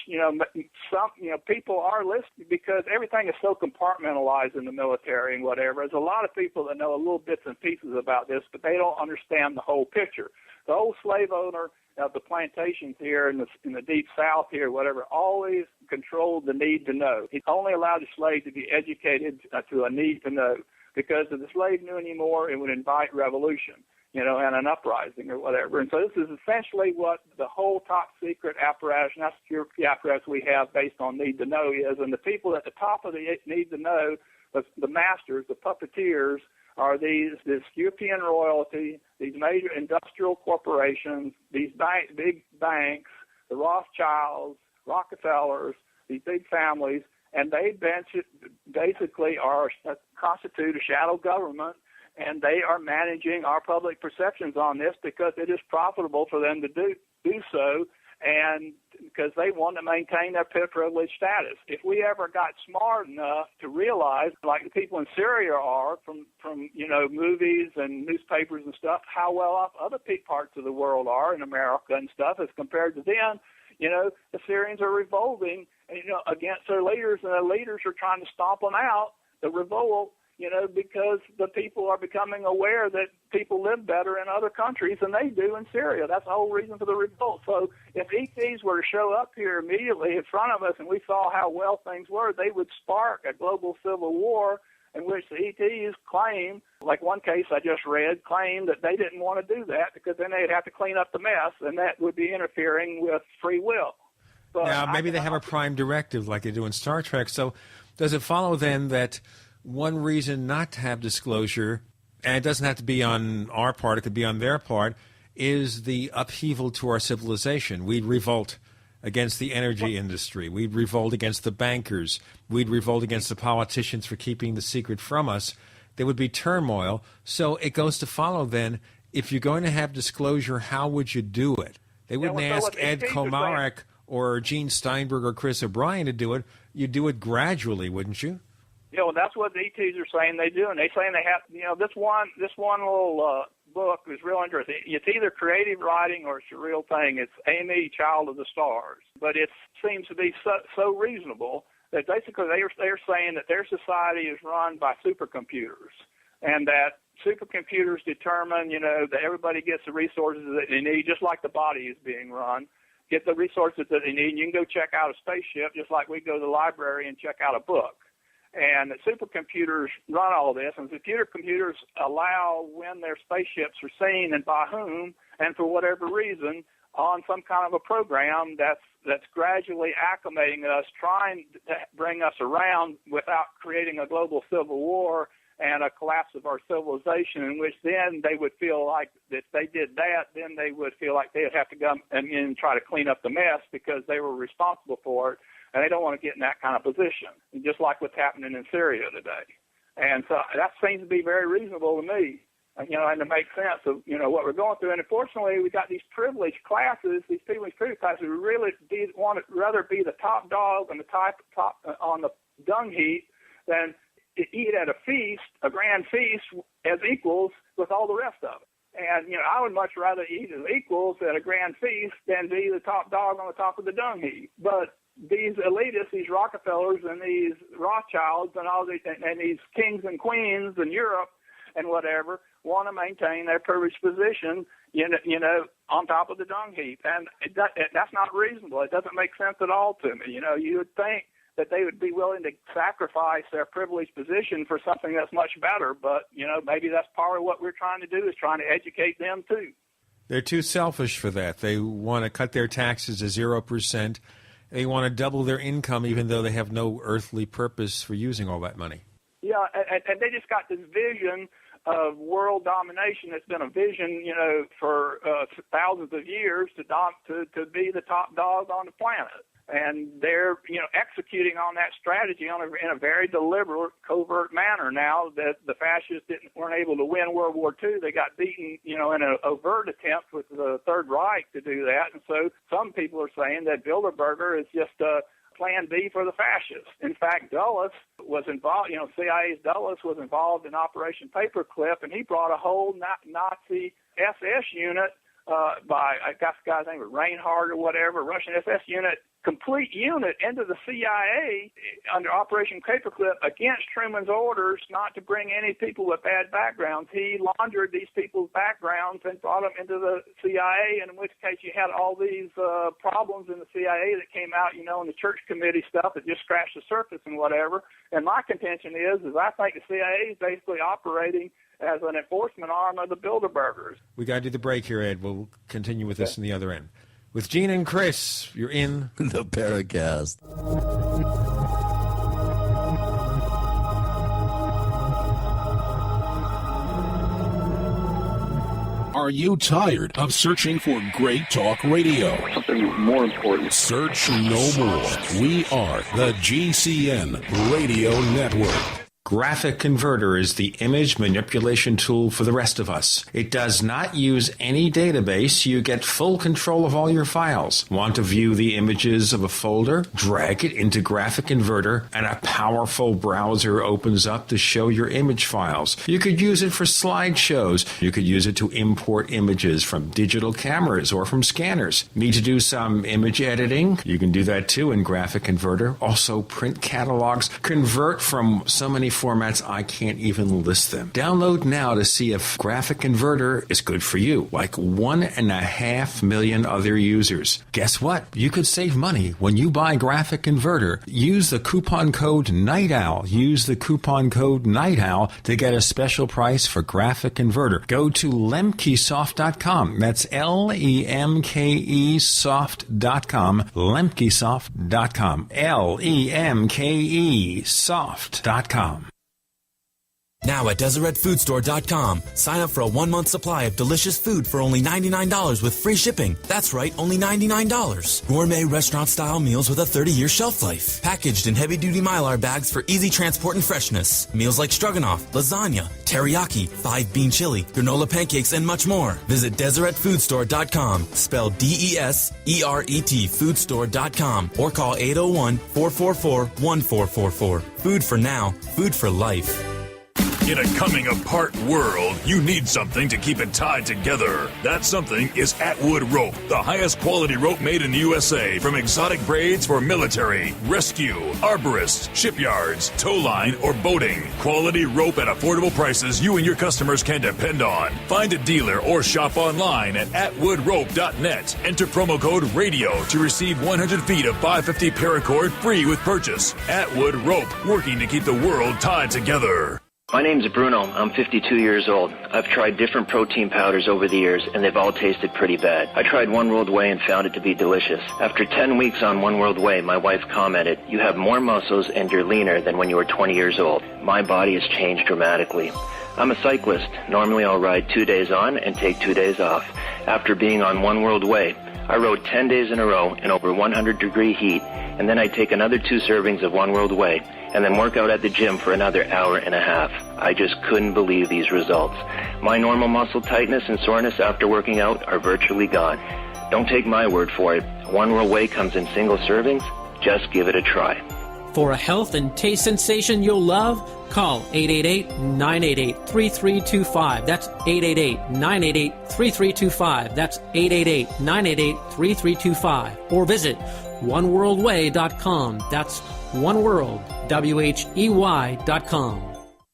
some people are listening, because everything is so compartmentalized in the military and whatever. There's a lot of people that know a little bits and pieces about this, but they don't understand the whole picture. The old slave owner of the plantations here in the deep South here, whatever, always controlled the need to know. He only allowed the slave to be educated to a need to know, because if the slave knew any more, it would invite revolution, and an uprising or whatever. And so this is essentially what the whole top secret apparatus, national security apparatus we have based on need to know is. And the people at the top of the need to know, the masters, the puppeteers, are this European royalty, these major industrial corporations, these big banks, the Rothschilds, Rockefellers, these big families, and they basically constitute a shadow government, and they are managing our public perceptions on this because it is profitable for them to do so, and because they want to maintain their privileged status. If we ever got smart enough to realize, like the people in Syria are from movies and newspapers and stuff, how well off other parts of the world are in America and stuff as compared to them, the Syrians are revolting against their leaders, and their leaders are trying to stomp them out, the revolt, because the people are becoming aware that people live better in other countries than they do in Syria. That's the whole reason for the revolt. So if ETs were to show up here immediately in front of us and we saw how well things were, they would spark a global civil war in which the ETs claim, like one case I just read, claimed that they didn't want to do that because then they'd have to clean up the mess, and that would be interfering with free will. But now, maybe they have a prime directive like they do in Star Trek. So does it follow then that one reason not to have disclosure, and it doesn't have to be on our part, it could be on their part, is the upheaval to our civilization? We'd revolt against the energy industry. We'd revolt against the bankers. We'd revolt against the politicians for keeping the secret from us. There would be turmoil. So it goes to follow then, if you're going to have disclosure, how would you do it? They wouldn't ask Ed Komarek or Gene Steinberg or Chris O'Brien to do it. You'd do it gradually, wouldn't you? Well, that's what the ETs are saying they do, and they're saying they have. This one little book is real interesting. It's either creative writing or it's a real thing. It's Amy, Child of the Stars, but it seems to be so reasonable that basically they're saying that their society is run by supercomputers, and that supercomputers determine, that everybody gets the resources that they need, just like the body is being run. Get the resources that they need. And you can go check out a spaceship just like we go to the library and check out a book. And the supercomputers run all this, and computers allow when their spaceships are seen and by whom, and for whatever reason, on some kind of a program that's gradually acclimating us, trying to bring us around without creating a global civil war and a collapse of our civilization, in which then they would feel like if they did that, then they would feel like they would have to go and try to clean up the mess because they were responsible for it. And they don't want to get in that kind of position, just like what's happening in Syria today. And so that seems to be very reasonable to me. and to make sense of, what we're going through. And unfortunately, we got these privileged classes, these people in these privileged classes who really rather be the top dog on the top on the dung heap than to eat at a grand feast as equals with all the rest of it. And, I would much rather eat as equals at a grand feast than be the top dog on the top of the dung heap. But these elitists, these Rockefellers and these Rothschilds and all these, and these kings and queens in Europe and whatever, want to maintain their privileged position, on top of the dung heap. And that's not reasonable. It doesn't make sense at all to me. You would think that they would be willing to sacrifice their privileged position for something that's much better. But, maybe that's part of what we're trying to do, is trying to educate them too. They're too selfish for that. They want to cut their taxes to 0%. They want to double their income even though they have no earthly purpose for using all that money. Yeah, and they just got this vision of world domination that's been a vision, for thousands of years to be the top dog on the planet. And they're, executing on that strategy in a very deliberate, covert manner. Now that the fascists weren't able to win World War II, they got beaten, in an overt attempt with the Third Reich to do that. And so some people are saying that Bilderberger is just a plan B for the fascists. In fact, Dulles was involved, CIA's Dulles was involved in Operation Paperclip, and he brought a whole Nazi SS unit by, I guess the guy's name was Reinhardt or whatever, Russian SS unit, complete unit into the CIA under Operation Paperclip against Truman's orders not to bring any people with bad backgrounds. He laundered these people's backgrounds and brought them into the CIA, and in which case you had all these problems in the CIA that came out, in the church committee stuff that just scratched the surface and whatever. And my contention is I think the CIA is basically operating as an enforcement arm of the Bilderbergers. We got to do the break here, Ed. We'll continue with this in the other end. With Gene and Chris, you're in the Paracast. Are you tired of searching for great talk radio? Something more important. Search no more. We are the GCN Radio Network. Graphic Converter is the image manipulation tool for the rest of us. It does not use any database. You get full control of all your files. Want to view the images of a folder? Drag it into Graphic Converter, and a powerful browser opens up to show your image files. You could use it for slideshows. You could use it to import images from digital cameras or from scanners. Need to do some image editing? You can do that too in Graphic Converter. Also print catalogs. Convert from so many formats I can't even list them. Download now to see if Graphic Converter is good for you, like 1.5 million other users. Guess what? You could save money when you buy Graphic Converter. Use the coupon code NIGHTOWL. Use the coupon code NIGHTOWL to get a special price for Graphic Converter. Go to lemkesoft.com. That's LEMKE soft.com. lemkesoft.com. LEMKE soft.com. Now at DeseretFoodStore.com, sign up for a 1-month supply of delicious food for only $99 with free shipping. That's right, only $99. Gourmet restaurant-style meals with a 30-year shelf life. Packaged in heavy-duty Mylar bags for easy transport and freshness. Meals like stroganoff, lasagna, teriyaki, 5-bean chili, granola pancakes, and much more. Visit DeseretFoodStore.com, spelled DESERET Foodstore.com, or call 801-444-1444. Food for now, food for life. In a coming-apart world, you need something to keep it tied together. That something is Atwood Rope, the highest quality rope made in the USA, from exotic braids for military, rescue, arborists, shipyards, tow line, or boating. Quality rope at affordable prices you and your customers can depend on. Find a dealer or shop online at atwoodrope.net. Enter promo code RADIO to receive 100 feet of 550 paracord free with purchase. Atwood Rope, working to keep the world tied together. My name's Bruno. I'm 52 years old. I've tried different protein powders over the years, and they've all tasted pretty bad. I tried One World Whey and found it to be delicious. After 10 weeks on One World Whey, my wife commented, "You have more muscles and you're leaner than when you were 20 years old." My body has changed dramatically. I'm a cyclist. Normally I'll ride 2 days on and take 2 days off. After being on One World Whey, I rode 10 days in a row in over 100-degree heat, and then I take another 2 servings of One World Whey, and then work out at the gym for another hour and a half. I just couldn't believe these results. My normal muscle tightness and soreness after working out are virtually gone. Don't take my word for it. One World Whey comes in single servings. Just give it a try. For a health and taste sensation you'll love, call 888-988-3325. That's 888-988-3325. That's 888-988-3325. Or visit oneworldway.com. That's oneworld.com.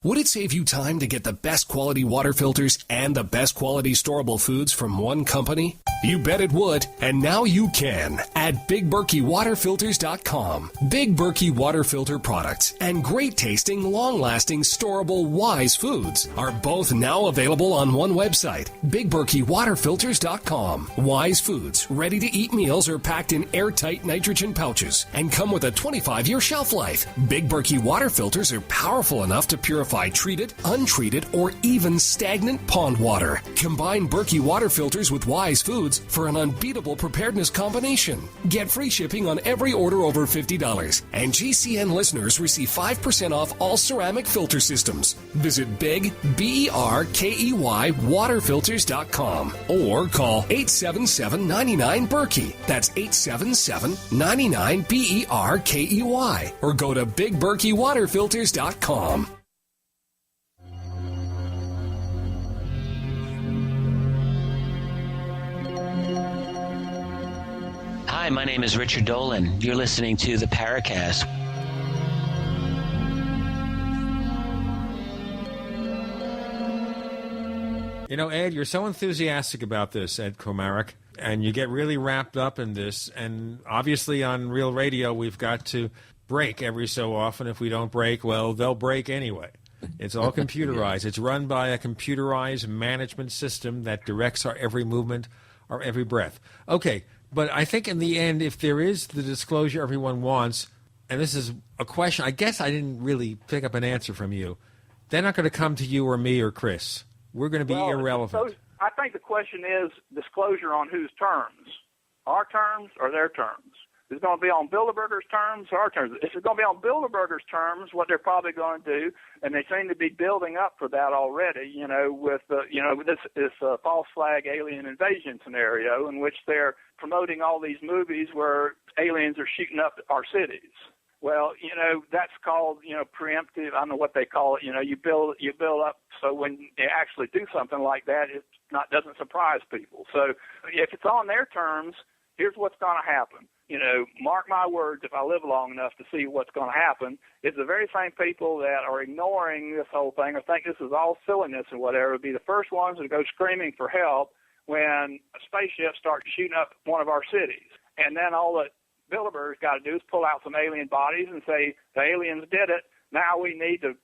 Would it save you time to get the best quality water filters and the best quality storable foods from one company? You bet it would, and now you can at BigBerkeyWaterFilters.com. Big Berkey water filter products and great tasting, long-lasting, storable Wise foods are both now available on one website, BigBerkeyWaterFilters.com. Wise foods, ready-to-eat meals are packed in airtight nitrogen pouches and come with a 25-year shelf life. Big Berkey water filters are powerful enough to purify treated, untreated, or even stagnant pond water. Combine Berkey water filters with Wise foods for an unbeatable preparedness combination. Get free shipping on every order over $50. And GCN listeners receive 5% off all ceramic filter systems. Visit Big, BERKEY, waterfilters.com or call 877-99-BERKEY. That's 877-99-BERKEY. Or go to BigBerkeyWaterFilters.com. Hi, my name is Richard Dolan. You're listening to the Paracast. You know, Ed, you're so enthusiastic about this, Ed Komarek, and you get really wrapped up in this. And obviously on Real Radio, we've got to break every so often. If we don't break, well, they'll break anyway. It's all computerized. It's run by a computerized management system that directs our every movement, our every breath. Okay. But I think in the end, if there is the disclosure everyone wants, and this is a question, I guess I didn't really pick up an answer from you, they're not going to come to you or me or Chris. We're going to be irrelevant. So I think the question is disclosure on whose terms? Our terms or their terms? Is it going to be on Bilderberger's terms or our terms? If it's going to be on Bilderberger's terms, what they're probably going to do, and they seem to be building up for that already, with this false flag alien invasion scenario in which they're promoting all these movies where aliens are shooting up our cities. Well, that's called, preemptive. I don't know what they call it. You build up so when they actually do something like that, it doesn't surprise people. So if it's on their terms, here's what's going to happen. Mark my words, if I live long enough to see what's going to happen, it's the very same people that are ignoring this whole thing or think this is all silliness or whatever would be the first ones to go screaming for help when a spaceship starts shooting up one of our cities. And then all that Bilderberg's got to do is pull out some alien bodies and say, the aliens did it. Now we need to,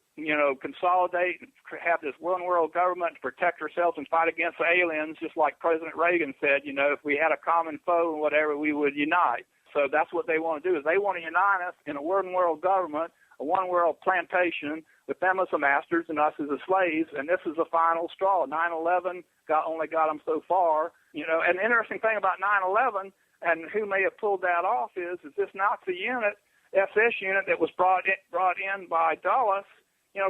consolidate and have this one world government to protect ourselves and fight against the aliens, just like President Reagan said, if we had a common foe and whatever, we would unite. So that's what they want to do, is they want to unite us in a one world government, a one world plantation, with them as the masters and us as the slaves, and this is the final straw. 9/11 only got them so far. And the interesting thing about 9/11 and who may have pulled that off is this Nazi unit, SS unit that was brought in by Dulles,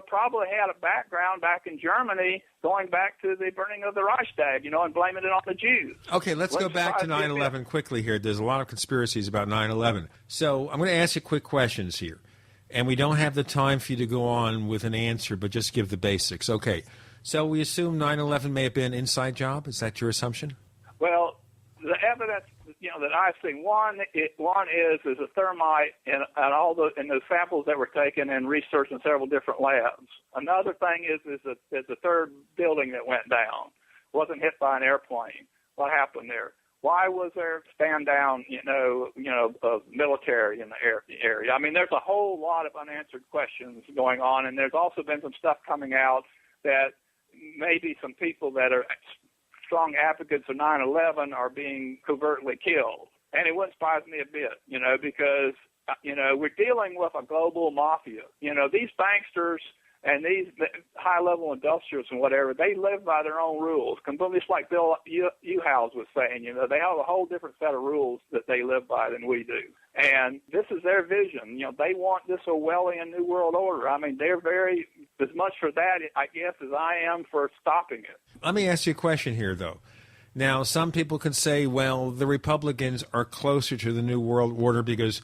probably had a background back in Germany going back to the burning of the Reichstag, and blaming it on the Jews. Okay, let's go back to 9/11 quickly here. There's a lot of conspiracies about 9/11. So I'm going to ask you quick questions here. And we don't have the time for you to go on with an answer, but just give the basics. Okay, so we assume 9/11 may have been an inside job. Is that your assumption? Well, the evidence that I've seen, one is a thermite in those samples that were taken and researched in several different labs. Another thing is the third building that went down wasn't hit by an airplane. What happened there? Why was there stand down, of military in the area? I mean, there's a whole lot of unanswered questions going on, and there's also been some stuff coming out that maybe some people that are strong advocates of 9/11 are being covertly killed. And it wouldn't surprise me a bit, because, we're dealing with a global mafia. These banksters And these high-level industrialists and whatever, they live by their own rules. Completely, just like Bill Uhouse was saying, they have a whole different set of rules that they live by than we do. And this is their vision. They want this Orwellian New World Order. I mean, they're very, as much for that, I guess, as I am for stopping it. Let me ask you a question here, though. Now, some people can say, well, the Republicans are closer to the New World Order because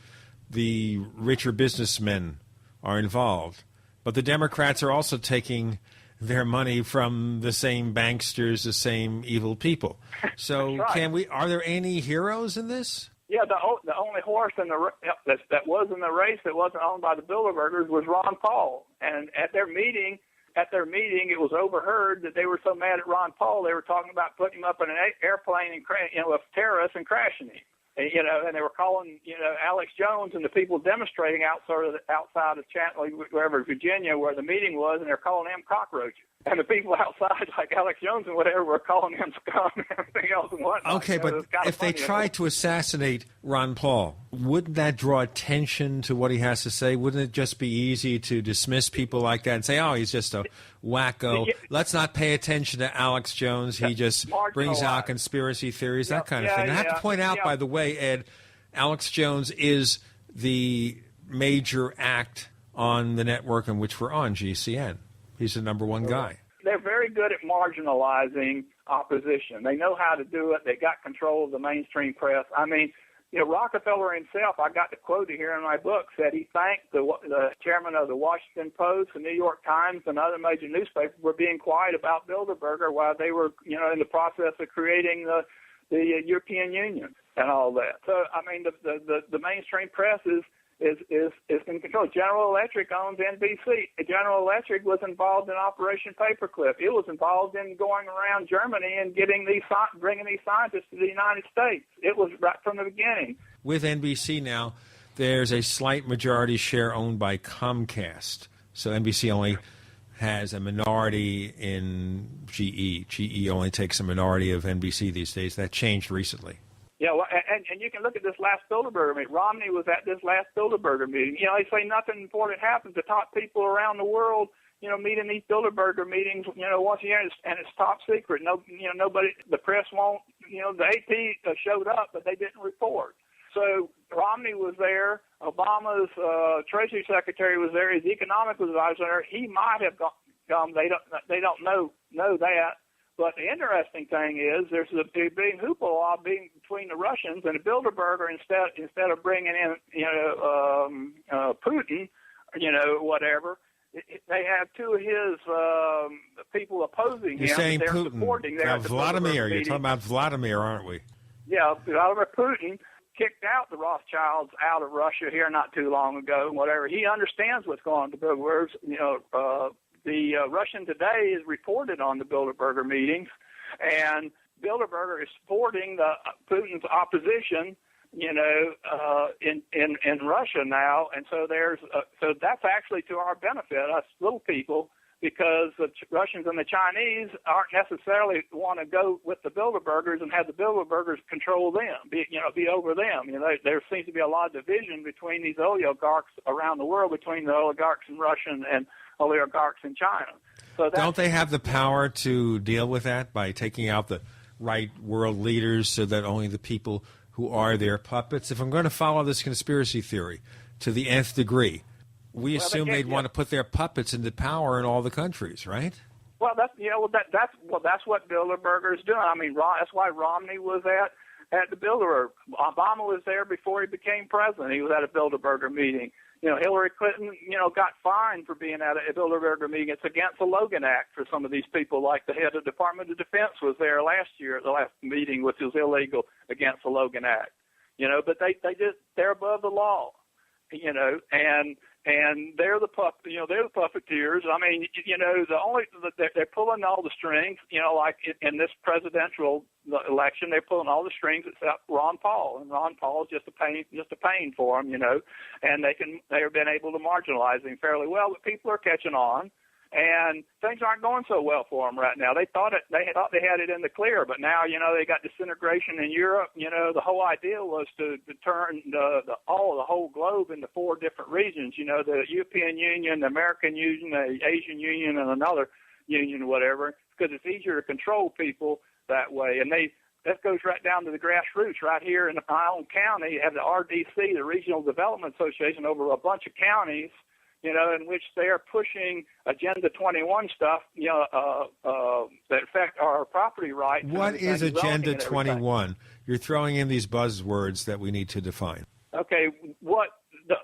the richer businessmen are involved. But the Democrats are also taking their money from the same banksters, the same evil people. So right. Are there any heroes in this? Yeah, the only horse in that was in the race that wasn't owned by the Bilderbergers was Ron Paul. And at their meeting, it was overheard that they were so mad at Ron Paul, they were talking about putting him up in an airplane and with terrorists and crashing him. And they were calling, Alex Jones and the people demonstrating outside of Chattanooga, wherever, Virginia, where the meeting was, and they're calling them cockroaches. And the people outside, like Alex Jones and whatever, were calling him scum and everything else and whatnot. Okay, but if they tried to assassinate Ron Paul, wouldn't that draw attention to what he has to say? Wouldn't it just be easy to dismiss people like that and say, oh, he's just a wacko. Let's not pay attention to Alex Jones. He just brings out conspiracy theories, that kind of thing. I have to point out, by the way, Ed, Alex Jones is the major act on the network in which we're on, GCN. He's the number one guy. They're very good at marginalizing opposition. They know how to do it. They got control of the mainstream press. I mean, Rockefeller himself, I got the quote here in my book, said he thanked the chairman of the Washington Post, the New York Times, and other major newspapers for being quiet about Bilderberger while they were, in the process of creating the European Union and all that. So, I mean, the mainstream press is in control. General Electric owns NBC. General Electric was involved in Operation Paperclip. It was involved in going around Germany and bringing these scientists to the United States. It was right from the beginning. With NBC now, there's a slight majority share owned by Comcast. So NBC only has a minority in GE. GE only takes a minority of NBC these days. That changed recently. Yeah, well, and you can look at this last Bilderberger meeting. Romney was at this last Bilderberger meeting. They say nothing important happens. The top people around the world, meet in these Bilderberger meetings, once a year, and it's top secret. Nobody, the press won't, the AP showed up, but they didn't report. So Romney was there. Obama's Treasury Secretary was there. His economic advisor there. He might have come. They don't know that. But the interesting thing is there's a big hoopla between the Russians and the Bilderberger instead of bringing in, Putin, whatever. They have two of his people opposing him. You're saying they're Putin. Supporting there Vladimir. You're talking about Vladimir, aren't we? Yeah, Vladimir Putin kicked out the Rothschilds out of Russia here not too long ago, whatever. He understands what's going on. The Bilderbergers, the Russian Today is reported on the Bilderberger meetings, and Bilderberger is supporting Putin's opposition, in Russia now, and so so that's actually to our benefit, us little people, because the Russians and the Chinese aren't necessarily want to go with the Bilderbergers and have the Bilderbergers control them, be over them. There seems to be a lot of division between these oligarchs around the world, between the oligarchs in Russia and oligarchs in China. So don't they have the power to deal with that by taking out the right world leaders so that only the people who are their puppets? If I'm going to follow this conspiracy theory to the nth degree, we assume they'd want to put their puppets into power in all the countries, right? Well, that's what Bilderberger is doing. I mean, that's why Romney was at the Bilderberger. Obama was there before he became president. He was at a Bilderberger meeting. Hillary Clinton, got fined for being at a Bilderberger meeting. It's against the Logan Act for some of these people, like the head of the Department of Defense was there last year at the last meeting, which was illegal against the Logan Act. But they're above the law, and they're the puppeteers. I mean, they're pulling all the strings, like in this presidential election, they're pulling all the strings except Ron Paul, and Ron Paul is just a pain for them, and they've been able to marginalize him fairly well, but people are catching on, and things aren't going so well for them right now. They thought they had it in the clear, but now, they got disintegration in Europe. The whole idea was to turn the whole globe into 4 different regions. The European Union, the American Union, the Asian Union, and another union, whatever, because it's easier to control people that way. And that goes right down to the grassroots. Right here in my own county, you have the RDC, the Regional Development Association, over a bunch of counties, in which they are pushing Agenda 21 stuff, that affect our property rights. What is Agenda 21? You're throwing in these buzzwords that we need to define. Okay,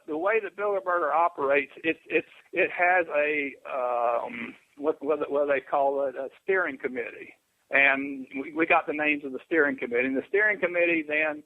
the way that Bilderberger operates, it has a what they call it, a steering committee, and we got the names of the steering committee. And the steering committee then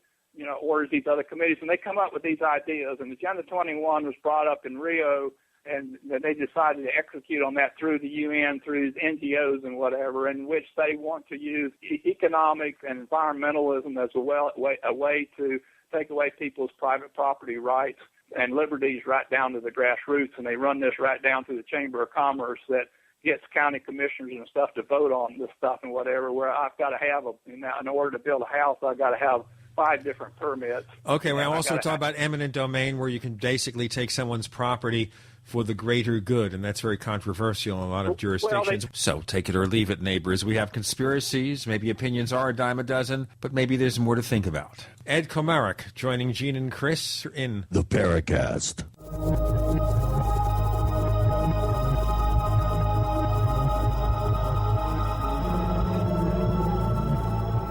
orders these other committees, and they come up with these ideas. And Agenda 21 was brought up in Rio, and they decided to execute on that through the UN, through NGOs and whatever, in which they want to use economic and environmentalism as a way to take away people's private property rights and liberties right down to the grassroots. And they run this right down to the Chamber of Commerce that gets county commissioners and stuff to vote on this stuff and whatever, where I've got to have, in order to build a house, I've got to have 5 different permits. Okay, we also talk about eminent domain, where you can basically take someone's property for the greater good, and that's very controversial in a lot of jurisdictions. So take it or leave it, neighbors. We have conspiracies, maybe opinions are a dime a dozen, but maybe there's more to think about. Ed Komarek joining Gene and Chris in the Paracast.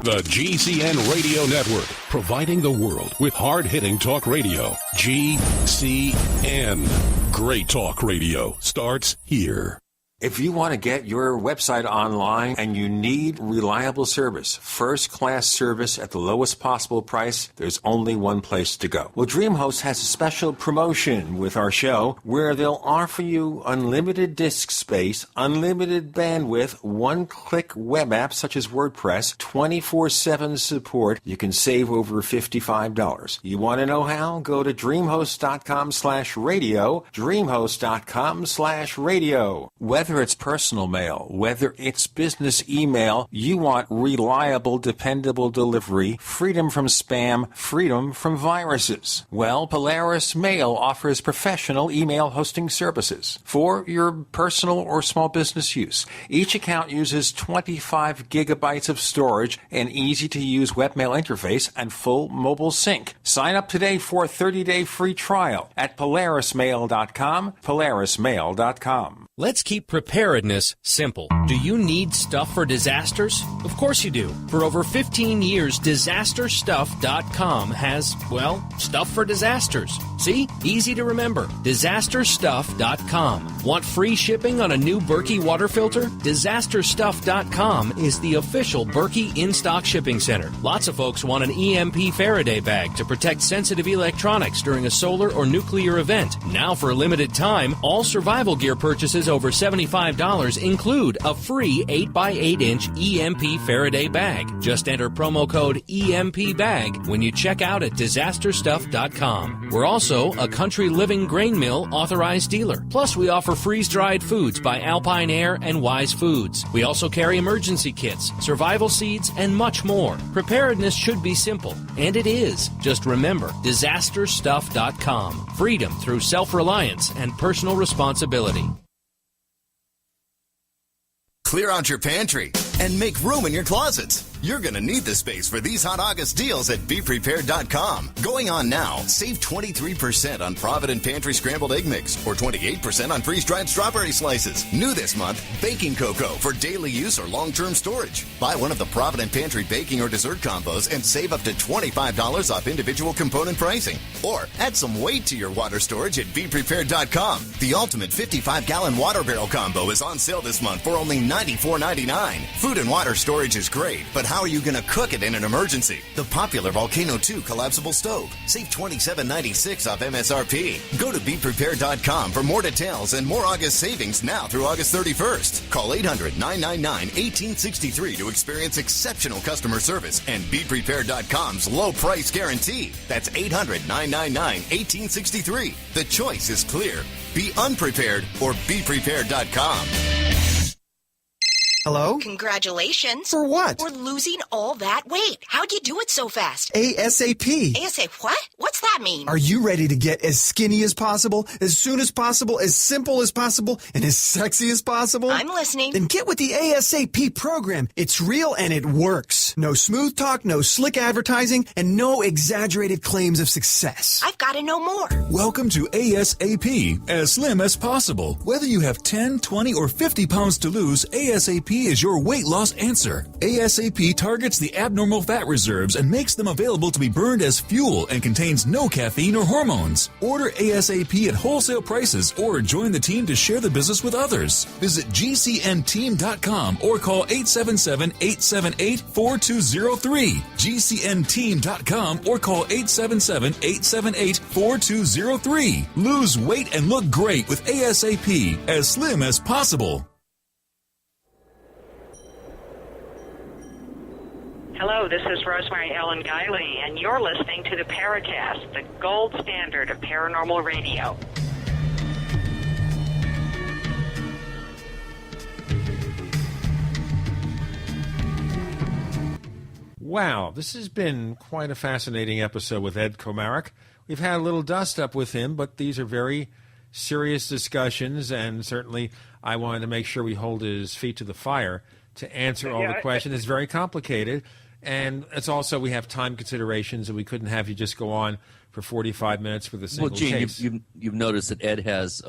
The GCN Radio Network, providing the world with hard-hitting talk radio. GCN. Great talk radio starts here. If you want to get your website online and you need reliable service, first-class service at the lowest possible price, there's only one place to go. Well, DreamHost has a special promotion with our show where they'll offer you unlimited disk space, unlimited bandwidth, one-click web apps such as WordPress, 24/7 support. You can save over $55. You want to know how? Go to dreamhost.com/radio, dreamhost.com/radio. Whether it's personal mail, whether it's business email, you want reliable, dependable delivery, freedom from spam, freedom from viruses. Well, Polaris Mail offers professional email hosting services for your personal or small business use. Each account uses 25 gigabytes of storage, an easy-to-use webmail interface, and full mobile sync. Sign up today for a 30-day free trial at polarismail.com, polarismail.com. Let's keep preparedness simple. Do you need stuff for disasters? Of course you do. For over 15 years, disasterstuff.com has, stuff for disasters. See? Easy to remember. Disasterstuff.com. Want free shipping on a new Berkey water filter? Disasterstuff.com is the official Berkey in-stock shipping center. Lots of folks want an EMP Faraday bag to protect sensitive electronics during a solar or nuclear event. Now for a limited time, all survival gear purchases over $75 include a free 8x8-inch EMP Faraday bag. Just enter promo code EMPBAG when you check out at disasterstuff.com. We're also a Country Living Grain Mill authorized dealer. Plus, we offer freeze-dried foods by Alpine Air and Wise Foods. We also carry emergency kits, survival seeds, and much more. Preparedness should be simple, and it is. Just remember, disasterstuff.com. Freedom through self-reliance and personal responsibility. Clear out your pantry and make room in your closets. You're going to need the space for these hot August deals at BePrepared.com. Going on now, save 23% on Provident Pantry Scrambled Egg Mix or 28% on freeze-dried strawberry slices. New this month, baking cocoa for daily use or long-term storage. Buy one of the Provident Pantry baking or dessert combos and save up to $25 off individual component pricing. Or add some weight to your water storage at BePrepared.com. The ultimate 55-gallon water barrel combo is on sale this month for only $94.99. Food and water storage is great, but how are you going to cook it in an emergency? The popular Volcano 2 collapsible stove. Save $27.96 off MSRP. Go to BePrepared.com for more details and more August savings now through August 31st. Call 800-999-1863 to experience exceptional customer service and BePrepared.com's low price guarantee. That's 800-999-1863. The choice is clear. Be unprepared or BePrepared.com. Hello? Congratulations. For what? For losing all that weight. How'd you do it so fast? ASAP. ASAP what? What's that mean? Are you ready to get as skinny as possible, as soon as possible, as simple as possible, and as sexy as possible? I'm listening. Then get with the ASAP program. It's real and it works. No smooth talk, no slick advertising, and no exaggerated claims of success. I've got to know more. Welcome to ASAP, as slim as possible. Whether you have 10, 20, or 50 pounds to lose, ASAP is your weight loss answer. ASAP targets the abnormal fat reserves and makes them available to be burned as fuel and contains no caffeine or hormones. Order ASAP at wholesale prices or join the team to share the business with others. Visit GCNteam.com or call 877-878-4203. GCNteam.com or call 877-878-4203. Lose weight and look great with ASAP, as slim as possible. Hello, this is Rosemary Ellen Guiley, and you're listening to the Paracast, the gold standard of paranormal radio. Wow, this has been quite a fascinating episode with Ed Komarek. We've had a little dust-up with him, but these are very serious discussions, and certainly I wanted to make sure we hold his feet to the fire to answer all the questions. It's very complicated. And it's also, we have time considerations, and we couldn't have you just go on for 45 minutes with a single case. Gene, you've noticed that Ed has,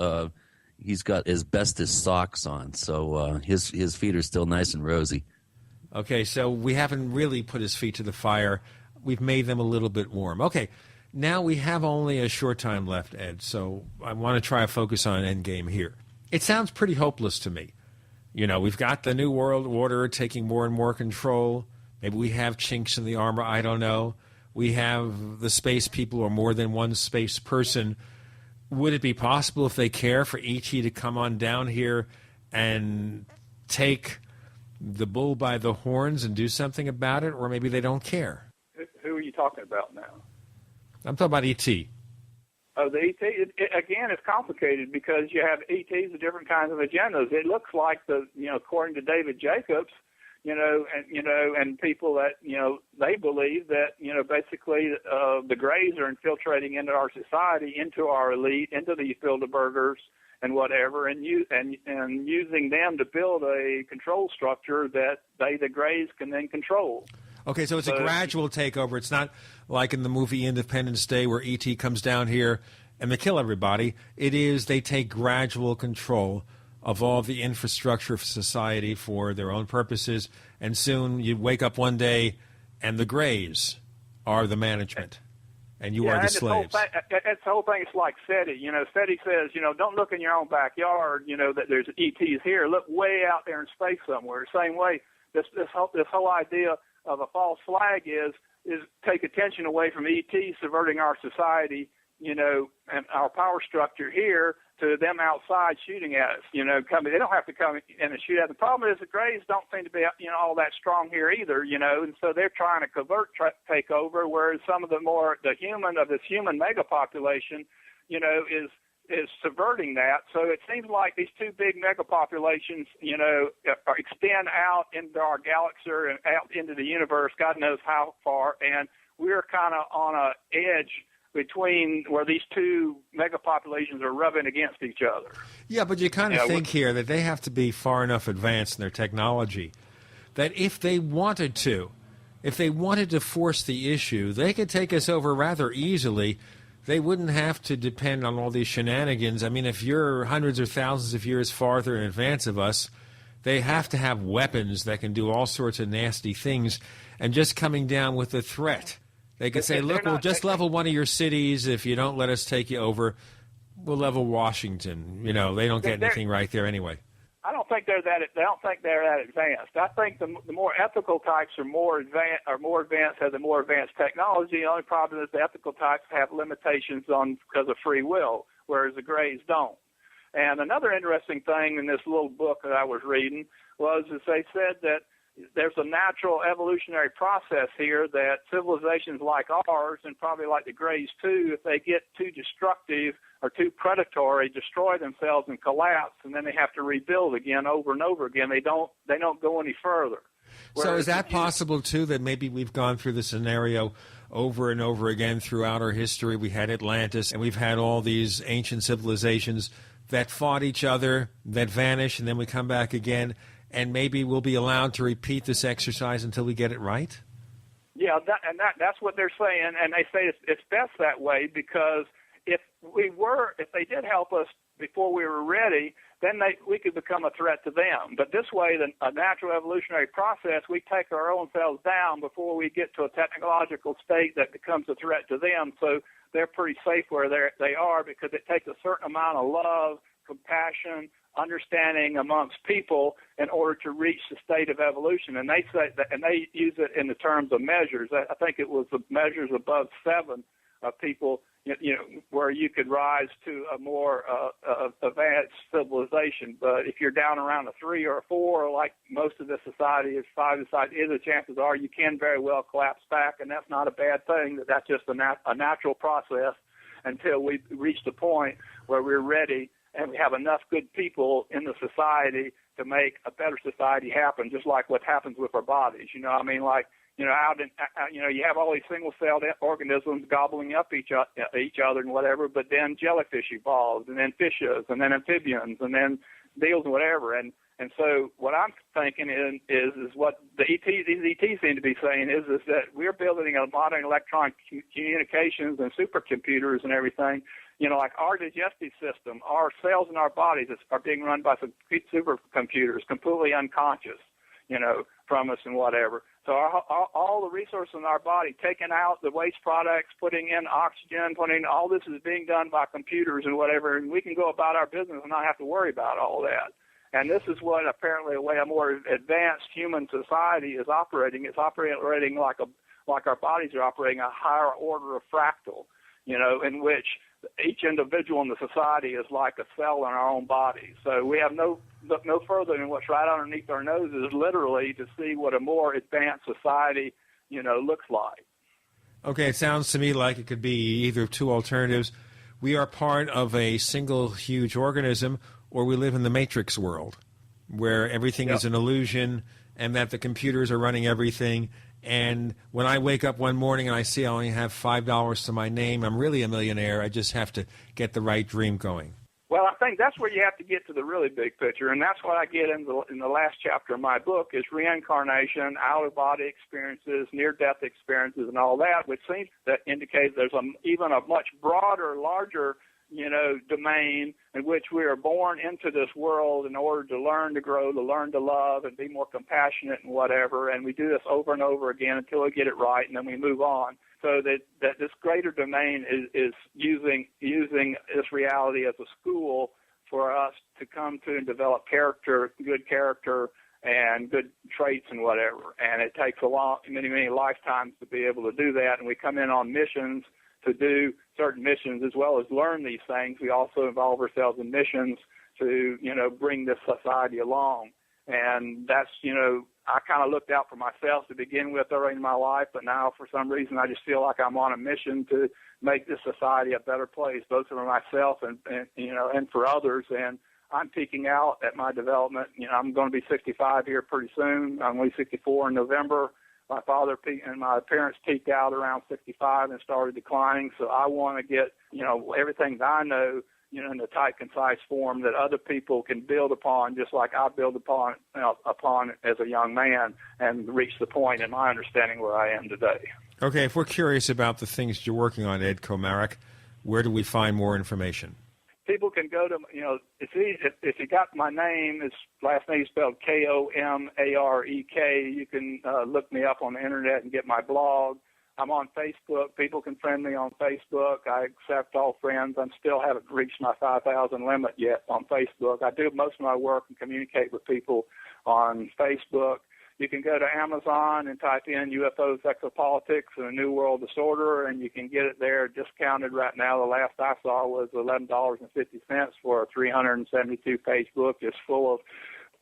he's got asbestos socks on, so his feet are still nice and rosy. Okay, so we haven't really put his feet to the fire. We've made them a little bit warm. Okay, now we have only a short time left, Ed, so I want to try to focus on Endgame here. It sounds pretty hopeless to me. You know, we've got the New World Order taking more and more control. Maybe we have chinks in the armor, I don't know. We have the space people or more than one space person. Would it be possible, if they care, for E.T. to come on down here and take the bull by the horns and do something about it? Or maybe they don't care. Who are you talking about now? I'm talking about E.T. Oh, the ET, again, it's complicated because you have ETs of different kinds of agendas. It looks like according to David Jacobs, and people that, they believe that, basically the Greys are infiltrating into our society, into our elite, into the Bilderbergers and whatever, and using them to build a control structure that the Greys can then control. Okay, so it's a gradual takeover. It's not like in the movie Independence Day where E.T. comes down here and they kill everybody. It is they take gradual control of all the infrastructure of society for their own purposes, and soon you wake up one day and the Greys are the management, and you are the slaves. That's the whole thing. It's like SETI. SETI says, don't look in your own backyard, that there's ETs here. Look way out there in space somewhere. Same way, this whole idea of a false flag is take attention away from ETs subverting our society, and our power structure here, to them outside shooting at us. They don't have to come in and shoot at us. The problem is the Greys don't seem to be, all that strong here either, and so they're trying to take over, whereas some of the human mega population, is subverting that. So it seems like these two big mega populations, extend out into our galaxy and out into the universe, God knows how far, and we're kind of on a edge between where these two mega populations are rubbing against each other. Yeah, but you kind of think here that they have to be far enough advanced in their technology that if they wanted to force the issue, they could take us over rather easily. They wouldn't have to depend on all these shenanigans. I mean, if you're hundreds or thousands of years farther in advance of us, they have to have weapons that can do all sorts of nasty things. And just coming down with a threat, they could say, look, we'll just level one of your cities. If you don't let us take you over, we'll level Washington. They don't get anything right there anyway. I don't think they're that. They don't think they're that advanced. I think the more ethical types are more advanced, have the more advanced technology. The only problem is the ethical types have limitations because of free will, whereas the grays don't. And another interesting thing in this little book that I was reading was they said that there's a natural evolutionary process here that civilizations like ours, and probably like the grays too, if they get too destructive or too predatory, destroy themselves and collapse, and then they have to rebuild again over and over again. They don't go any further. So is that possible too, that maybe we've gone through the scenario over and over again throughout our history? We had Atlantis, and we've had all these ancient civilizations that fought each other, that vanish, and then we come back again, and maybe we'll be allowed to repeat this exercise until we get it right? Yeah, that's what they're saying, and they say it's best that way, because if they did help us before we were ready, then we could become a threat to them. But this way, a natural evolutionary process, we take our own selves down before we get to a technological state that becomes a threat to them. So they're pretty safe where they are, because it takes a certain amount of love, compassion, understanding amongst people in order to reach the state of evolution. And they say that, and they use it in the terms of measures. I think it was the measures above 7 of people, where you could rise to a more advanced civilization. But if you're down around a 3 or a 4, like most of the society is 5, the chances are you can very well collapse back, and that's not a bad thing. That's just a natural process until we reach the point where we're ready and we have enough good people in the society to make a better society happen, just like what happens with our bodies. You have all these single-celled organisms gobbling up each other and whatever, but then jellyfish evolved, and then fishes, and then amphibians, and then beetles and whatever. And so what I'm thinking is what these ETs seem to be saying is that we're building a modern electronic communications and supercomputers and everything. Like our digestive system, our cells in our bodies are being run by some supercomputers, completely unconscious, from us and whatever. So all the resources in our body, taking out the waste products, putting in oxygen, all this is being done by computers and whatever, and we can go about our business and not have to worry about all that. And this is what apparently the way a more advanced human society is operating. It's operating like our bodies are operating, a higher order of fractal, in which each individual in the society is like a cell in our own body. So we have no further than what's right underneath our noses, literally, to see what a more advanced society, looks like. Okay, it sounds to me like it could be either of two alternatives. We are part of a single huge organism, or we live in the Matrix world, where everything is an illusion and that the computers are running everything. And when I wake up one morning and I see I only have $5 to my name, I'm really a millionaire. I just have to get the right dream going. Well, I think that's where you have to get to the really big picture, and that's what I get in the last chapter of my book is reincarnation, out-of-body experiences, near-death experiences, and all that, which seems to indicate there's even a much broader, larger domain in which we are born into this world in order to learn to grow, to learn to love, and be more compassionate and whatever. And we do this over and over again until we get it right, and then we move on. So that this greater domain is using this reality as a school for us to come to and develop character, and good traits and whatever. And it takes many lifetimes to be able to do that. And we come in on missions to do certain missions as well as learn these things. We also involve ourselves in missions to, bring this society along. And that's, I kind of looked out for myself to begin with early in my life, but now for some reason I just feel like I'm on a mission to make this society a better place, both for myself and for others. And I'm peaking out at my development. I'm going to be 65 here pretty soon. I'm going to be 64 in November. My father and my parents peaked out around 65 and started declining. So I want to get, everything that I know, in the tight, concise form that other people can build upon, just like I build upon as a young man, and reach the point in my understanding where I am today. Okay, if we're curious about the things you're working on, Ed Komarek, where do we find more information? People can go to, if you got my name, his last name is spelled Komarek. You can look me up on the internet and get my blog. I'm on Facebook. People can friend me on Facebook. I accept all friends. I still haven't reached my 5,000 limit yet on Facebook. I do most of my work and communicate with people on Facebook. You can go to Amazon and type in UFOs, Exopolitics, and a New World Disorder, and you can get it there discounted right now. The last I saw was $11.50 for a 372-page book. It's full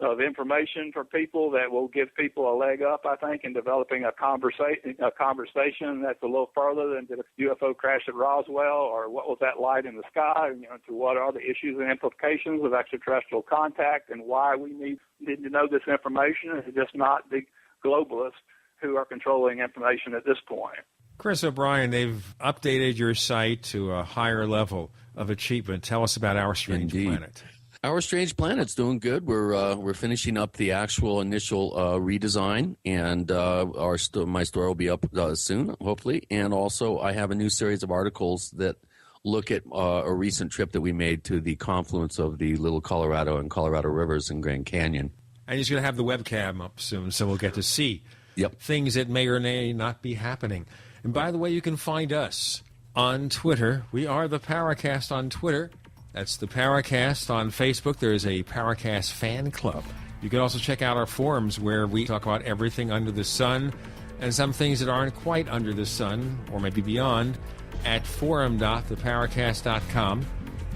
of information for people that will give people a leg up, I think, in developing a conversation that's a little further than did a UFO crash at Roswell, or what was that light in the sky, to what are the issues and implications of extraterrestrial contact, and why we need to know this information, and just not the globalists who are controlling information at this point. Chris O'Brien, they've updated your site to a higher level of achievement. Tell us about Our Strange Planet. Our Strange Planet's doing good. We're finishing up the actual initial redesign, and my store will be up soon, hopefully. And also, I have a new series of articles that look at a recent trip that we made to the confluence of the Little Colorado and Colorado Rivers in Grand Canyon. And he's going to have the webcam up soon, so we'll get to see things that may or may not be happening. And by the way, you can find us on Twitter. We are the Paracast on Twitter. That's the Paracast on Facebook. There is a Paracast fan club. You can also check out our forums where we talk about everything under the sun and some things that aren't quite under the sun or maybe beyond at forum.theparacast.com.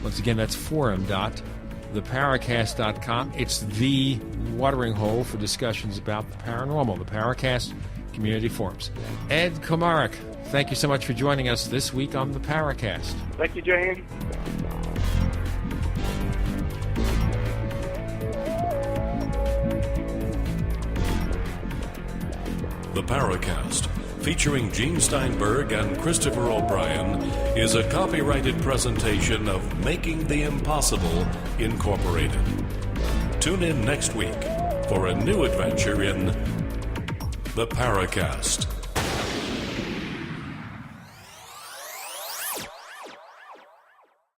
Once again, that's forum.theparacast.com. It's the watering hole for discussions about the paranormal, the Paracast community forums. Ed Komarek, thank you so much for joining us this week on the Paracast. Thank you, Jane. The Paracast, featuring Gene Steinberg and Christopher O'Brien, is a copyrighted presentation of Making the Impossible, Incorporated. Tune in next week for a new adventure in The Paracast.